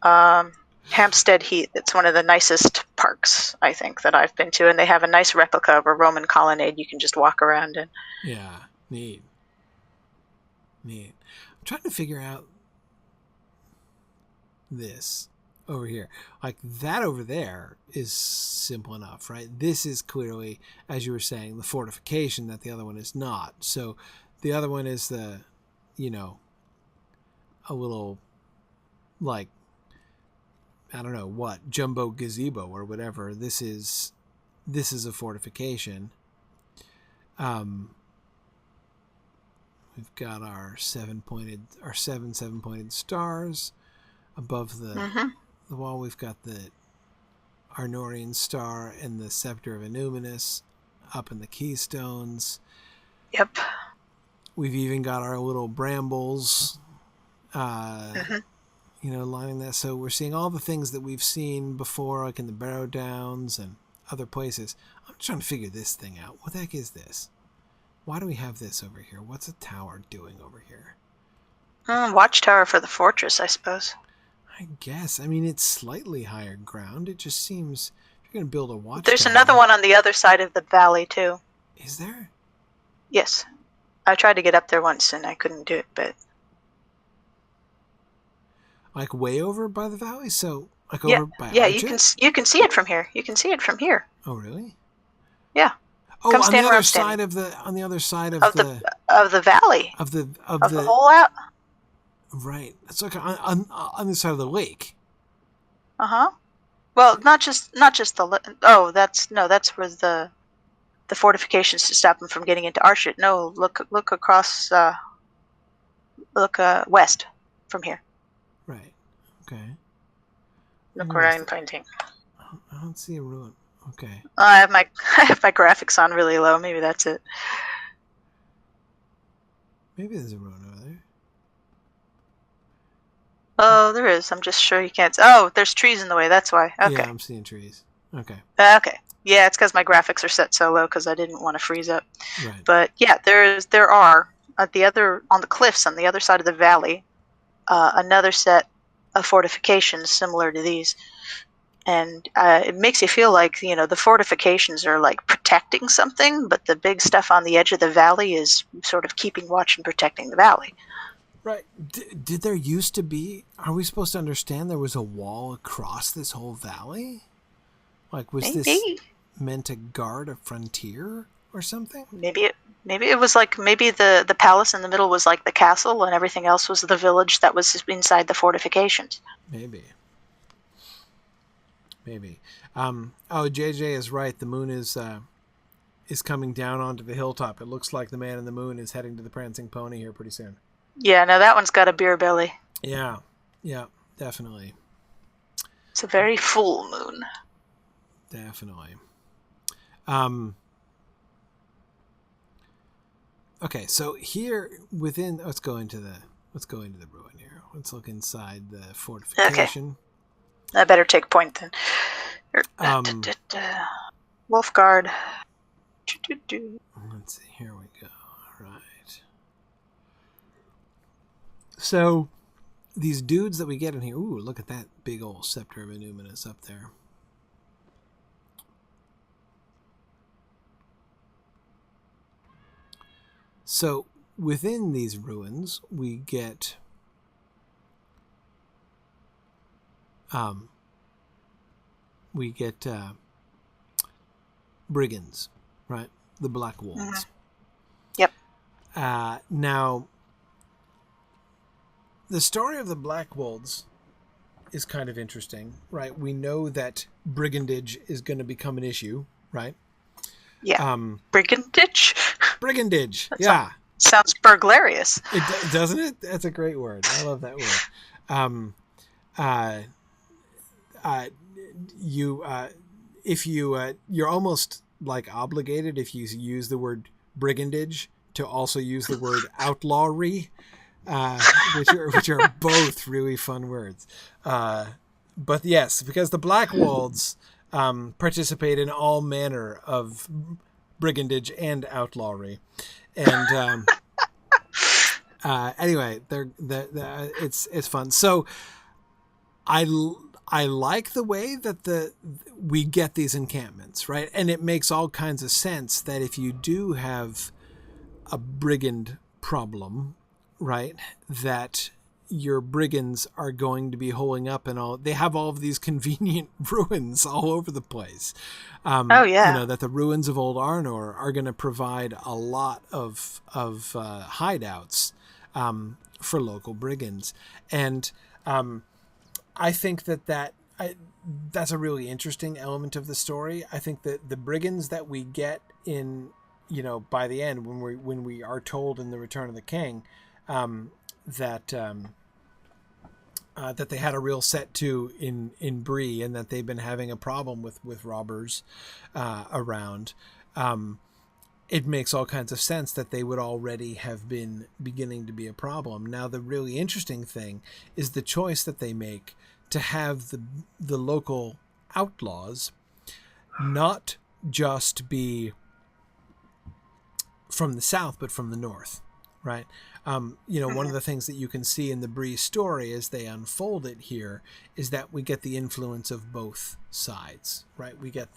Hampstead Heath. It's one of the nicest parks, I think, that I've been to. And they have a nice replica of a Roman colonnade you can just walk around in. Yeah. Neat. I'm trying to figure out this over here. Like, that over there is simple enough, right? This is clearly, as you were saying, the fortification that the other one is not. So the other one is the, a little, like, I don't know what, jumbo gazebo or whatever. This is a fortification. We've got our seven seven-pointed stars above the wall. We've got the Arnorian star and the scepter of Illuminus up in the keystones. Yep. We've even got our little brambles, lining that. So we're seeing all the things that we've seen before, like in the Barrow Downs and other places. I'm trying to figure this thing out. What the heck is this? Why do we have this over here? What's a tower doing over here? Watchtower for the fortress, I suppose. I guess. I mean, it's slightly higher ground. It just seems if you're going to build a watchtower. There's another one on the other side of the valley, too. Is there? Yes. I tried to get up there once and I couldn't do it, but... Like way over by the valley? So, like yeah, over by yeah, Arches? you can see it from here. You can see it from here. Oh, really? Yeah. Oh, Come on the stand where other I'm side standing. of the on the other side of Of the valley. of the whole out. Right. It's like on the side of the lake. Uh-huh. Well, not just the... Oh, that's where the fortifications to stop them from getting into our shit. No, look across, look west from here. Right. Okay. Look where I'm pointing. I don't see a ruin. Okay. I have my graphics on really low. Maybe that's it. Maybe there's a ruin over there. Oh, there is. I'm just sure you can't. Oh, there's trees in the way. That's why. Okay. Yeah, I'm seeing trees. Okay. Okay. Yeah, it's because my graphics are set so low because I didn't want to freeze up. Right. But yeah, there are on the cliffs on the other side of the valley, another set of fortifications similar to these, and it makes you feel like the fortifications are like protecting something, but the big stuff on the edge of the valley is sort of keeping watch and protecting the valley. Right. Did there used to be? Are we supposed to understand there was a wall across this whole valley? Like, was Maybe. this meant to guard a frontier or something? Maybe it was like the palace in the middle was like the castle, and everything else was the village that was inside the fortifications. Maybe. JJ is right. The moon is coming down onto the hilltop. It looks like the man in the moon is heading to the Prancing Pony here pretty soon. Yeah, no, that one's got a beer belly. Yeah, definitely. It's a very full moon. Definitely. Okay, so here within, let's go into the ruin here. Let's look inside the fortification. Okay. I better take point then. Wolf guard. Let's see. Here we go. All right. So these dudes that we get in here. Ooh, look at that big old scepter of Illuminus up there. So within these ruins, we get brigands, right? The Black Wolves. Mm-hmm. Yep. Now, the story of the Black Wolves is kind of interesting, right? We know that brigandage is going to become an issue, right? Yeah. Brigandage? Brigandage, That yeah. Sounds burglarious. Doesn't it? That's a great word. I love that word. You're almost like obligated if you use the word brigandage to also use the word outlawry, which are both really fun words. But yes, because the Black Wolves participate in all manner of brigandage and outlawry, and anyway, it's fun. So I like the way that we get these encampments, right? And it makes all kinds of sense that if you do have a brigand problem, right, that your brigands are going to be holding up and all. They have all of these convenient ruins all over the place. That the ruins of Old Arnor are going to provide a lot of hideouts for local brigands, and I think that's a really interesting element of the story. I think that the brigands that we get in, by the end when we are told in the Return of the King, that they had a real set to in Bree, and that they've been having a problem with robbers around. it makes all kinds of sense that they would already have been beginning to be a problem. Now, the really interesting thing is the choice that they make to have the local outlaws not just be from the south, but from the north, right? One of the things that you can see in the Bree story as they unfold it here is that we get the influence of both sides, right? We get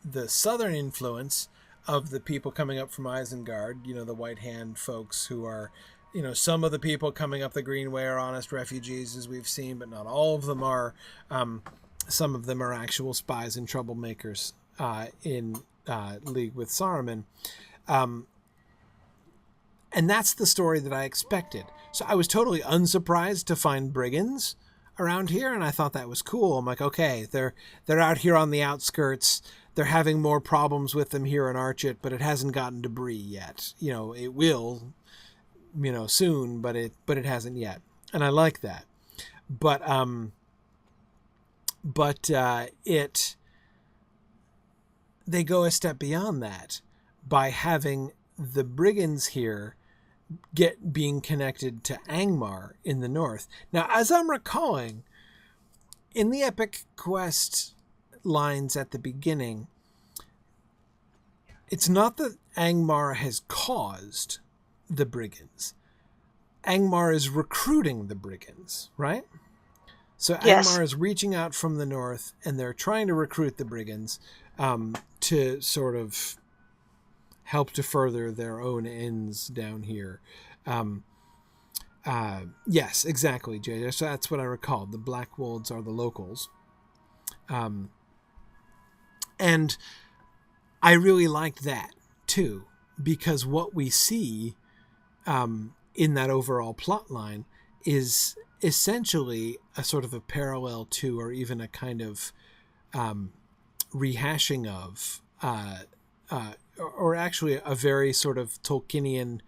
the southern influence of the people coming up from Isengard, the White Hand folks who are, some of the people coming up the Greenway are honest refugees, as we've seen, but not all of them are. Some of them are actual spies and troublemakers in league with Saruman. And that's the story that I expected. So I was totally unsurprised to find brigands around here, and I thought that was cool. I'm like, okay, they're out here on the outskirts. They're having more problems with them here in Archit, but it hasn't gotten to Bree yet. It will, soon, but it hasn't yet. And I like that. But they go a step beyond that by having the brigands here being connected to Angmar in the north. Now, as I'm recalling, in the epic quest lines at the beginning, it's not that Angmar has caused the brigands. Angmar is recruiting the brigands, right? So Yes. Angmar is reaching out from the north, and they're trying to recruit the brigands to sort of help to further their own ends down here. Yes, exactly, JJ. So that's what I recalled. The Blackwolds are the locals. And I really liked that, too, because what we see in that overall plot line is essentially a sort of a parallel to, or even a kind of rehashing of, or actually a very sort of Tolkienian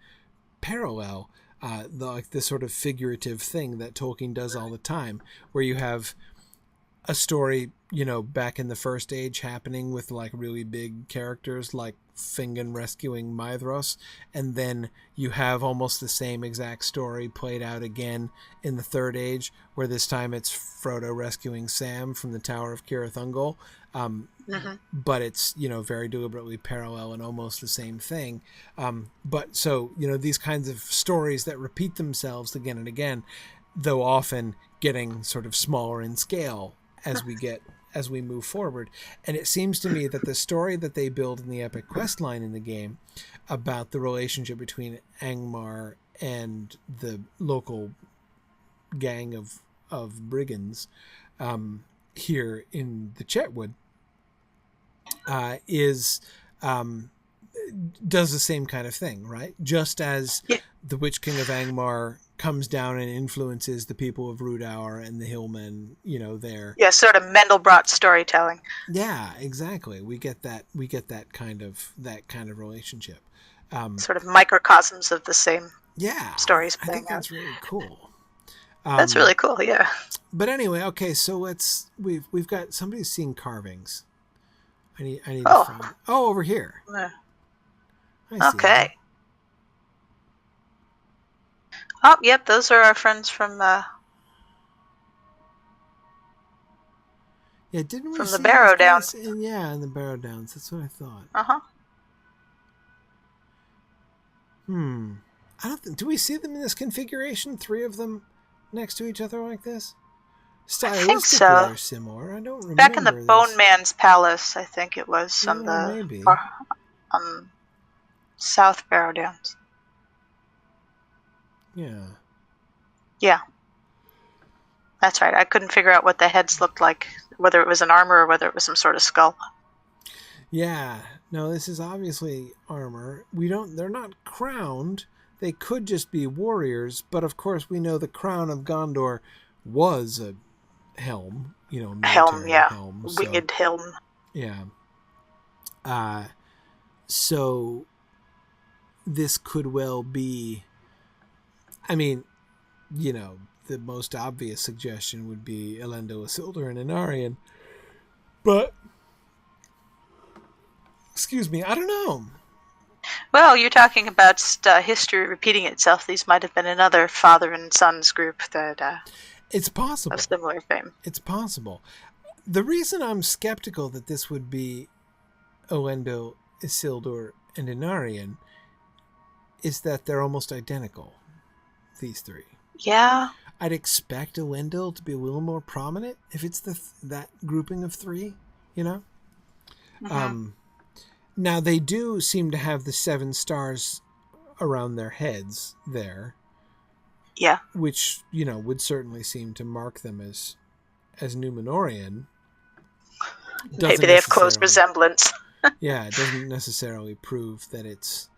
parallel, the sort of figurative thing that Tolkien does all the time, where you have a story, back in the First Age happening with like really big characters like Fingon rescuing Maedhros, and then you have almost the same exact story played out again in the Third Age, where this time it's Frodo rescuing Sam from the Tower of Cirith Ungol. But it's, very deliberately parallel and almost the same thing. But so, these kinds of stories that repeat themselves again and again, though often getting sort of smaller in scale as we move forward. And it seems to me that the story that they build in the epic quest line in the game about the relationship between Angmar and the local gang of brigands here in the Chetwood does the same kind of thing, right? Just as the Witch King of Angmar comes down and influences the people of Rhudaur and the Hillmen, there. Yeah, sort of Mendelbrot storytelling. Yeah, exactly. We get that kind of relationship. Sort of microcosms of the same stories. I think that's really cool. That's really cool, yeah. But anyway, okay, so we've got somebody's seen carvings. I need to find. Oh, over here. Okay. Oh, yep, those are our friends from didn't we from see the Barrow these guys Downs? In the Barrow Downs. That's what I thought. I don't think. Do we see them in this configuration? 3 of them next to each other like this? I think so. They're similar. I don't remember. Back in the Bone Man's Palace, I think it was on the maybe. South Barrow Downs. Yeah. Yeah. That's right. I couldn't figure out what the heads looked like, whether it was an armor or whether it was some sort of skull. Yeah. No, this is obviously armor. They're not crowned. They could just be warriors, but of course we know the crown of Gondor was a helm, Helm, yeah. Helm, Winged helm. Yeah. So this could well be, the most obvious suggestion would be Elendil Isildur and Anarion, but Excuse me, I don't know. Well, you're talking about history repeating itself. These might have been another father and sons group that It's possible. of similar fame. It's possible. The reason I'm skeptical that this would be Elendil, Isildur, and Inarian is that they're almost identical, these three. Yeah. I'd expect Elendil to be a little more prominent if it's that grouping of three, you know? Mm-hmm. Now, they do seem to have the 7 stars around their heads there. Yeah. Which, you know, would certainly seem to mark them as Númenórean. Maybe they have close resemblance. Yeah, it doesn't necessarily prove that it's,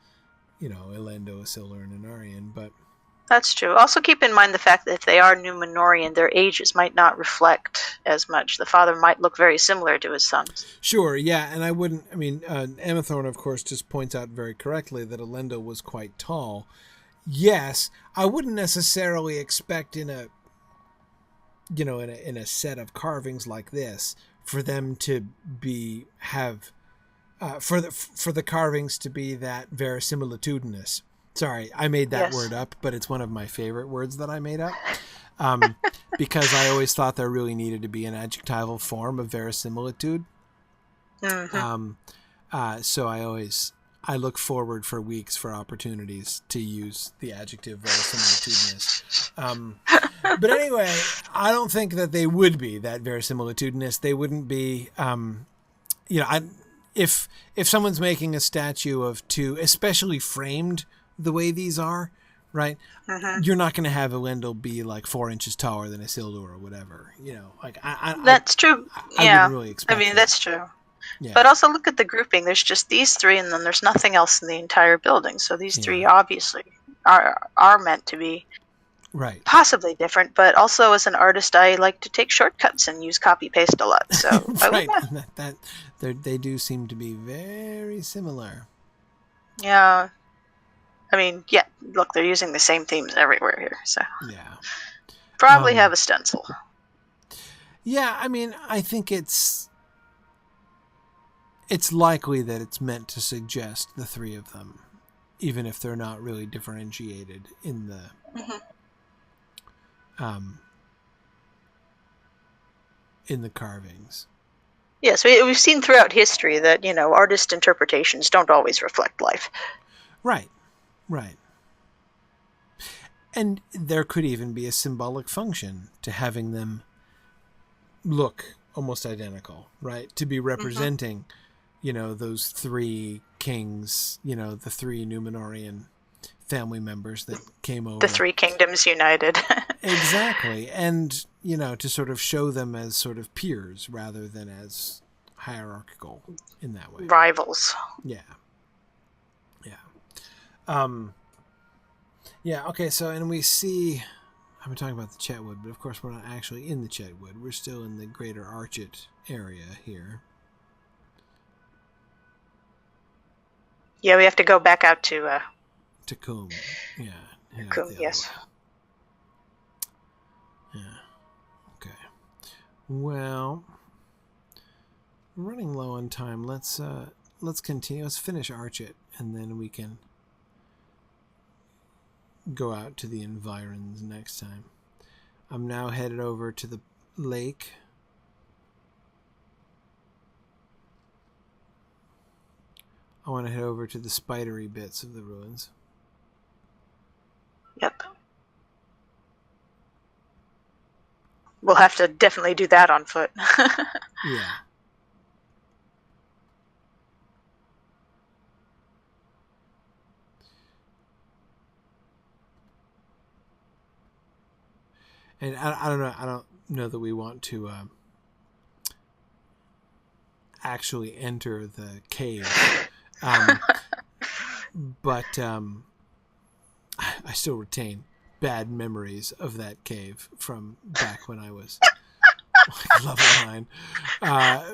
you know, Elendil, Isildur, and Inarian, but... That's true. Also keep in mind the fact that if they are Númenórean, their ages might not reflect as much. The father might look very similar to his sons. Sure, yeah, and Amathorn, of course, just points out very correctly that Elendil was quite tall. Yes, I wouldn't necessarily expect in a set of carvings like this for them to have for the carvings to be that verisimilitudinous. Sorry, I made that word up, but it's one of my favorite words that I made up. Because I always thought there really needed to be an adjectival form of verisimilitude. Mm-hmm. So I look forward for weeks for opportunities to use the adjective verisimilitudinous. But anyway, I don't think that they would be that verisimilitudinous. They wouldn't be, if someone's making a statue of two, especially framed the way these are, right? Mm-hmm. You're not going to have Elendil be like 4 inches taller than Isildur or whatever, you know. Like that's true. I wouldn't really expect. That's true. Yeah. But also look at the grouping. There's just these three, and then there's nothing else in the entire building. So these three obviously are meant to be right, possibly different. But also, as an artist, I like to take shortcuts and use copy paste a lot. So right, they do seem to be very similar. Yeah. I mean, yeah, look, they're using the same themes everywhere here, so... Yeah. Probably have a stencil. Yeah, I mean, I think it's likely that it's meant to suggest the three of them, even if they're not really differentiated in the... in the carvings. Yes, we've seen throughout history that, you know, artist interpretations don't always reflect life. Right. Right. And there could even be a symbolic function to having them look almost identical, right? To be representing, you know, those 3 kings, you know, the 3 Númenórean family members that came over. The 3 kingdoms united. Exactly. And, you know, to sort of show them as sort of peers rather than as hierarchical in that way. Rivals. Yeah. Yeah, okay, so, and we see, I've been talking about the Chetwood, but of course we're not actually in the Chetwood. We're still in the greater Archet area here. Yeah, we have to go back out to Coombe. Yeah. Coombe, yes. Yeah, okay. Well, we're running low on time. Let's continue. Let's finish Archet, and then we can go out to the environs next time. I'm now headed over to the lake. I want to head over to the spidery bits of the ruins. Yep. We'll have to definitely do that on foot. Yeah. And I don't know. I don't know that we want to actually enter the cave, but I still retain bad memories of that cave from back when I was like level 9.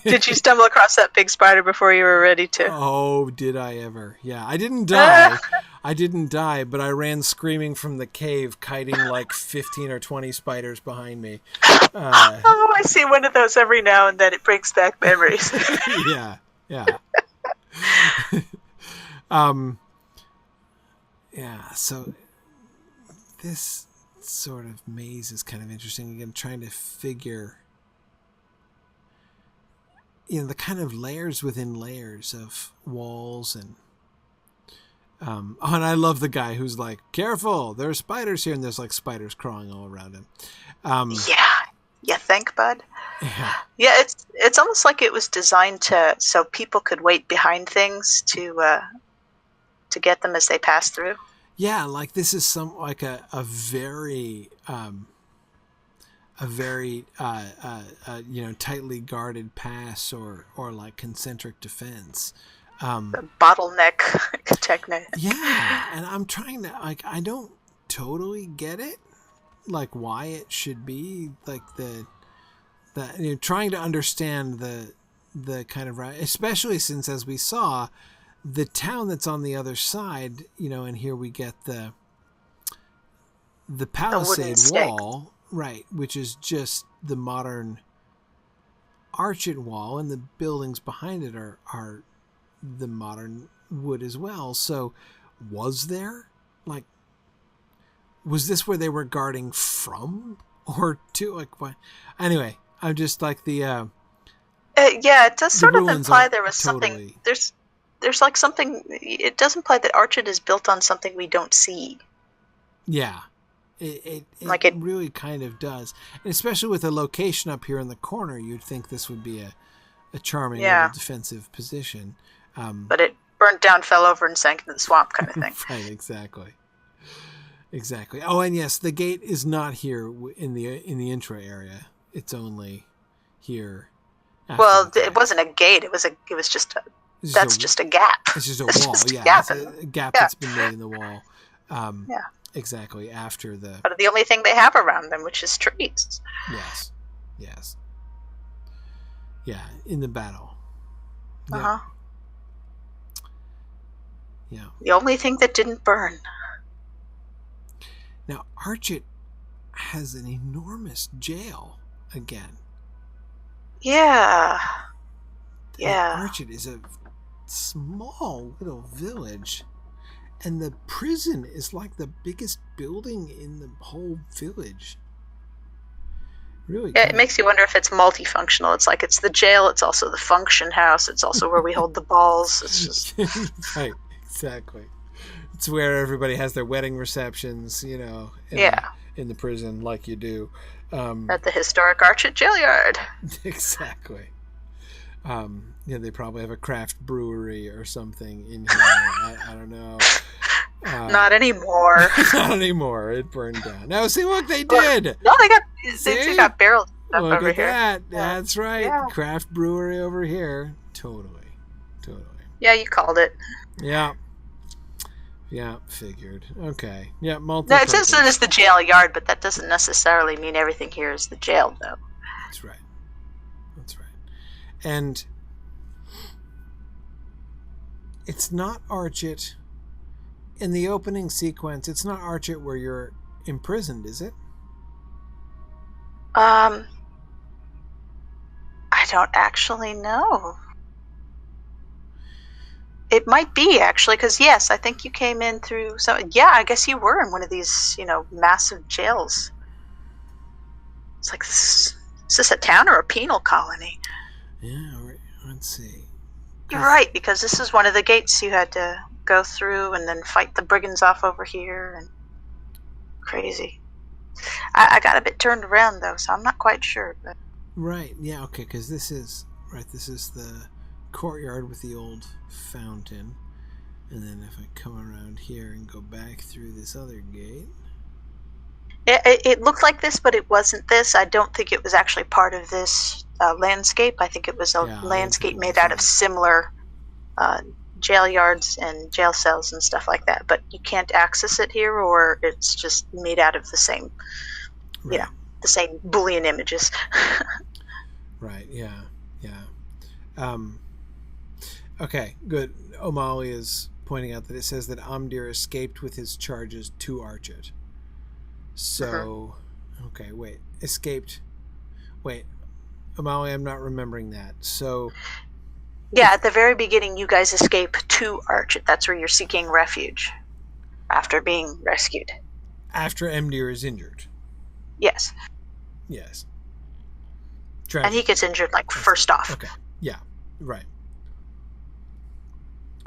Did you stumble across that big spider before you were ready to? Oh, did I ever? Yeah, I didn't die. I didn't die, but I ran screaming from the cave, kiting like 15 or 20 spiders behind me. I see one of those every now and then. It brings back memories. Yeah. Yeah, so this sort of maze is kind of interesting. Again, trying to figure, the kind of layers within layers of walls and and I love the guy who's like, careful, there are spiders here, and there's like spiders crawling all around him. Yeah, think, bud. Yeah. Yeah, it's almost like it was designed so people could wait behind things to get them as they pass through. Yeah, like this is a very tightly guarded pass or like concentric defense. The bottleneck technique. Yeah, and I'm trying to I don't totally get it, like why it should be like trying to understand the kind of, especially since, as we saw, the town that's on the other side, and here we get the palisade wall, right, which is just the modern arched wall, and the buildings behind it are the modern wood as well. So was this where they were guarding from or to, like, what? Anyway, I'm just like yeah, it does sort of imply there was something. There's like something. It does imply that Archid is built on something we don't see. Yeah, it really kind of does, and especially with the location up here in the corner, you'd think this would be a charming little defensive position. But it burnt down, fell over, and sank into the swamp, kind of thing. Right, exactly. Oh, and yes, the gate is not here in the intro area. It's only here. Well, it wasn't a gate. It was just a. That's just a gap. It's just a wall. It's a gap that's been made in the wall. Exactly. After But the only thing they have around them, which is trees. Yes. Yeah, in the battle. Yeah. Yeah. The only thing that didn't burn. Now, Archit has an enormous jail again. Yeah. Archit is a small little village, and the prison is like the biggest building in the whole village. Really? Yeah, it makes you wonder if it's multifunctional. It's like it's the jail, it's also the function house, it's also where we hold the balls. It's just right, exactly. It's where everybody has their wedding receptions, in the prison, like you do. At the historic Archit jail yard. Exactly. They probably have a craft brewery or something in here. I don't know. Not anymore. Not anymore. It burned down. Now, see what they did. No, they got barrels stuff Look over at here. that. Yeah. That's right. Yeah. Craft brewery over here. Totally. Yeah, you called it. Yeah, figured. Okay. Yeah, No, it says that it's the jail yard, but that doesn't necessarily mean everything here is the jail, though. That's right. And it's not Archit. In the opening sequence, it's not Archit where you're imprisoned, is it? I don't actually know. It might be, actually, because, yes, I think you came in through... So, yeah, I guess you were in one of these, massive jails. It's like, is this a town or a penal colony? Yeah, let's see. You're right, because this is one of the gates you had to go through and then fight the brigands off over here. And crazy. I got a bit turned around, though, so I'm not quite sure. But... Right, yeah, okay, because this is the courtyard with the old fountain. And then if I come around here and go back through this other gate... It looked like this, but it wasn't this. I don't think it was actually part of this landscape. I think it was a landscape made out of similar jail yards and jail cells and stuff like that. But you can't access it here, or it's just made out of the same, the same Boolean images. Right. Yeah. Okay. Good. O'Malley is pointing out that it says that Amdir escaped with his charges to Archit. So, okay, wait. Escaped. Wait. O'Malley, I'm not remembering that. So, Yeah, at the very beginning, you guys escape to Arch. That's where you're seeking refuge after being rescued. After Emdir is injured. Yes. Yes. And he gets injured, like, first off. Okay. Yeah. Right.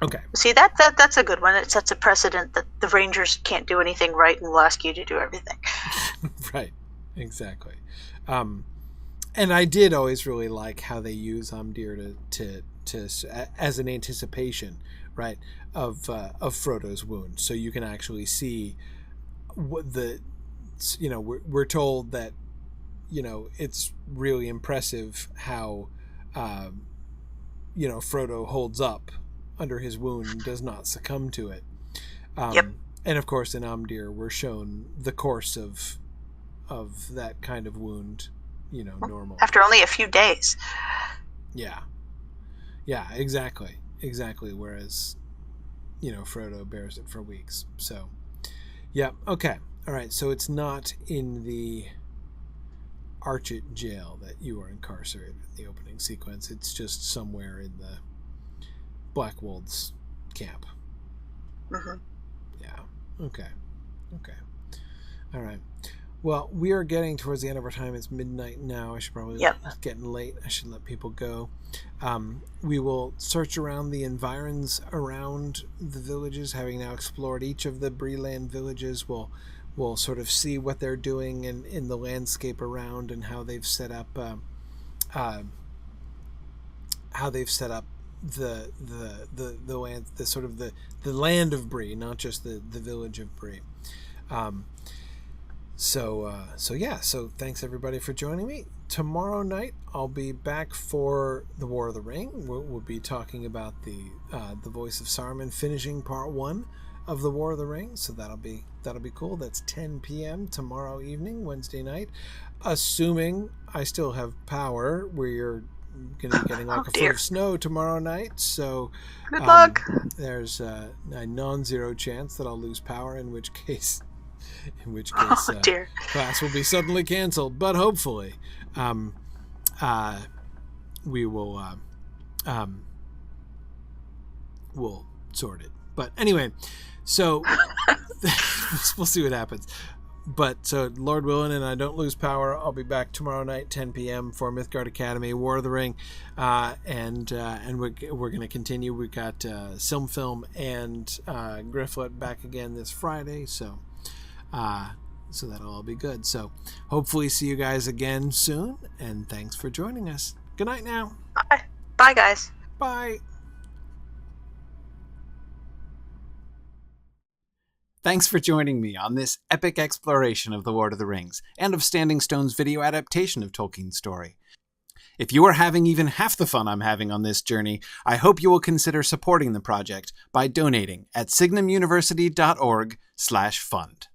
Okay. See, that's a good one. It sets a precedent that the Rangers can't do anything right and will ask you to do everything. Right. Exactly. And I did always really like how they use Amdir to as an anticipation, right, of Frodo's wound. So you can actually see what we're told that, it's really impressive how, Frodo holds up under his wound and does not succumb to it. Yep. And of course, in Amdir, we're shown the course of that kind of wound, normal. After only a few days. Yeah. Yeah, exactly. Exactly. Whereas, Frodo bears it for weeks. So, yeah. Okay. All right. So it's not in the Archet jail that you are incarcerated in the opening sequence. It's just somewhere in the Blackwold's camp. Mm-hmm. Yeah. Okay. All right. Well, we are getting towards the end of our time. It's midnight now. I should probably... It's getting late. I should let people go. We will search around the environs around the villages, having now explored each of the Breeland villages. We'll sort of see what they're doing in the landscape around and how they've set up the land, the sort of the land of Bree, not just the village of Bree. So thanks everybody for joining me. Tomorrow night I'll be back for the War of the Ring. We'll be talking about the Voice of Saruman, finishing part 1 of the War of the Ring. So that'll be cool. That's 10 p.m. tomorrow evening, Wednesday night. Assuming I still have power, we're going to be getting a foot of snow tomorrow night. So good luck. There's a non-zero chance that I'll lose power, in which case class will be suddenly canceled. But hopefully, we will we'll sort it. But anyway, so we'll see what happens. But so Lord willing, and I don't lose power, I'll be back tomorrow night, 10 p.m. for Mythgard Academy, War of the Ring, and we're going to continue. We've got Silmfilm and Grifflet back again this Friday, so that'll all be good. So hopefully see you guys again soon, and thanks for joining us. Good night now. Bye guys. Bye. Thanks for joining me on this epic exploration of The Lord of the Rings and of Standing Stone's video adaptation of Tolkien's story. If you are having even half the fun I'm having on this journey, I hope you will consider supporting the project by donating at signumuniversity.org/fund.